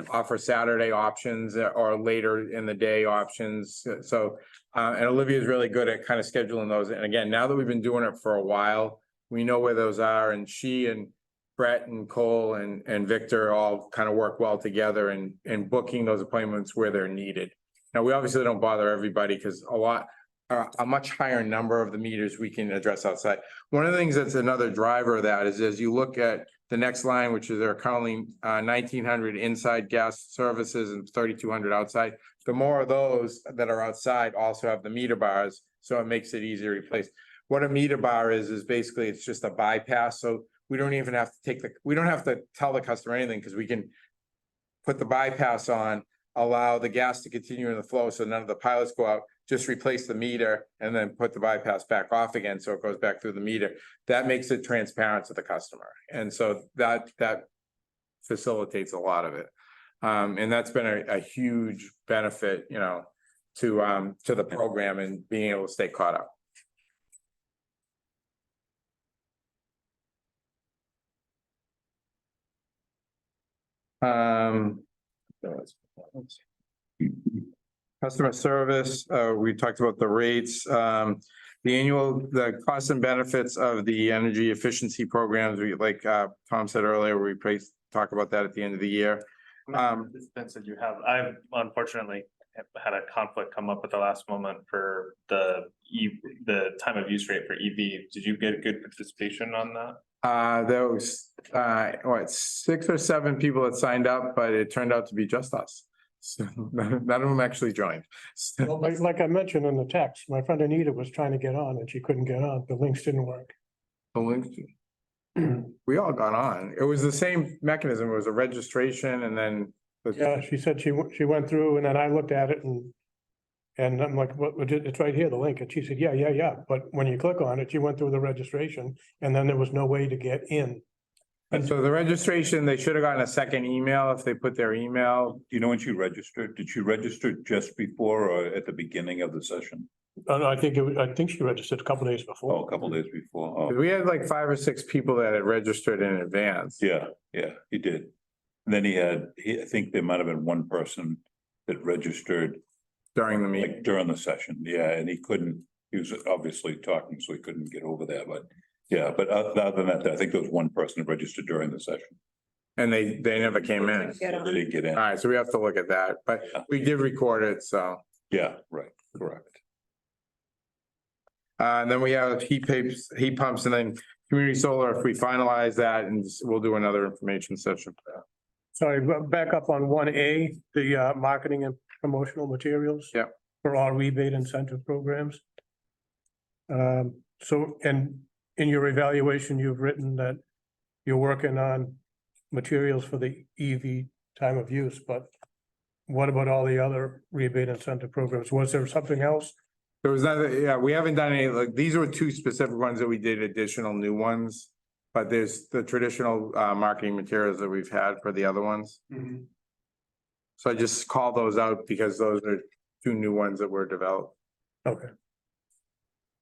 offer Saturday options or later in the day options. So and Olivia is really good at kind of scheduling those. And again, now that we've been doing it for a while, we know where those are, and she and Brett and Cole and Victor all kind of work well together in booking those appointments where they're needed. Now, we obviously don't bother everybody because a much higher number of the meters we can address outside. One of the things that's another driver of that is as you look at the next line, which is there are currently 1,900 inside gas services and 3,200 outside. The more of those that are outside also have the meter bars, so it makes it easier to replace. What a meter bar is basically it's just a bypass. So we don't even have to we don't have to tell the customer anything, because we can put the bypass on, allow the gas to continue in the flow, so none of the pilots go out, just replace the meter and then put the bypass back off again, so it goes back through the meter. That makes it transparent to the customer, and so that facilitates a lot of it. And that's been a huge benefit, you know, to the program and being able to stay caught up. Customer service, we talked about the rates, the costs and benefits of the energy efficiency programs, we like, Tom said earlier, we talk about that at the end of the year. Participants that you have, I've unfortunately had a conflict come up at the last moment for the time of use rate for EV. Did you get good participation on that? There was, 6 or 7 people that signed up, but it turned out to be just us. So none of them actually joined. Well, like I mentioned in the text, my friend Anita was trying to get on and she couldn't get on. The links didn't work. The links, we all got on. It was the same mechanism. It was a registration and then. Yeah, she said she went through and then I looked at it and I'm like, what, it's right here, the link. And she said, yeah. But when you click on it, you went through the registration and then there was no way to get in. And so the registration, they should have gotten a second email if they put their email. Do you know when she registered? Did she register just before or at the beginning of the session? No, I think she registered a couple days Oh, before. a couple days before. Oh, We had like 5 or 6 people that had registered in advance. yeah, he did. Then I think there might have been one person that registered During the meeting. like during the session. Yeah, and he was obviously talking, so he couldn't get over there, but yeah, but other than that, I think there was one person that registered during the session. And they never came in. Get They on. didn't get in. All right, so we have to look at that, but we did record it, so. Yeah, right, correct. And then we have heat pumps and then community solar, if we finalize that, and we'll do another information session for that. Sorry, back up on 1A, the marketing and promotional materials. Yeah. For all rebate incentive programs. So, and in your evaluation, you've written that you're working on materials for the EV time of use, but what about all the other rebate incentive programs? Was there something else? There was another, yeah, we haven't done any, like, these were 2 specific ones that we did additional new ones. But there's the traditional marketing materials that we've had for the other ones. So I just call those out because those are 2 new ones that were developed. Okay.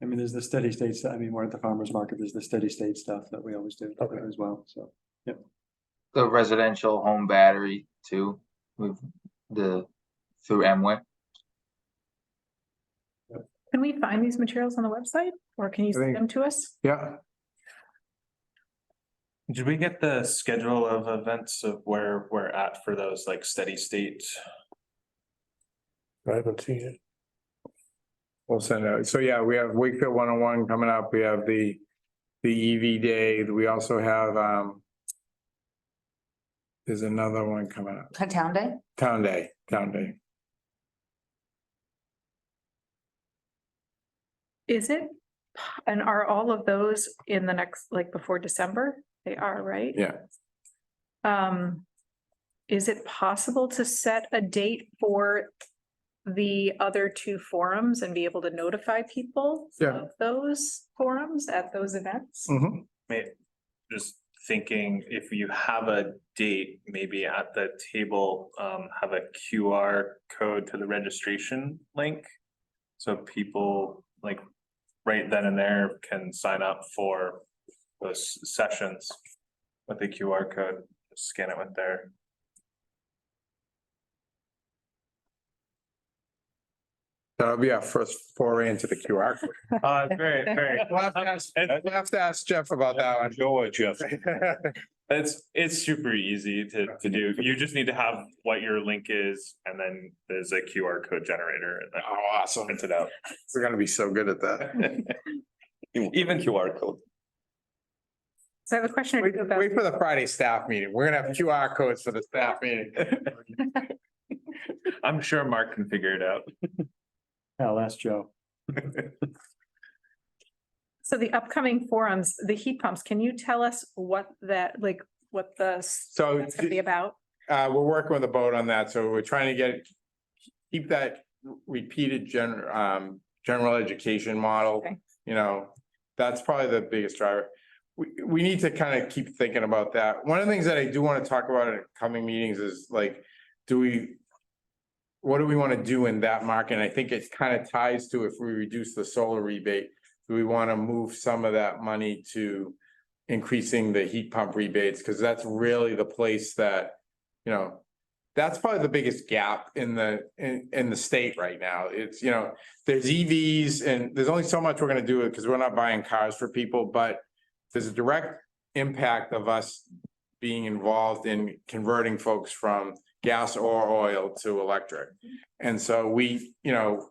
I mean, there's the steady state, I mean, we're at the farmer's market, there's the steady state stuff that we always do Okay. as well, so. The residential home battery too, with through MWIC. Can we find these materials on the website or can you send them to us? Yeah, Did we get the schedule of events of where we're at for those like steady state? I haven't seen it. we'll send out. So yeah, we have Wakefield 101 coming up. We have the EV day. We also have there's another one coming up. Town Day? Town Day. Is it? And are all of those in the next, like before December? They are, right? Yeah. Is it possible to set a date for the other 2 forums and be able to notify people Yeah. of those forums at those events? Mhm. Just thinking if you have a date, maybe at the table, have a QR code to the registration link. So people like right then and there can sign up for those sessions with the QR code, scan it with their. That'll be our first foray into the QR code. Very. We'll have to ask Jeff about that one. Go ahead, Jeff. It's super easy to do. You just need to have what your link is, and then there's a QR code generator and then Oh, awesome. print it out. We're gonna be so good at that. Even QR code. So I have a question. Wait for the Friday staff meeting. We're gonna have QR codes for the staff meeting. I'm sure Mark can figure it out. I'll ask Joe. So the upcoming forums, the heat pumps, can you tell us what that, like, what the, So that's gonna be about? we're working with a boat on that, so we're trying to keep that repeated general education model. Okay. You know, that's probably the biggest driver. We need to kind of keep thinking about that. One of the things that I do want to talk about in coming meetings is like, what do we want to do in that market? And I think it kind of ties to if we reduce the solar rebate, do we want to move some of that money to increasing the heat pump rebates? Because that's really the place that, you know, that's probably the biggest gap in the state right now. It's, you know, there's EVs and there's only so much we're gonna do because we're not buying cars for people, but there's a direct impact of us being involved in converting folks from gas or oil to electric. And so we, you know,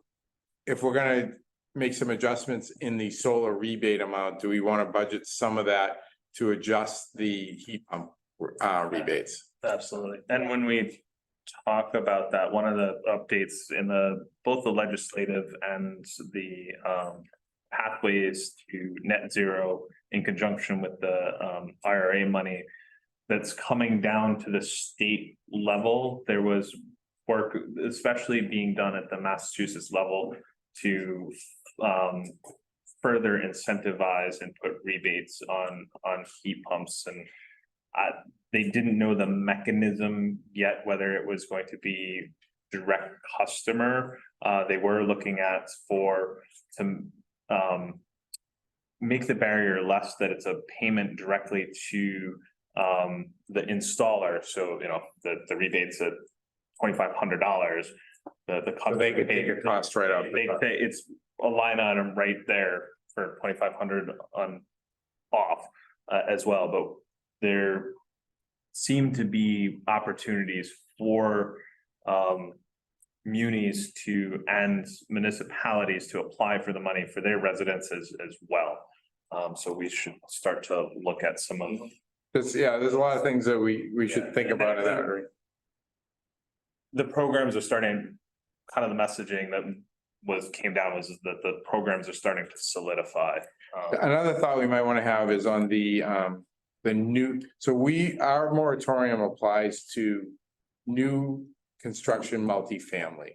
if we're gonna make some adjustments in the solar rebate amount, do we want to budget some of that to adjust the heat pump rebates? Absolutely. And when we talk about that, one of the updates in both the legislative and the pathways to net zero in conjunction with the IRA money that's coming down to the state level, there was work especially being done at the Massachusetts level to further incentivize and put rebates on heat pumps, and they didn't know the mechanism yet, whether it was going to be direct customer. They were looking at to make the barrier less, that it's a payment directly to the installer. So, you know, the rebates at $2,500, the They could take a cost right out. it's a line item right there for $2,500 on off as well. But there seem to be opportunities for munis and municipalities to apply for the money for their residents as well. So we should start to look at some of them. There's a lot of things that we should think about in that area. The programs are starting, kind of the messaging that came down was that the programs are starting to solidify. Another thought we might want to have is on the new, our moratorium applies to new construction multifamily.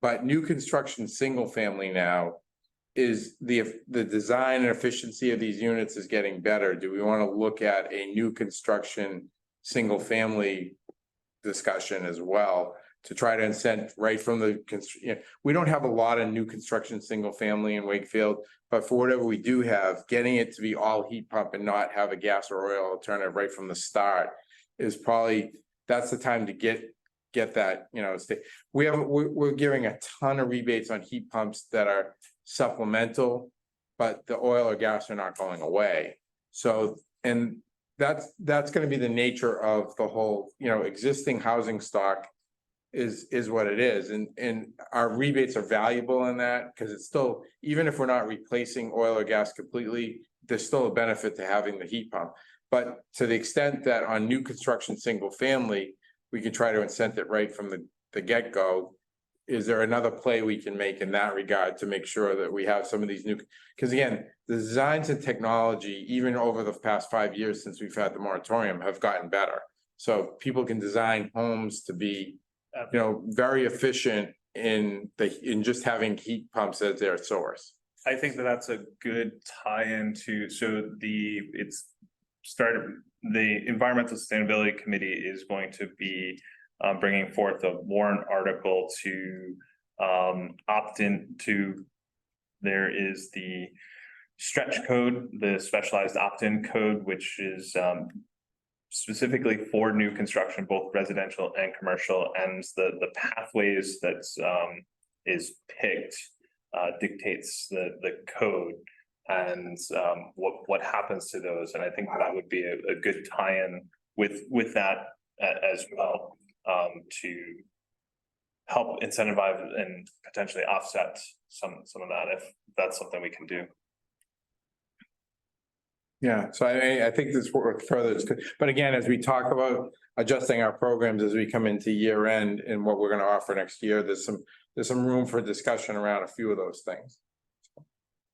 But new construction single family now is the design and efficiency of these units is getting better. Do we want to look at a new construction single family discussion as well to try to incent right from the we don't have a lot of new construction single family in Wakefield, but for whatever we do have, getting it to be all heat pump and not have a gas or oil alternative right from the start is probably, that's the time to get that, you know, we're giving a ton of rebates on heat pumps that are supplemental, but the oil or gas are not going away. So, and that's going to be the nature of the whole, you know, existing housing stock is what it is. And our rebates are valuable in that because it's still, even if we're not replacing oil or gas completely, there's still a benefit to having the heat pump. But to the extent that on new construction, single family, we can try to incent it right from the get-go. Is there another play we can make in that regard to make sure that we have some of these new, because again, the designs and technology, even over the past 5 years since we've had the moratorium, have gotten better. So people can design homes to be, you know, very efficient in just having heat pumps as their source. I think that's a good tie-in to, the Environmental Sustainability Committee is going to be bringing forth a warrant article to opt in to, there is the stretch code, the specialized opt-in code, which is specifically for new construction, both residential and commercial, and the pathways that is picked dictates the code and what happens to those. And I think that would be a good tie-in with that as well, to help incentivize and potentially offset some of that, if that's something we can do. Yeah, so I think this work further, but again, as we talk about adjusting our programs as we come into year end and what we're going to offer next year, there's some room for discussion around a few of those things.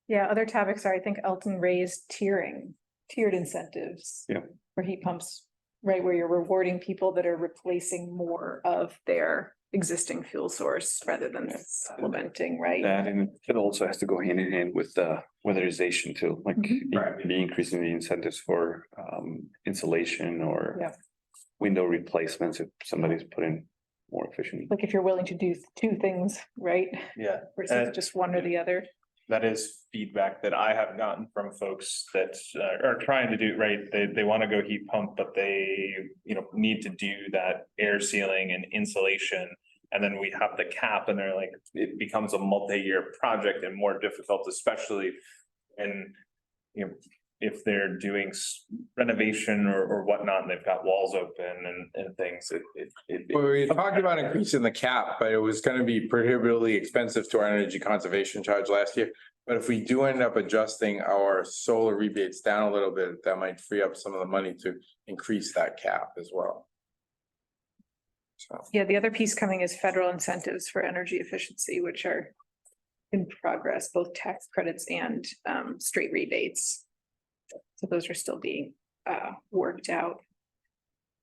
Yeah, other topics are, I think Elton raised tiered incentives. Yeah. For heat pumps, right, where you're rewarding people that are replacing more of their existing fuel source rather than supplementing, right? That, and it also has to go hand in hand with the weatherization too, like Mhm. maybe increasing the incentives for insulation or Yeah. window replacements if somebody's putting more efficient. Like if you're willing to do two things, right, Yeah. versus just one or the other. That is feedback that I have gotten from folks that are trying to do, right, they want to go heat pump, but they, need to do that air sealing and insulation. And then we have the cap and they're like, it becomes a multi-year project and more difficult, especially in, if they're doing renovation or whatnot, and they've got walls open and things, Well, we talked about increasing the cap, but it was gonna be prohibitively expensive to our energy conservation charge last year. But if we do end up adjusting our solar rebates down a little bit, that might free up some of the money to increase that cap as well. So, Yeah, the other piece coming is federal incentives for energy efficiency, which are in progress, both tax credits and straight rebates. So those are still being worked out.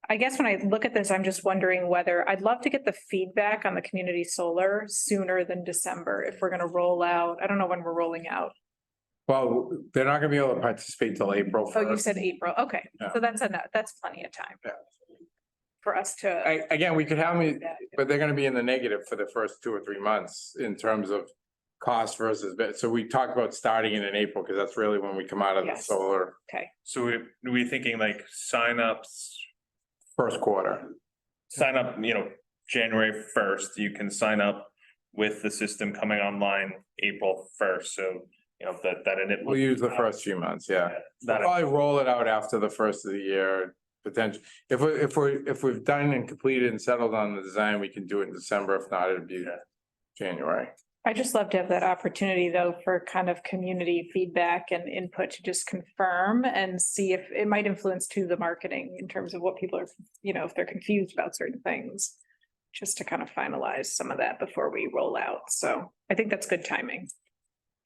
I guess when I look at this, I'm just wondering whether I'd love to get the feedback on the community solar sooner than December if we're gonna roll out. I don't know when we're rolling out. well, they're not gonna be able to participate till April Oh, you first. said April. Okay, Yeah. so that's enough. That's plenty of time. Yeah. For us to. Again, we could have me, but they're gonna be in the negative for the first 2 or 3 months in terms of cost versus bit. So we talked about starting it in April, because that's really when we come out of the Yes. solar Okay, so we thinking like signups, first quarter. sign up, January 1st, you can sign up with the system coming online April 1st, so, that and it. We'll use the first few months, yeah. That, Probably roll it out after the first of the year, potential. If we've done and completed and settled on the design, we can do it in December. If not, it'd be January. I just love to have that opportunity though for kind of community feedback and input to just confirm and see if it might influence to the marketing in terms of what people are, if they're confused about certain things. Just to kind of finalize some of that before we roll out. So I think that's good timing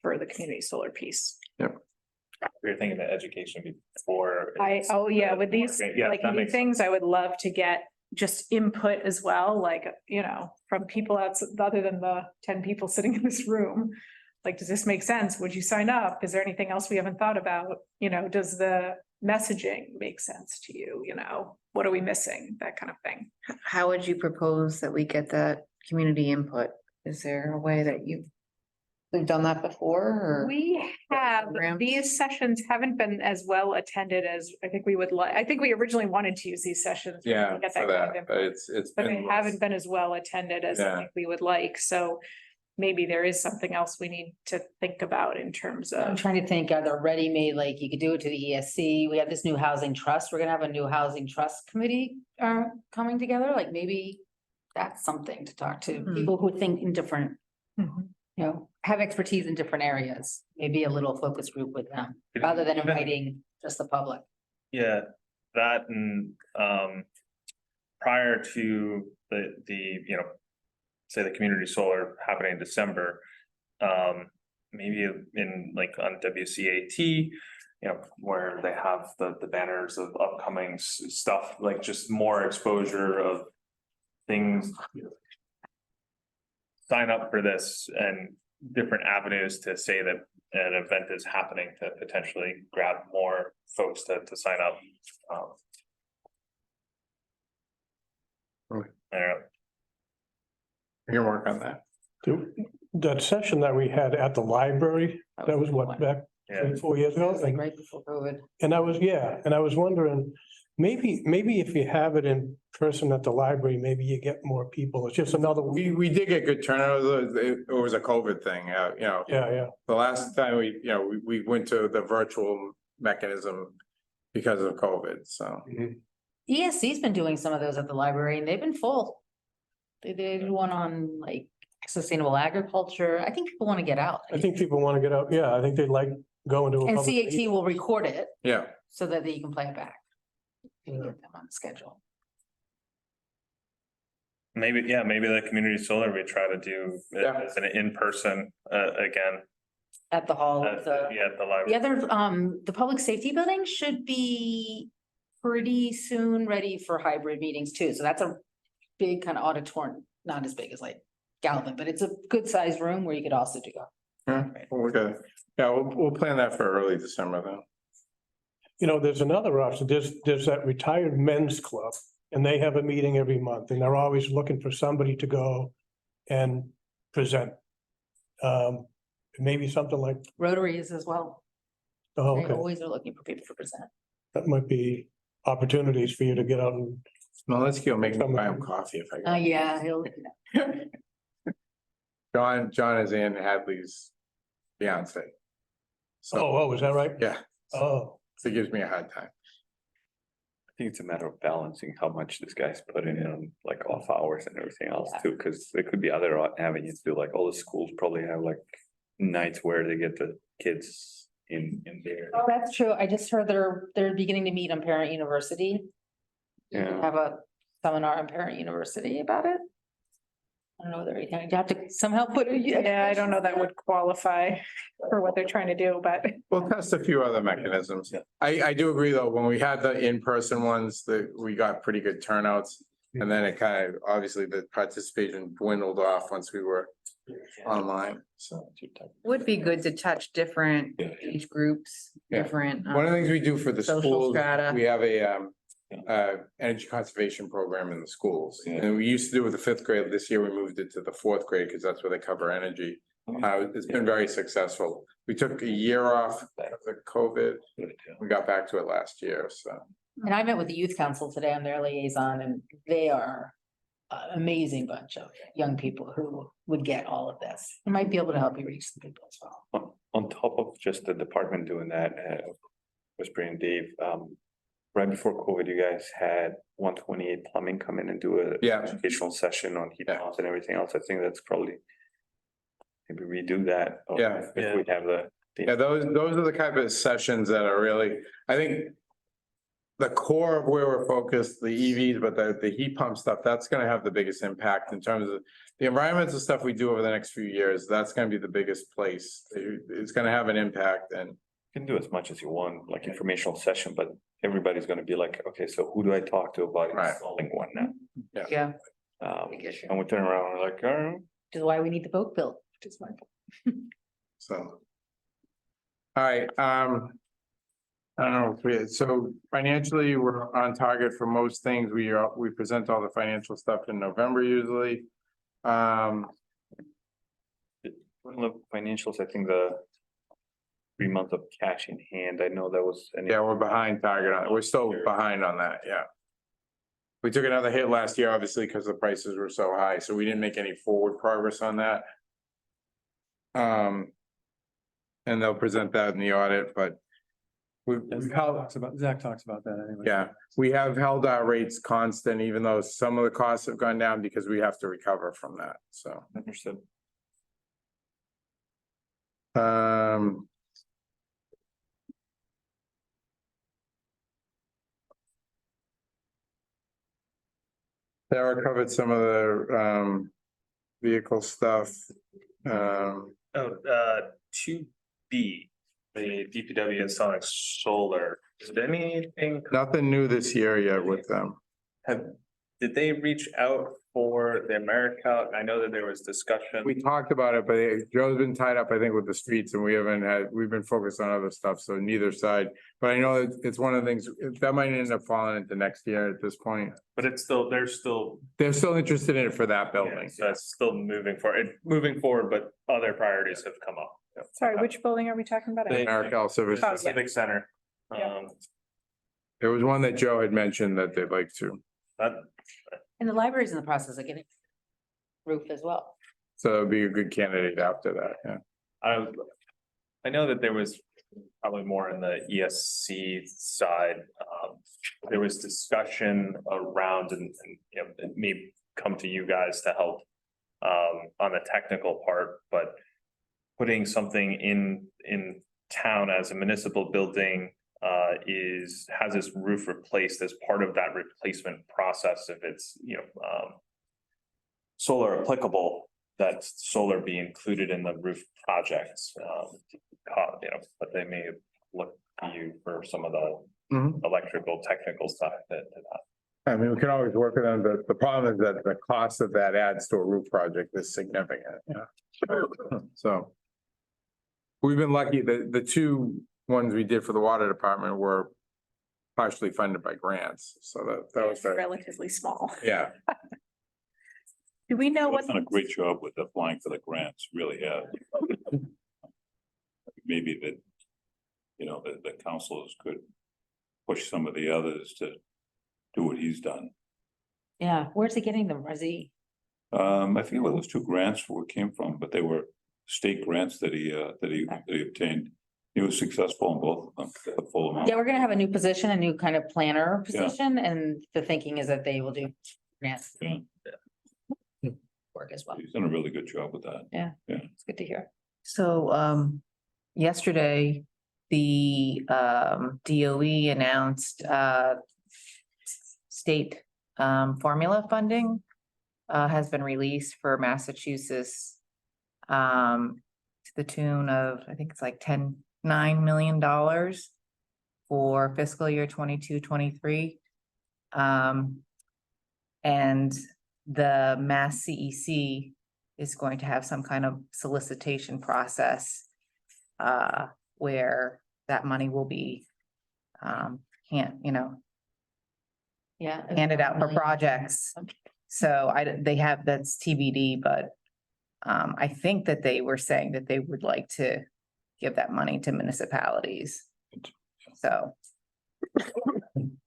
for the community solar piece. we're thinking about education before. With these, Yeah, like that new makes things, I would love to get just input as well, like, from people outside, other than the 10 people sitting in this room. Like, does this make sense? Would you sign up? Is there anything else we haven't thought about? Does the messaging make sense to you? What are we missing? That kind of thing. How would you propose that we get that community input? Is there a way that we've done that before or? We have, Programs? these sessions haven't been as well attended as I think we would like. I think we originally wanted to use these sessions. Yeah, to get for kind of that, input, but it's but been. they haven't been as well attended as I Yeah. think we would like. So maybe there is something else we need to think about in terms I'm of. trying to think, are there ready-made, like you could do it to the ESC, we have this new housing trust, we're gonna have a new housing trust committee coming together, like maybe that's something to talk to, Mhm. people who think in different, Mhm. have expertise in different areas, maybe a little focus group with them, rather than inviting just the public. Yeah, that and prior to the say the community solar happening in December. Maybe in like on WCAT, where they have the banners of upcoming stuff, like just more exposure of things. Sign up for this and different avenues to say that an event is happening to potentially grab more folks to sign up. Okay. I don't know. We can work on that. That session that we had at the library, that was what, back Yeah. 3, 4 years ago? Like right before COVID. And I was wondering, maybe if you have it in person at the library, maybe you get more people. It's just another. We did get good turnout. It was a COVID thing, Yeah. The last time we went to the virtual mechanism because of COVID, so. ESC's been doing some of those at the library and they've been full. They did one on like sustainable agriculture. I think people want to get out. I think people want to get out. Yeah, I think they like going to a And public CAT meeting. will record it Yeah, so that you can play it back. And get them on the schedule. Maybe the community solar we try to do Yeah. as an in-person again. at the hall. Yeah, at the The library. other, the public safety building should be pretty soon ready for hybrid meetings too. So that's a big kind of auditorium, not as big as like Galvin, but it's a good sized room where you could also do. Yeah, we're good. Yeah, we'll plan that for early December then. You know, there's another option. There's that retired men's club and they have a meeting every month and they're always looking for somebody to go and present. Maybe something like, Rotary is as well. oh, They okay, always are looking for people to present. that might be opportunities for you to get out and. No, let's go make buy him coffee if I can. Yeah, he'll. John is Ann Hadley's fiance. So, Oh, is that right? yeah, Oh, so it gives me a hard time. I think it's a matter of balancing how much this guy's putting in on like off hours and everything else too, because there could be other avenues too, like all the schools probably have like nights where they get the kids in there. Oh, that's true. I just heard they're beginning to meet on Parent University. Yeah. Have a seminar on Parent University about it. I don't know whether you have to somehow put it. Yeah, I don't know that would qualify for what they're trying to do, but We'll test a few other mechanisms. Yeah. I do agree though, when we had the in-person ones, that we got pretty good turnouts. And then it kind of, obviously the participation dwindled off once we were online, so. Would be good to touch different age groups, Yeah. different. One of the things we do for the social schools, strata. we have a energy conservation program in the schools. Yeah. And we used to do it with the fifth grade. This year we moved it to the fourth grade because that's where they cover energy. It's been very successful. We took a year off of the COVID. We got back to it last year, so. And I met with the youth council today on their liaison and they are an amazing bunch of young people who would get all of this. I might be able to help you reach some people as well. On top of just the department doing that, Whispering and Dave, right before COVID, you guys had 128 plumbing come in and do a Yeah. educational session on heat Yeah. pumps and everything else. I think that's probably maybe redo that. or Yeah. If we have the. Yeah, those are the kind of sessions that are really, I think. The core of where we're focused, the EVs, but the heat pump stuff, that's gonna have the biggest impact in terms of. The environmental stuff we do over the next few years, that's gonna be the biggest place. It's gonna have an impact and. You can do as much as you want, like informational session, but everybody's gonna be like, okay, so who do I talk to about Right. installing one now? Yeah. And we turn around and we're like, oh, Which is why we need the boat built, which is wonderful. So. All right, I don't know, so financially, we're on target for most things. We present all the financial stuff in November usually. one of the financials, I think the 3 months of cash in hand, I know that was. Yeah, we're behind target on it. We're still behind on that, yeah. We took another hit last year, obviously, because the prices were so high, so we didn't make any forward progress on that. And they'll present that in the audit, but. Zach talks about that anyway. Yeah, we have held our rates constant, even though some of the costs have gone down because we have to recover from that, so. Understood. Sarah covered some of the vehicle stuff. Two B, the DPW installing solar, is there anything, Nothing new this year yet with them. did they reach out for the America? I know that there was discussion. We talked about it, but Joe's been tied up, I think, with the streets and we've been focused on other stuff, so neither side. But I know it's one of the things that might end up falling into next year at this point. But it's still, they're still, They're still interested in it for that yeah, building. so it's still moving forward, but other priorities have come up. sorry, which building are we talking about? They- America Health Services. Oh, yeah. Civic Center. Yeah. There was one that Joe had mentioned that they'd like to, That, And the library's in the process of getting roof as well. so it'd be a good candidate after that, yeah. I know that there was probably more in the ESC side. There was discussion around and, you know, it may come to you guys to help on the technical part, but putting something in town as a municipal building has its roof replaced as part of that replacement process if it's, you know, solar applicable, that solar be included in the roof projects. But they may look to you for some of the electrical technical stuff that. I mean, we can always work with them, but the problem is that the cost of that adds to a roof project is significant, So. We've been lucky, the two ones we did for the water department were partially funded by grants, so that was very, Relatively small. yeah. Do we know what? Done a great job with applying for the grants, really have. Maybe that, the councilors could push some of the others to do what he's done. Yeah, where's he getting them? Is he? I forget where those two grants came from, but they were state grants that he obtained. He was successful in both of them, the full amount. Yeah, we're gonna have a new position, a new kind of planner Yeah. position, and the thinking is that they will do grants. Yeah. Work as well. He's done a really good job with that. It's good to hear. So, yesterday, the, DOE announced, state, formula funding, has been released for Massachusetts, to the tune of, I think it's like $9 million for fiscal year 22-23. And the Mass CEC is going to have some kind of solicitation process where that money will be Yeah. handed out for projects. So that's TBD, but I think that they were saying that they would like to give that money to municipalities. So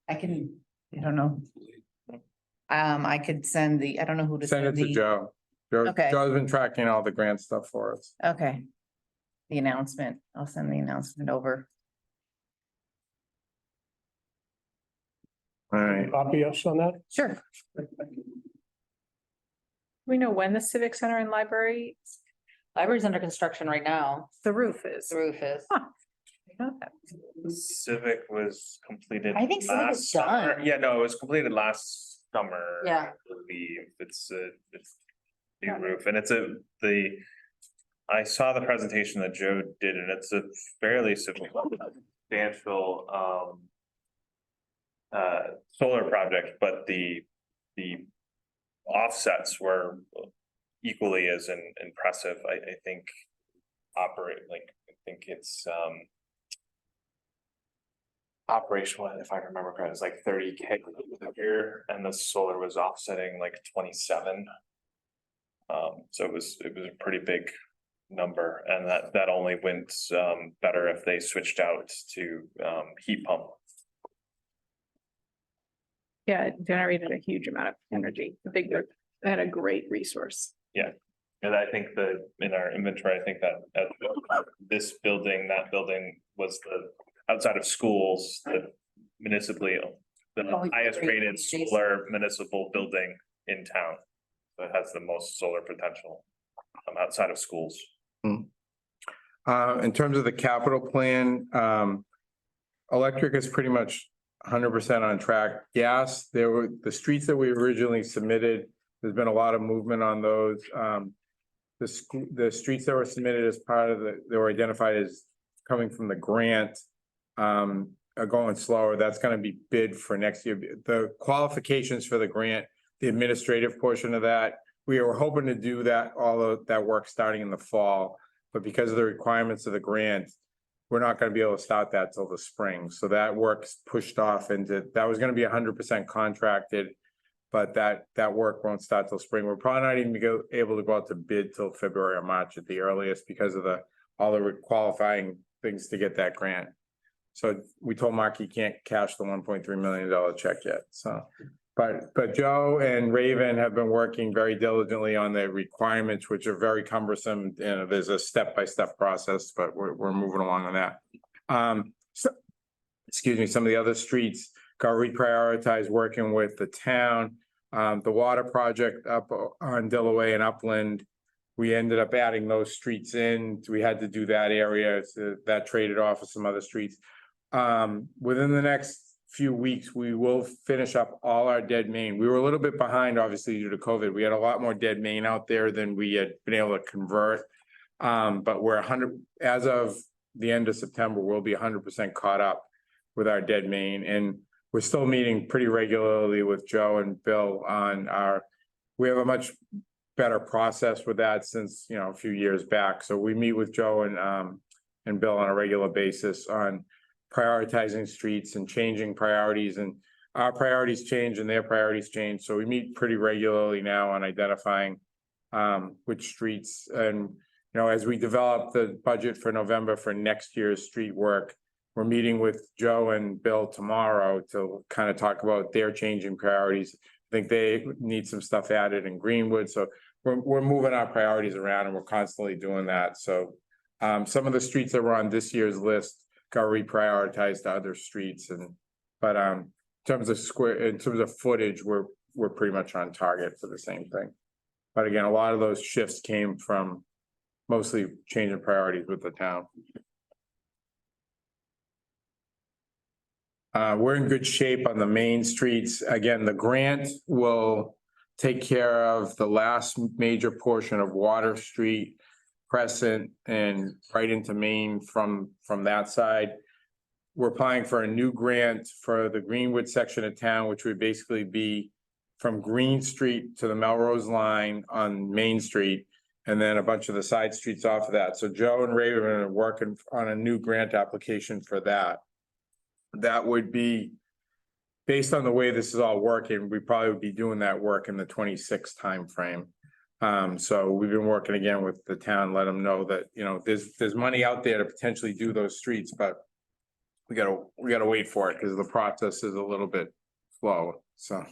I don't know. I could send I don't know who to Send it to Joe. Okay. Joe's been tracking all the grant stuff for us. Okay. The announcement, I'll send the announcement over. All right. Copy us on that? Sure. We know when the civic center and library, Library's under construction right now. the roof is. The roof is. Huh. I know that. Civic was completed. I think Civic is last summer. done. Yeah, no, it was completed last summer. Yeah. I believe it's new Got it. roof and I saw the presentation that Joe did and it's a fairly substantial solar project, but the offsets were equally as impressive. I think it's operational, if I remember correctly, it's like 30K a year and the solar was offsetting like 27. So it was a pretty big number and that only went better if they switched out to heat pump. Yeah, it generated a huge amount of energy. They had a great resource. And I think in our inventory, I think that this building, that building was outside of schools, the highest rated solar municipal building in town. So it has the most solar potential outside of schools. In terms of the capital plan, electric is pretty much 100% on track. Gas, the streets that we originally submitted, there's been a lot of movement on those. The streets that were submitted as part of they were identified as coming from the grant, are going slower. That's gonna be bid for next year. The qualifications for the grant, the administrative portion of that, we were hoping to do all of that work starting in the fall, but because of the requirements of the grant, we're not gonna be able to start that till the spring. So that work's pushed off that was gonna be 100% contracted, but that work won't start till spring. We're probably not even able to go out to bid till February or March at the earliest because of all the qualifying things to get that grant. So we told Mark he can't cash the $1.3 million check yet, so. But Joe and Raven have been working very diligently on the requirements, which are very cumbersome, and there's a step-by-step process, but we're moving along on that. Excuse me, some of the other streets got reprioritized working with the town. The water project up on Dillaway and Upland, we ended up adding those streets in. We had to do that area, so that traded off with some other streets. Within the next few weeks, we will finish up all our dead main. We were a little bit behind, obviously, due to COVID. We had a lot more dead main out there than we had been able to convert. But we're 100, as of the end of September, we'll be 100% caught up with our dead main. And we're still meeting pretty regularly with Joe and Bill on we have a much better process with that since, you know, a few years back. So we meet with Joe and Bill on a regular basis on prioritizing streets and changing priorities, and our priorities change and their priorities change. So we meet pretty regularly now on identifying which streets, and, you know, as we develop the budget for November for next year's street work, we're meeting with Joe and Bill tomorrow to kind of talk about their changing priorities. I think they need some stuff added in Greenwood. So we're moving our priorities around, and we're constantly doing that. So some of the streets that were on this year's list got reprioritized to other streets, but in terms of footage, we're pretty much on target for the same thing. But again, a lot of those shifts came from mostly changing priorities with the town. We're in good shape on the main streets. Again, the grant will take care of the last major portion of Water Street, Crescent, and right into Main from that side. We're applying for a new grant for the Greenwood section of town, which would basically be from Green Street to the Melrose line on Main Street, and then a bunch of the side streets off of that. So Joe and Raven are working on a new grant application for that. That would be, based on the way this is all working, we probably would be doing that work in the 26 timeframe. So we've been working again with the town, let them know that, you know, there's money out there to potentially do those streets, but we gotta wait for it because the process is a little bit slow. So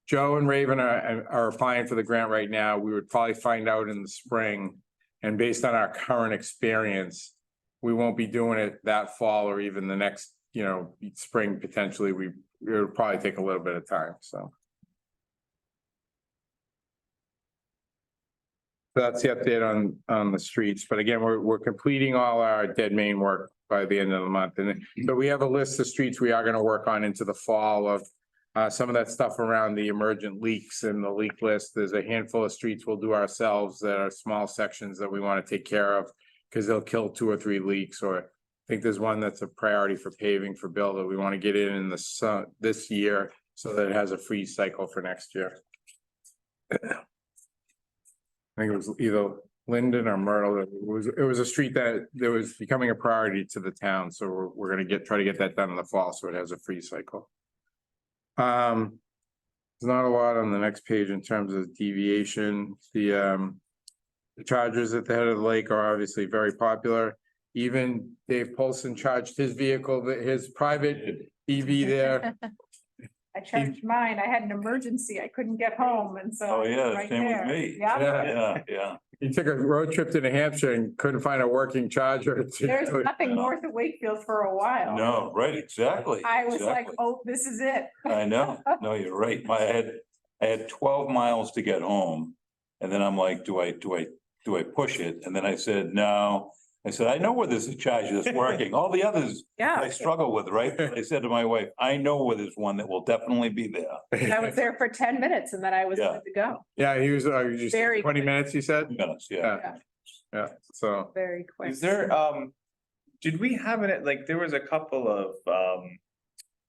Joe and Raven are applying for the grant right now. We would probably find out in the spring, and based on our current experience, we won't be doing it that fall or even the next, you know, spring potentially. It'll probably take a little bit of time. So that's the update on the streets. But again, we're completing all our dead main work by the end of the month. And so we have a list of streets we are going to work on into the fall of some of that stuff around the emergent leaks and the leak list. There's a handful of streets we'll do ourselves that are small sections that we want to take care of because they'll kill 2 or 3 leaks. Or I think there's one that's a priority for paving for Bill that we want to get in the sun this year so that it has a freeze cycle for next year. I think it was either Linden or Myrtle. It was a street that was becoming a priority to the town. So we're going to try to get that done in the fall so it has a freeze cycle. There's not a lot on the next page in terms of deviation. The chargers at the head of the lake are obviously very popular. Even Dave Polson charged his vehicle, his private EV there. I charged mine. I had an emergency. I couldn't get home, and so. Oh, yeah, right same with there. me. Yeah. Yeah. He took a road trip to New Hampshire and couldn't find a working charger. There's nothing north of Wakefield for a while. No, right, exactly. I was like, exactly. oh, this is it. I know, no, you're right. I had 12 miles to get home. And then I'm like, do I push it? And then I said, no. I said, I know where there's a charger that's working. All the others Yeah, I struggle with, right? I said to my wife, I know where there's one that will definitely be there. I was there for 10 minutes and then I was Yeah. good to go. Yeah, he was just Very 20 minutes, he said? Minutes, yeah. Yeah, so. Very quick. Is there, did we have it, like, there was a couple of,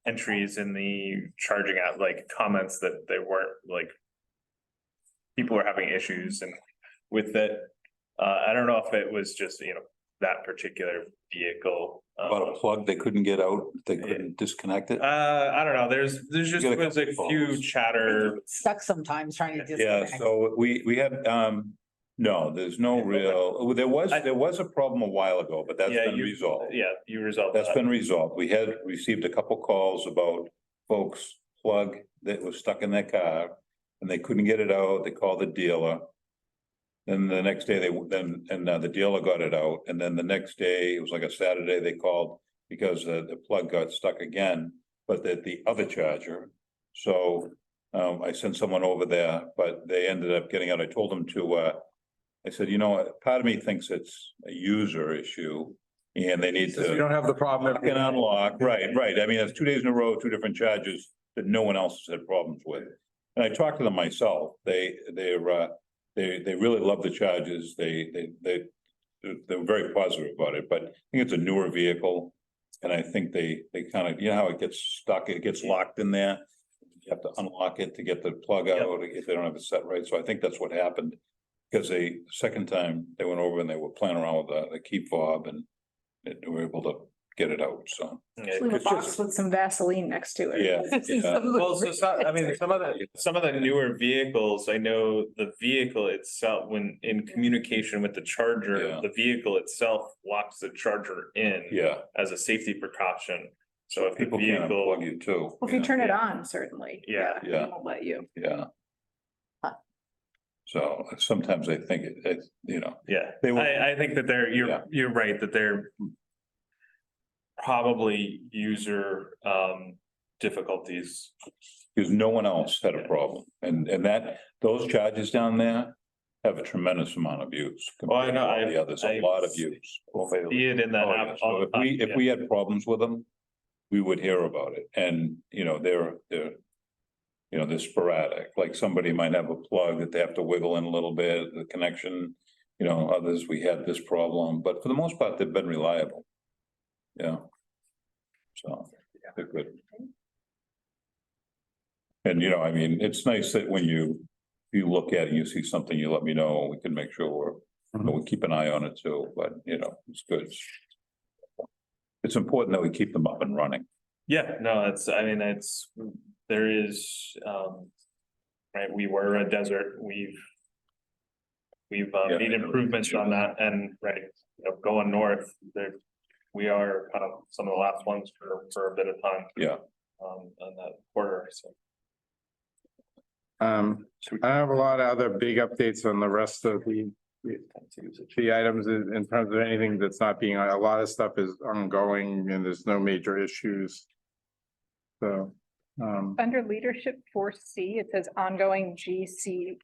entries in the charging app, like comments that they weren't, like, people were having issues and with it. I don't know if it was just, you know, that particular vehicle. About a plug they couldn't get out, they couldn't disconnect it. I don't know, there's just Get a was a couple few phones. chatter. Stuck sometimes trying to Yeah, disconnect. so we had, no, there's no real, there was a problem a while ago, but that's Yeah, been resolved. Yeah, you resolved That's that. been resolved. We had received a couple calls about folks plug that was stuck in their car and they couldn't get it out. They called the dealer. Then the next day the dealer got it out. And then the next day, it was like a Saturday, they called because the plug got stuck again, but the other charger. So I sent someone over there, but they ended up getting out. I told them to, I said, you know, part of me thinks it's a user issue. And they need So you to don't have the problem. lock and unlock, right. I mean, it's 2 days in a row, 2 different charges that no one else has had problems with. And I talked to them myself, they really love the charges, they're very positive about it, but I think it's a newer vehicle. And I think they kind of, you know how it gets stuck, it gets locked in there. You have to unlock it to get the plug out if they don't have it set right. So I think that's what happened. Because the second time they went over and they were playing around with the key fob and they were able to get it out, so. Leave a box with some Vaseline next to it. Yeah. Well, so I mean, some of the newer vehicles, I know the vehicle itself, when in communication with the charger, Yeah. the vehicle itself locks the charger in. Yeah, As a safety precaution. So if the people can't vehicle, unplug you too. Well, if you turn it on, certainly. Yeah. They won't let you. Yeah. So sometimes I think it, you know, yeah, They will- I think that Yeah. you're right, that they're probably user difficulties. because no one else had a problem. And that, those charges down there have a tremendous amount of use. Oh, I know, compared to the others, a lot of use. See it in that Oh, yeah. app So all the time. if we had problems with them, we would hear about it. And, you know, they're sporadic, like somebody might have a plug that they have to wiggle in a little bit, the connection. You know, others, we had this problem, but for the most part, they've been reliable. Yeah. So, they're good. And, you know, I mean, it's nice that when you look at it, you see something, you let me know, we can make sure we keep an eye on it too, but, you know, it's good. It's important that we keep them up and running. Yeah, no, there is, right, we were a desert, we've Yeah. made improvements on that and, right, you know, going north, we are kind of some of the last ones for a bit of time. Yeah. On that quarter, so. I have a lot of other big updates on the rest of the items in terms of anything that's not being, a lot of stuff is ongoing and there's no major issues. So, Under leadership 4C, it says ongoing ESEP.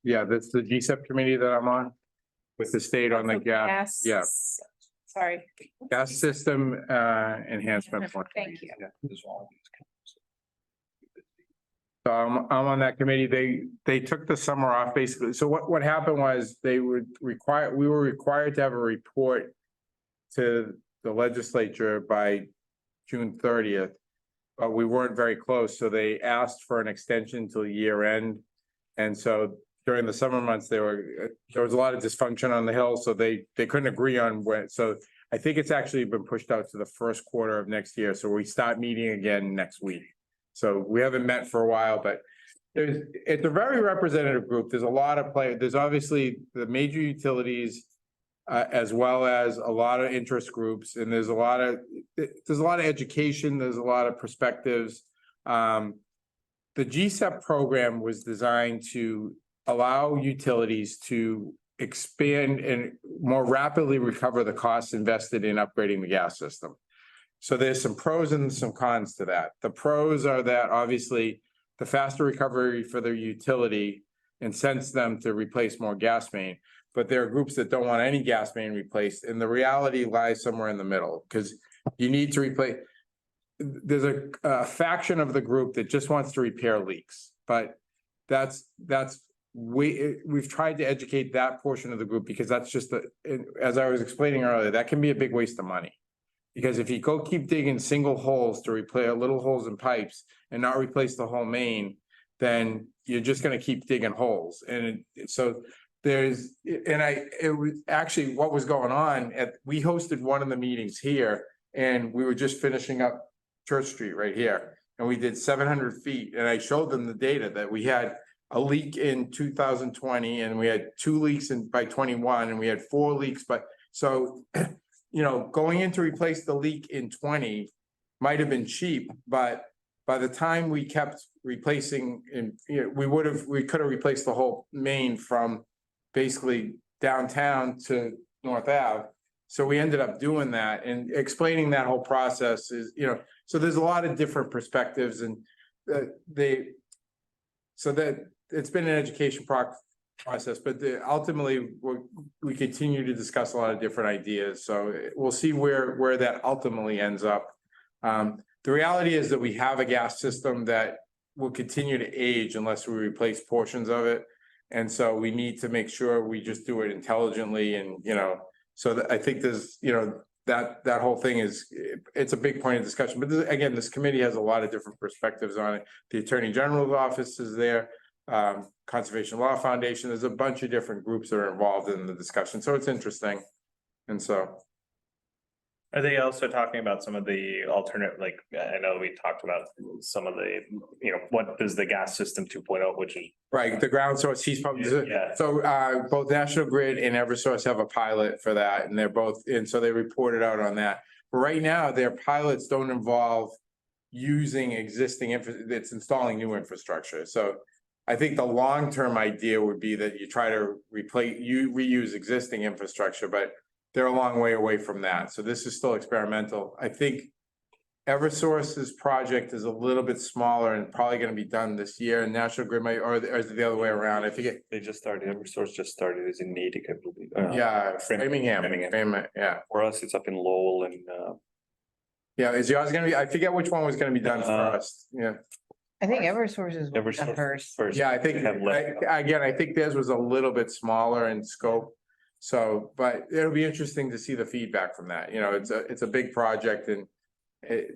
yeah, that's the GSEP committee that I'm on with the state on the gas, yeah, Sorry. gas system, enhancement. plan. Thank you. So I'm on that committee. They took the summer off basically. So what happened was we were required to have a report to the legislature by June 30th. But we weren't very close, so they asked for an extension till year end. And so during the summer months, there was a lot of dysfunction on the Hill, so they couldn't agree on when. So I think it's actually been pushed out to the first quarter of next year. So we start meeting again next week. So we haven't met for a while, but it's a very representative group. There's a lot of there's obviously the major utilities, as well as a lot of interest groups, and there's a lot of education, there's a lot of perspectives. The GSEP program was designed to allow utilities to expand and more rapidly recover the costs invested in upgrading the gas system. So there's some pros and some cons to that. The pros are that obviously the faster recovery for their utility incents them to replace more gas main. But there are groups that don't want any gas main replaced, and the reality lies somewhere in the middle, because you need to replace. There's a faction of the group that just wants to repair leaks, but we've tried to educate that portion of the group, because that's just as I was explaining earlier, that can be a big waste of money. Because if you keep digging single holes to replace little holes in pipes and not replace the whole main, then you're just gonna keep digging holes. And so it was actually what was going on we hosted one of the meetings here, and we were just finishing up Church Street right here. And we did 700 feet, and I showed them the data that we had a leak in 2020, and we had 2 leaks by 21, and we had 4 leaks, so you know, going in to replace the leak in 20 might have been cheap, but by the time we kept replacing, we could have replaced the whole main from basically downtown to North Ave. So we ended up doing that, and explaining that whole process is, you know, so there's a lot of different perspectives, and so that it's been an education process, but ultimately, we continue to discuss a lot of different ideas, so we'll see where that ultimately ends up. The reality is that we have a gas system that will continue to age unless we replace portions of it. And so we need to make sure we just do it intelligently and, so that I think there's, that whole thing it's a big point of discussion, but again, this committee has a lot of different perspectives on it. The Attorney General's office is there, Conservation Law Foundation, there's a bunch of different groups that are involved in the discussion, so it's interesting. And so. Are they also talking about some of the alternate, like, I know we talked about some of the, what is the gas system 2.0, which is. Right, the ground source heat pump. Yeah. So both National Grid and Eversource have a pilot for that, and they're both, and so they reported out on that. But right now, their pilots don't involve using existing it's installing new infrastructure. So I think the long-term idea would be that you try to reuse existing infrastructure, but they're a long way away from that. So this is still experimental. I think Eversource's project is a little bit smaller and probably going to be done this year, and National Grid might, or is it the other way around? I forget. They just started, Eversource just started, is in Natick, I believe. Yeah, Framingham, yeah. For us, it's up in Lowell and, Yeah, is yours gonna be, I forget which one was gonna be done first, yeah. I think Eversource is the Eversource first. first. Yeah, I think, Have less- again, I think theirs was a little bit smaller in scope. So, but it'll be interesting to see the feedback from that, it's a big project and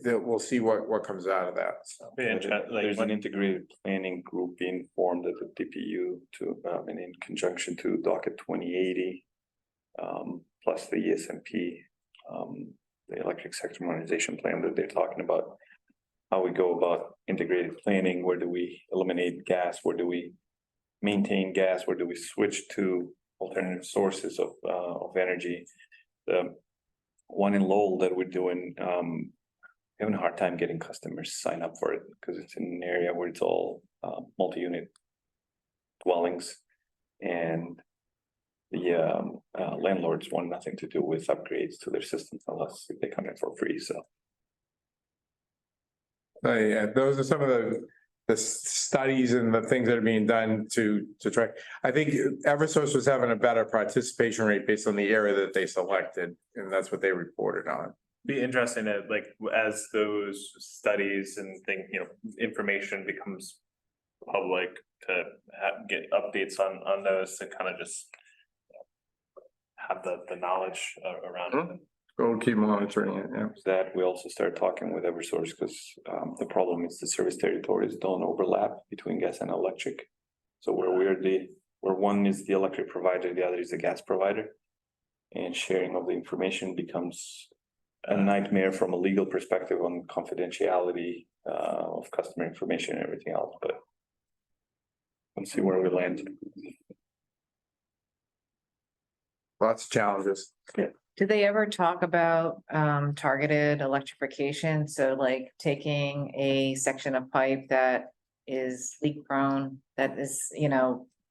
that we'll see what comes out of that, so. There's an integrated planning group being formed at the DPU and in conjunction to docket 2080. Plus the ESMP, the electric sector modernization plan that they're talking about. How we go about integrated planning, where do we eliminate gas, where do we maintain gas, where do we switch to alternative sources of energy. The one in Lowell that we're doing, having a hard time getting customers sign up for it because it's in an area where it's all multi-unit dwellings, and the landlords want nothing to do with upgrades to their systems unless they come in for free. So Yeah, those are some of the studies and the things that are being done to try. I think Eversource was having a better participation rate based on the area that they selected, and that's what they reported on. Be interesting to, like, as those studies and information becomes public, to get updates on those, to kind of just have the knowledge around it. We'll keep monitoring it, yeah. that we also start talking with Eversource because the problem is the service territories don't overlap between gas and electric. So where one is the electric provider, the other is the gas provider. And sharing of the information becomes a nightmare from a legal perspective on confidentiality of customer information and everything else, but let's see where we land. Lots of challenges. Did they ever talk about targeted electrification? So like taking a section of pipe that is leak prone, that is,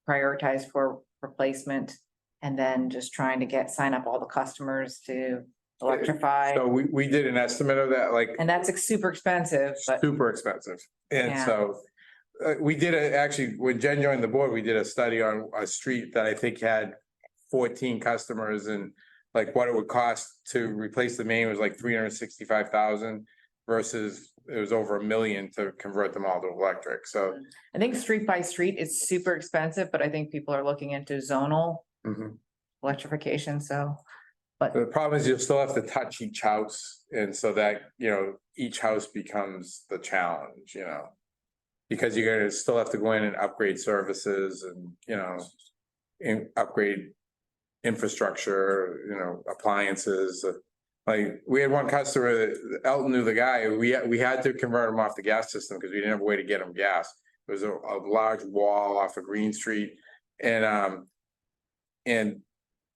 prioritized for replacement, and then just trying to sign up all the customers to electrify? So we did an estimate of that, like. And that's super expensive, but Super expensive. And Yeah. so we did actually, when Jen joined the board, we did a study on a street that I think had 14 customers, and like what it would cost to replace the main was like 365,000 versus it was over $1 million to convert them all to electric. So I think street by street is super expensive, but I think people are looking into zonal electrification, so. the problem is you'll still have to touch each house, and so that, each house becomes the challenge, because you're gonna still have to go in and upgrade services and, upgrade infrastructure, appliances. Like we had one customer that Elton knew the guy, we had to convert him off the gas system because we didn't have a way to get him gas. There was a large wall off of Green Street, and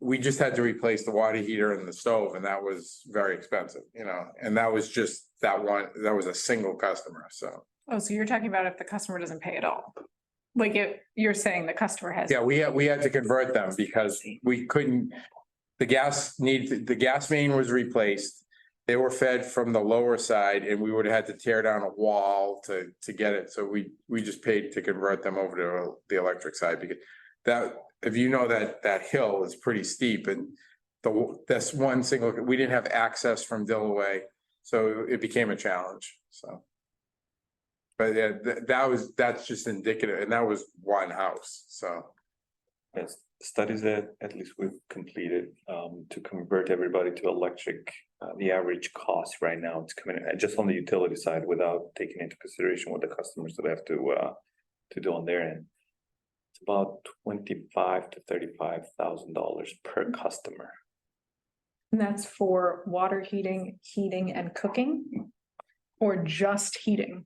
we just had to replace the water heater and the stove, and that was very expensive, and that was just that was a single customer, so. Oh, so you're talking about if the customer doesn't pay at all? Like you're saying the customer has. Yeah, we had to convert them because we couldn't, the gas main was replaced. They were fed from the lower side, and we would have had to tear down a wall to get it, so we just paid to convert them over to the electric side, because if you know that that hill is pretty steep and this one single, we didn't have access from Dillaway, so it became a challenge, so. But yeah, that's just indicative, and that was one house, so. Yes, studies that at least we've completed to convert everybody to electric. The average cost right now, it's coming in just on the utility side without taking into consideration what the customers would have to do on their end. It's about $25,000 to $35,000 per customer. And that's for water heating, and cooking? Or just heating?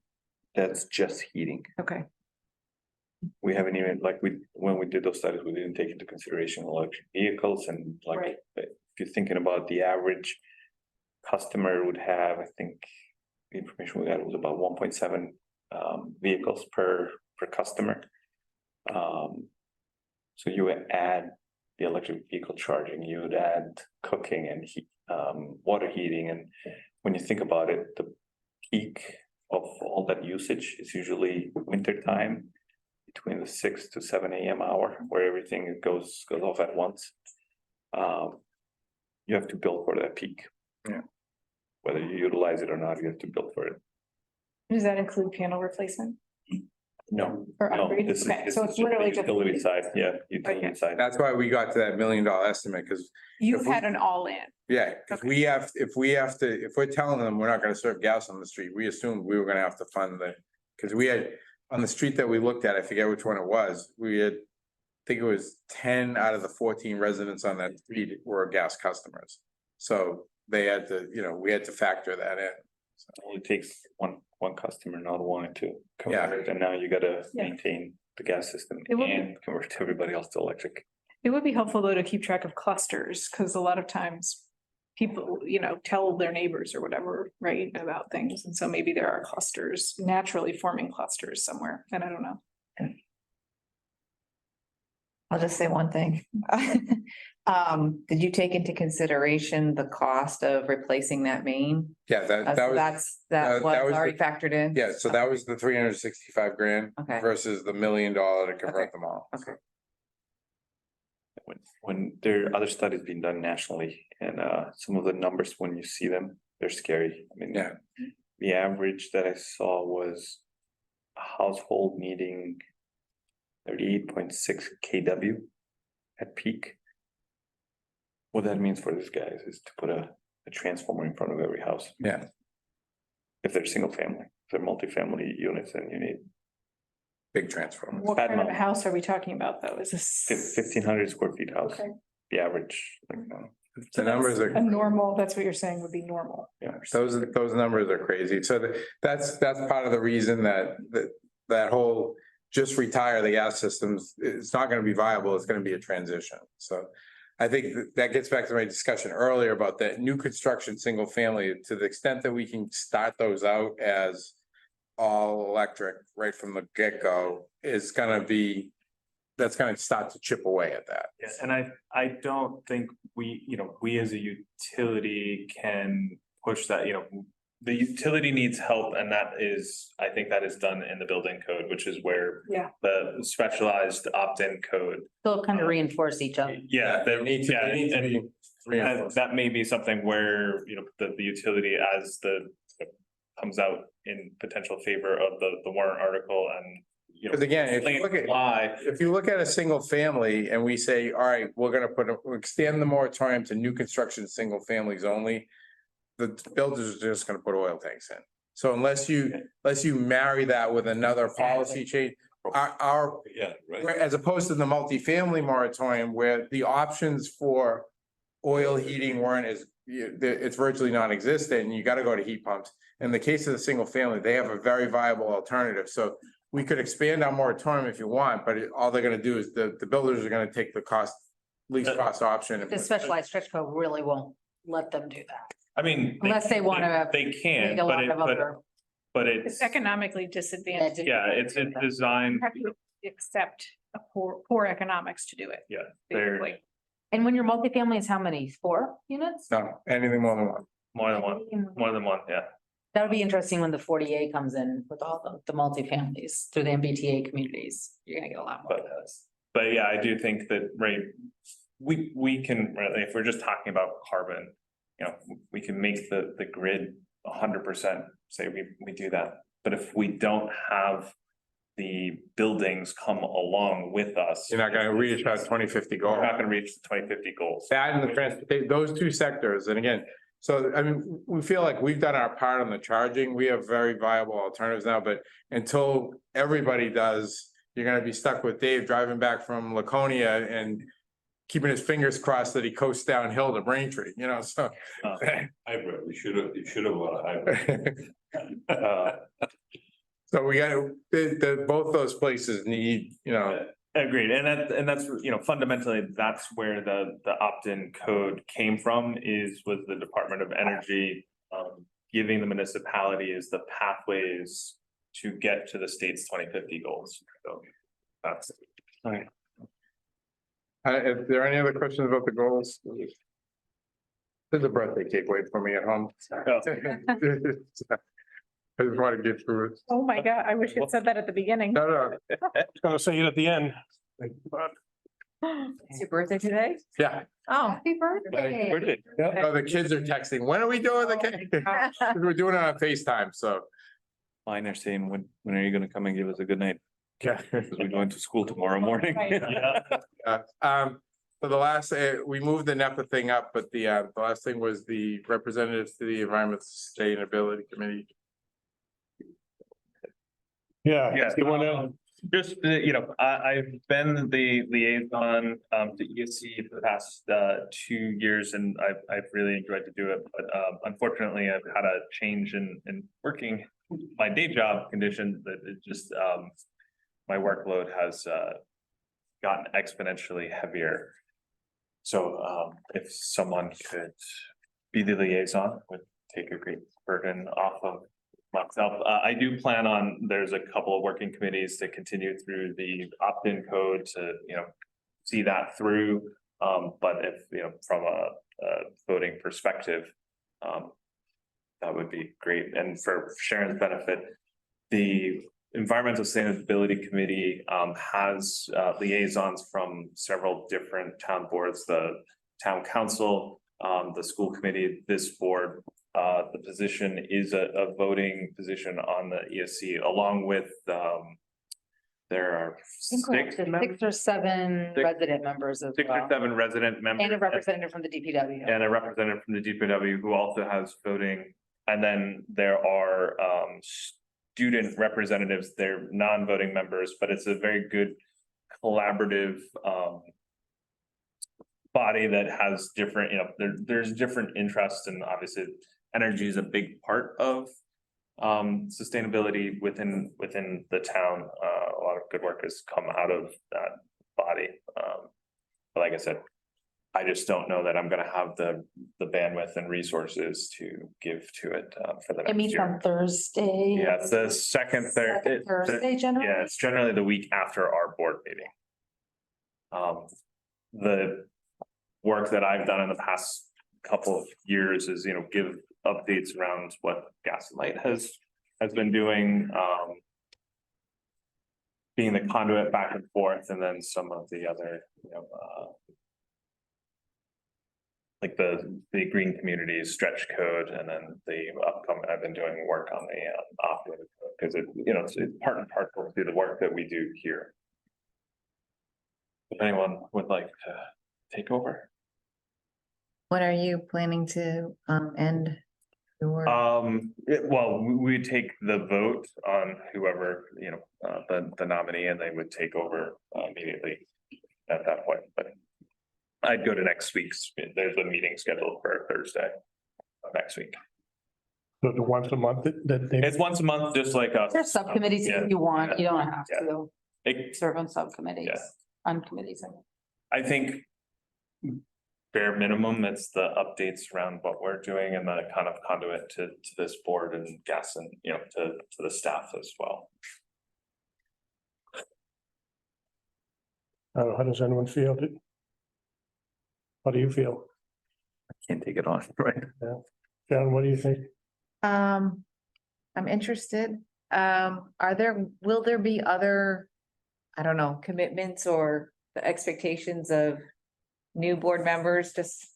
That's just heating. Okay. We haven't even, like, when we did those studies, we didn't take into consideration electric vehicles and like, Right. if you're thinking about the average customer would have, I think the information we got was about 1.7 vehicles per customer. So you would add the electric vehicle charging, you would add cooking and water heating, and when you think about it, the peak of all that usage is usually winter time, between the 6 to 7 a.m. hour, where everything goes off at once. You have to build for that peak. Yeah. Whether you utilize it or not, you have to build for it. Does that include panel replacement? No, Or no, upgrade? this is, Okay, this so is it's just the literally just utility heating. side, yeah, utility Okay. side. That's why we got to that $1 million estimate, because You If we- had an all-in. yeah, if we're telling them we're not gonna serve gas on the street, we assumed we were gonna have to fund because we had, on the street that we looked at, I forget which one it was, we had, I think it was 10 out of the 14 residents on that street were gas customers. So they had to, we had to factor that in. It only takes one customer, not one to Yeah. convert, and now you gotta Yeah. maintain the gas system It would be- and convert everybody else to electric. It would be helpful though to keep track of clusters, because a lot of times people, tell their neighbors or whatever, right, about things. And so maybe there are clusters, naturally forming clusters somewhere, and I don't know. I'll just say one thing. Did you take into consideration the cost of replacing that main? Yeah, that was, That was that was already the- factored in? yeah, so that was the 365 grand Okay, versus the $1 million to convert Okay. them all. okay. When there are other studies being done nationally, and some of the numbers, when you see them, they're scary. I mean, Yeah. the average that I saw was a household needing 38.6 kW at peak. What that means for these guys is to put a transformer in front of every house. Yeah. If they're single family, if they're multifamily units, then you need Big transformers. What Bad kind of a mom. house are we talking about though? Is this? 1,500 square feet house, Okay. the average, The numbers A are, normal, that's what you're saying would be normal. yeah. those numbers are crazy. So that's part of the reason that whole just retire the gas systems, it's not gonna be viable, it's gonna be a transition. So I think that gets back to my discussion earlier about that new construction, single family, to the extent that we can start those out as all electric right from the get-go is gonna be, that's gonna start to chip away at that. Yeah, and I don't think we as a utility can push that, the utility needs help, and I think that is done in the building code, which is where Yeah. the specialized opt-in code. They'll kind of reinforce each other. Yeah, They need to, they need to be and reinforced. that may be something where, the utility as comes out in potential favor of the warrant article and. Because again, if you explain look at, why, if you look at a single family and we say, all right, we're gonna we'll extend the moratorium to new construction, single families only. The builders are just gonna put oil tanks in. So unless you marry that with another policy change, our, Yeah, right. as opposed to the multifamily moratorium where the options for oil heating weren't as, it's virtually non-existent and you gotta go to heat pumps. In the case of the single family, they have a very viable alternative. So we could expand our moratorium if you want, but all they're gonna do is the builders are gonna take the least cost option. The specialized stretch code really won't let them do that. I mean. Unless they wanna They can, Make a lot of other. but It's it's, economically disadvantaged. yeah, it's designed, You have to accept a poor economics to do it. yeah, they're Basically. And when your multifamily is how many? 4 units? No, anything more than one. more than one, yeah. That'll be interesting when the 40A comes in with all the multifamilies through the MBTA communities. You're gonna get a lot more of those. but yeah, I do think that, right, we can, right, if we're just talking about carbon, you know, we can make the grid 100%, say we do that. But if we don't have the buildings come along with us. You're not gonna reach our 2050 goal. We're not gonna reach the 2050 goals. That and the transportation, those two sectors, and again, so I mean, we feel like we've done our part on the charging, we have very viable alternatives now, but until everybody does, you're gonna be stuck with Dave driving back from Laconia and keeping his fingers crossed that he coasts downhill to Braintree, you know, so. Hybrid, you should have bought a hybrid. So we got, both those places need, you know. Agreed, and that's, you know, fundamentally, that's where the opt-in code came from, was the Department of Energy. Giving the municipalities the pathways to get to the state's 2050 goals, so that's. All right. If there are any other questions about the goals? There's a birthday cake waiting for me at home. I just want to get through it. Oh, my God. I wish you'd said that at the beginning. No, I was gonna say it at the end. It's your birthday today? yeah, Oh, happy birthday. no, the kids are texting, when are we doing the cake? We're doing it on FaceTime, so. Mine are saying, when are you gonna come and give us a good night? Yeah. Because we're going to school tomorrow morning. So the last, we moved the NEPA thing up, but the last thing was the representatives to the Environment Sustainability Committee. Yeah. Yeah. You wanna, Just, you know, I've been the liaison to ESC for the past 2 years, and I've really enjoyed to do it. But unfortunately, I've had a change in working my day job conditions that it just my workload has gotten exponentially heavier. So if someone could be the liaison, would take a great burden off of myself. I do plan on, there's a couple of working committees to continue through the opt-in code to, you know, see that through. But if, you know, from a voting perspective, that would be great. And for Sharon's benefit, the Environmental Sustainability Committee has liaisons from several different town boards, the town council, the school committee, this board. The position is a voting position on the ESC, along with there are I think we're up to 6 or 7 resident members as six or well. 7 resident members. And a representative from the DPW. And a representative from the DPW who also has voting. And then there are student representatives, they're non-voting members, but it's a very good collaborative body that has different, you know, there's different interests, and obviously energy is a big part of sustainability within the town. A lot of good work has come out of that body. But like I said, I just don't know that I'm gonna have the bandwidth and resources to give to it for the It next meets year. on Thursday. Yeah, it's the second Thursday generally. Yeah, it's generally the week after our board meeting. The work that I've done in the past couple of years is, you know, give updates around what Gas and Light has been doing. Being the conduit back and forth, and then some of the other, you know, like the green communities stretch code, and then the upcoming, I've been doing work on the off-road code, because it, you know, it's part and parcel to the work that we do here. If anyone would like to take over. When are you planning to end your? Well, we take the vote on whoever, you know, the nominee, and they would take over immediately at that point, but I'd go to next week's, there's a meeting scheduled for Thursday of next week. so the once a month that they. It's once a month, just like us. There's subcommittees Yeah. if you want, you don't have Yeah. to It- serve on subcommittees, Yeah. on committees. I think bare minimum, it's the updates around what we're doing and the kind of conduit to this board and gas and, you know, to the staff as well. I don't know, how does anyone feel? How do you feel? I can't take it on, right? John, what do you think? I'm interested. Will there be other, I don't know, commitments or the expectations of new board members just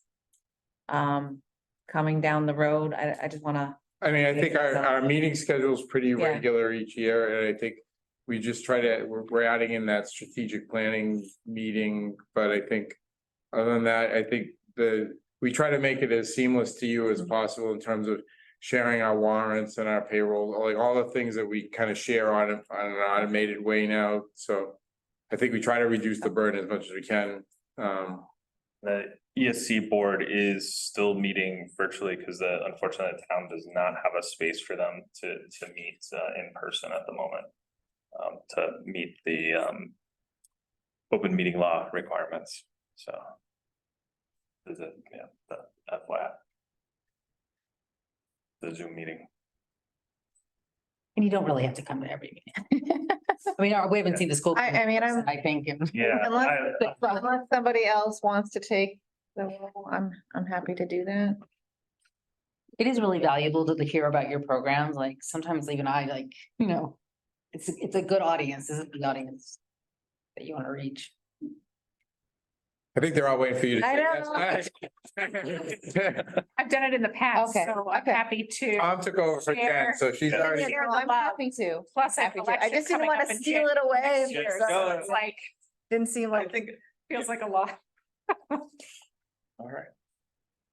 coming down the road? I just wanna, I mean, I think our meeting schedule is pretty Yeah. regular each year, and I think we just try to, we're adding in that strategic planning meeting, but I think other than that, I think we try to make it as seamless to you as possible in terms of sharing our warrants and our payroll, like all the things that we kind of share on an automated way now. So I think we try to reduce the burden as much as we can. The ESC board is still meeting virtually because unfortunately the town does not have a space for them to meet in person at the moment. To meet the open meeting law requirements, so. Is it, yeah, the FYI. The Zoom meeting. And you don't really have to come to every meeting. I mean, we haven't seen the school. I mean, I think. Yeah. unless somebody else wants to take the role, I'm happy to do that. It is really valuable to hear about your programs, like sometimes even I like, it's a good audience, this is the audience that you want to reach. I think they're all waiting for you to. I I've done it in the past, Okay, so I'm okay. happy to. Tom took over for Jen, so she's Yeah. already. Share the I'm love. happy to. Plus, I have Happy to. I election just didn't coming want up to in steal it away. next year, so it's like, Didn't seem I like. think, feels like a lot. all right.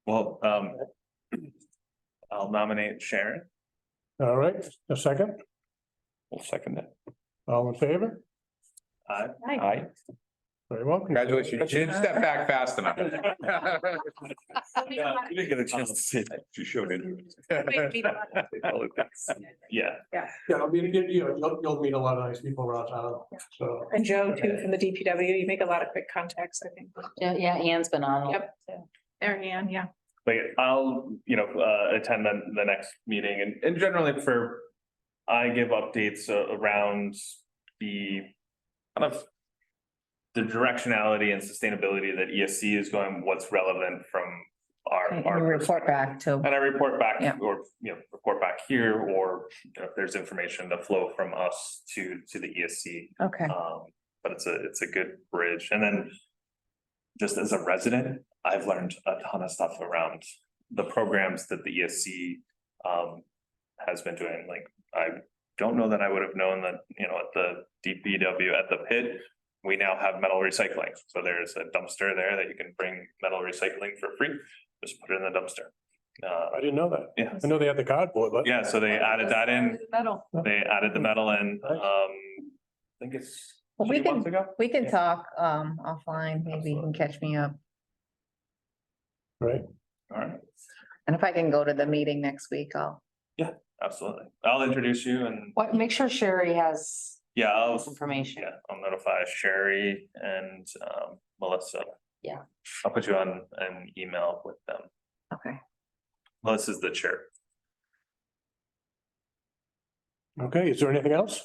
Well, I'll nominate Sharon. All right, a second, We'll second that. all in favor? Aye. Aye. Very well. Congratulations, you didn't step back fast enough. You didn't get a chance to see that. She showed interest. Yeah, Yeah, I mean, you'll meet a lot of nice people around town, so. And Joe too, from the DPW, you make a lot of quick contacts, I think. Yeah, Ann's been on. Yep. Mary Ann, yeah. but I'll, attend the next meeting and generally I give updates around the kind of the directionality and sustainability that ESC is going, what's relevant from our Report back to. And I report back Yeah. or, report back here or if there's information to flow from us to the ESC. Okay. But it's a good bridge. And then just as a resident, I've learned a ton of stuff around the programs that the ESC has been doing. Like, I don't know that I would have known that, at the DPW at the pit, we now have metal recycling. So there's a dumpster there that you can bring metal recycling for free. Just put it in the dumpster. I didn't know that. Yeah. I know they had the cardboard, but. Yeah, so they added that in. Metal. They added the metal in, Nice. I think it's Well, we 2 months can, ago. we can Yeah. talk offline. Maybe you can catch me up. Right, All right, And if I can go to the meeting next week, I'll. absolutely. I'll introduce you and Make sure Sherry has I'll this information. I'll notify Sherry and Melissa. Yeah. I'll put you on an email with them. Okay. Melissa's the chair. okay, is there anything else?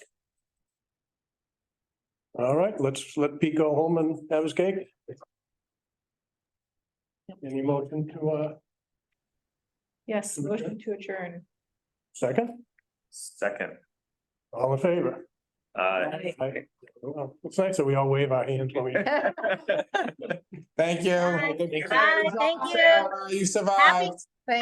All right, let's let Pete go home and have his cake. Any motion to, Yes, motion to adjourn. second? Second. All in favor? Aye. Well, it's nice that we all wave our hands when we. Thank you. Bye, thank you. You survived.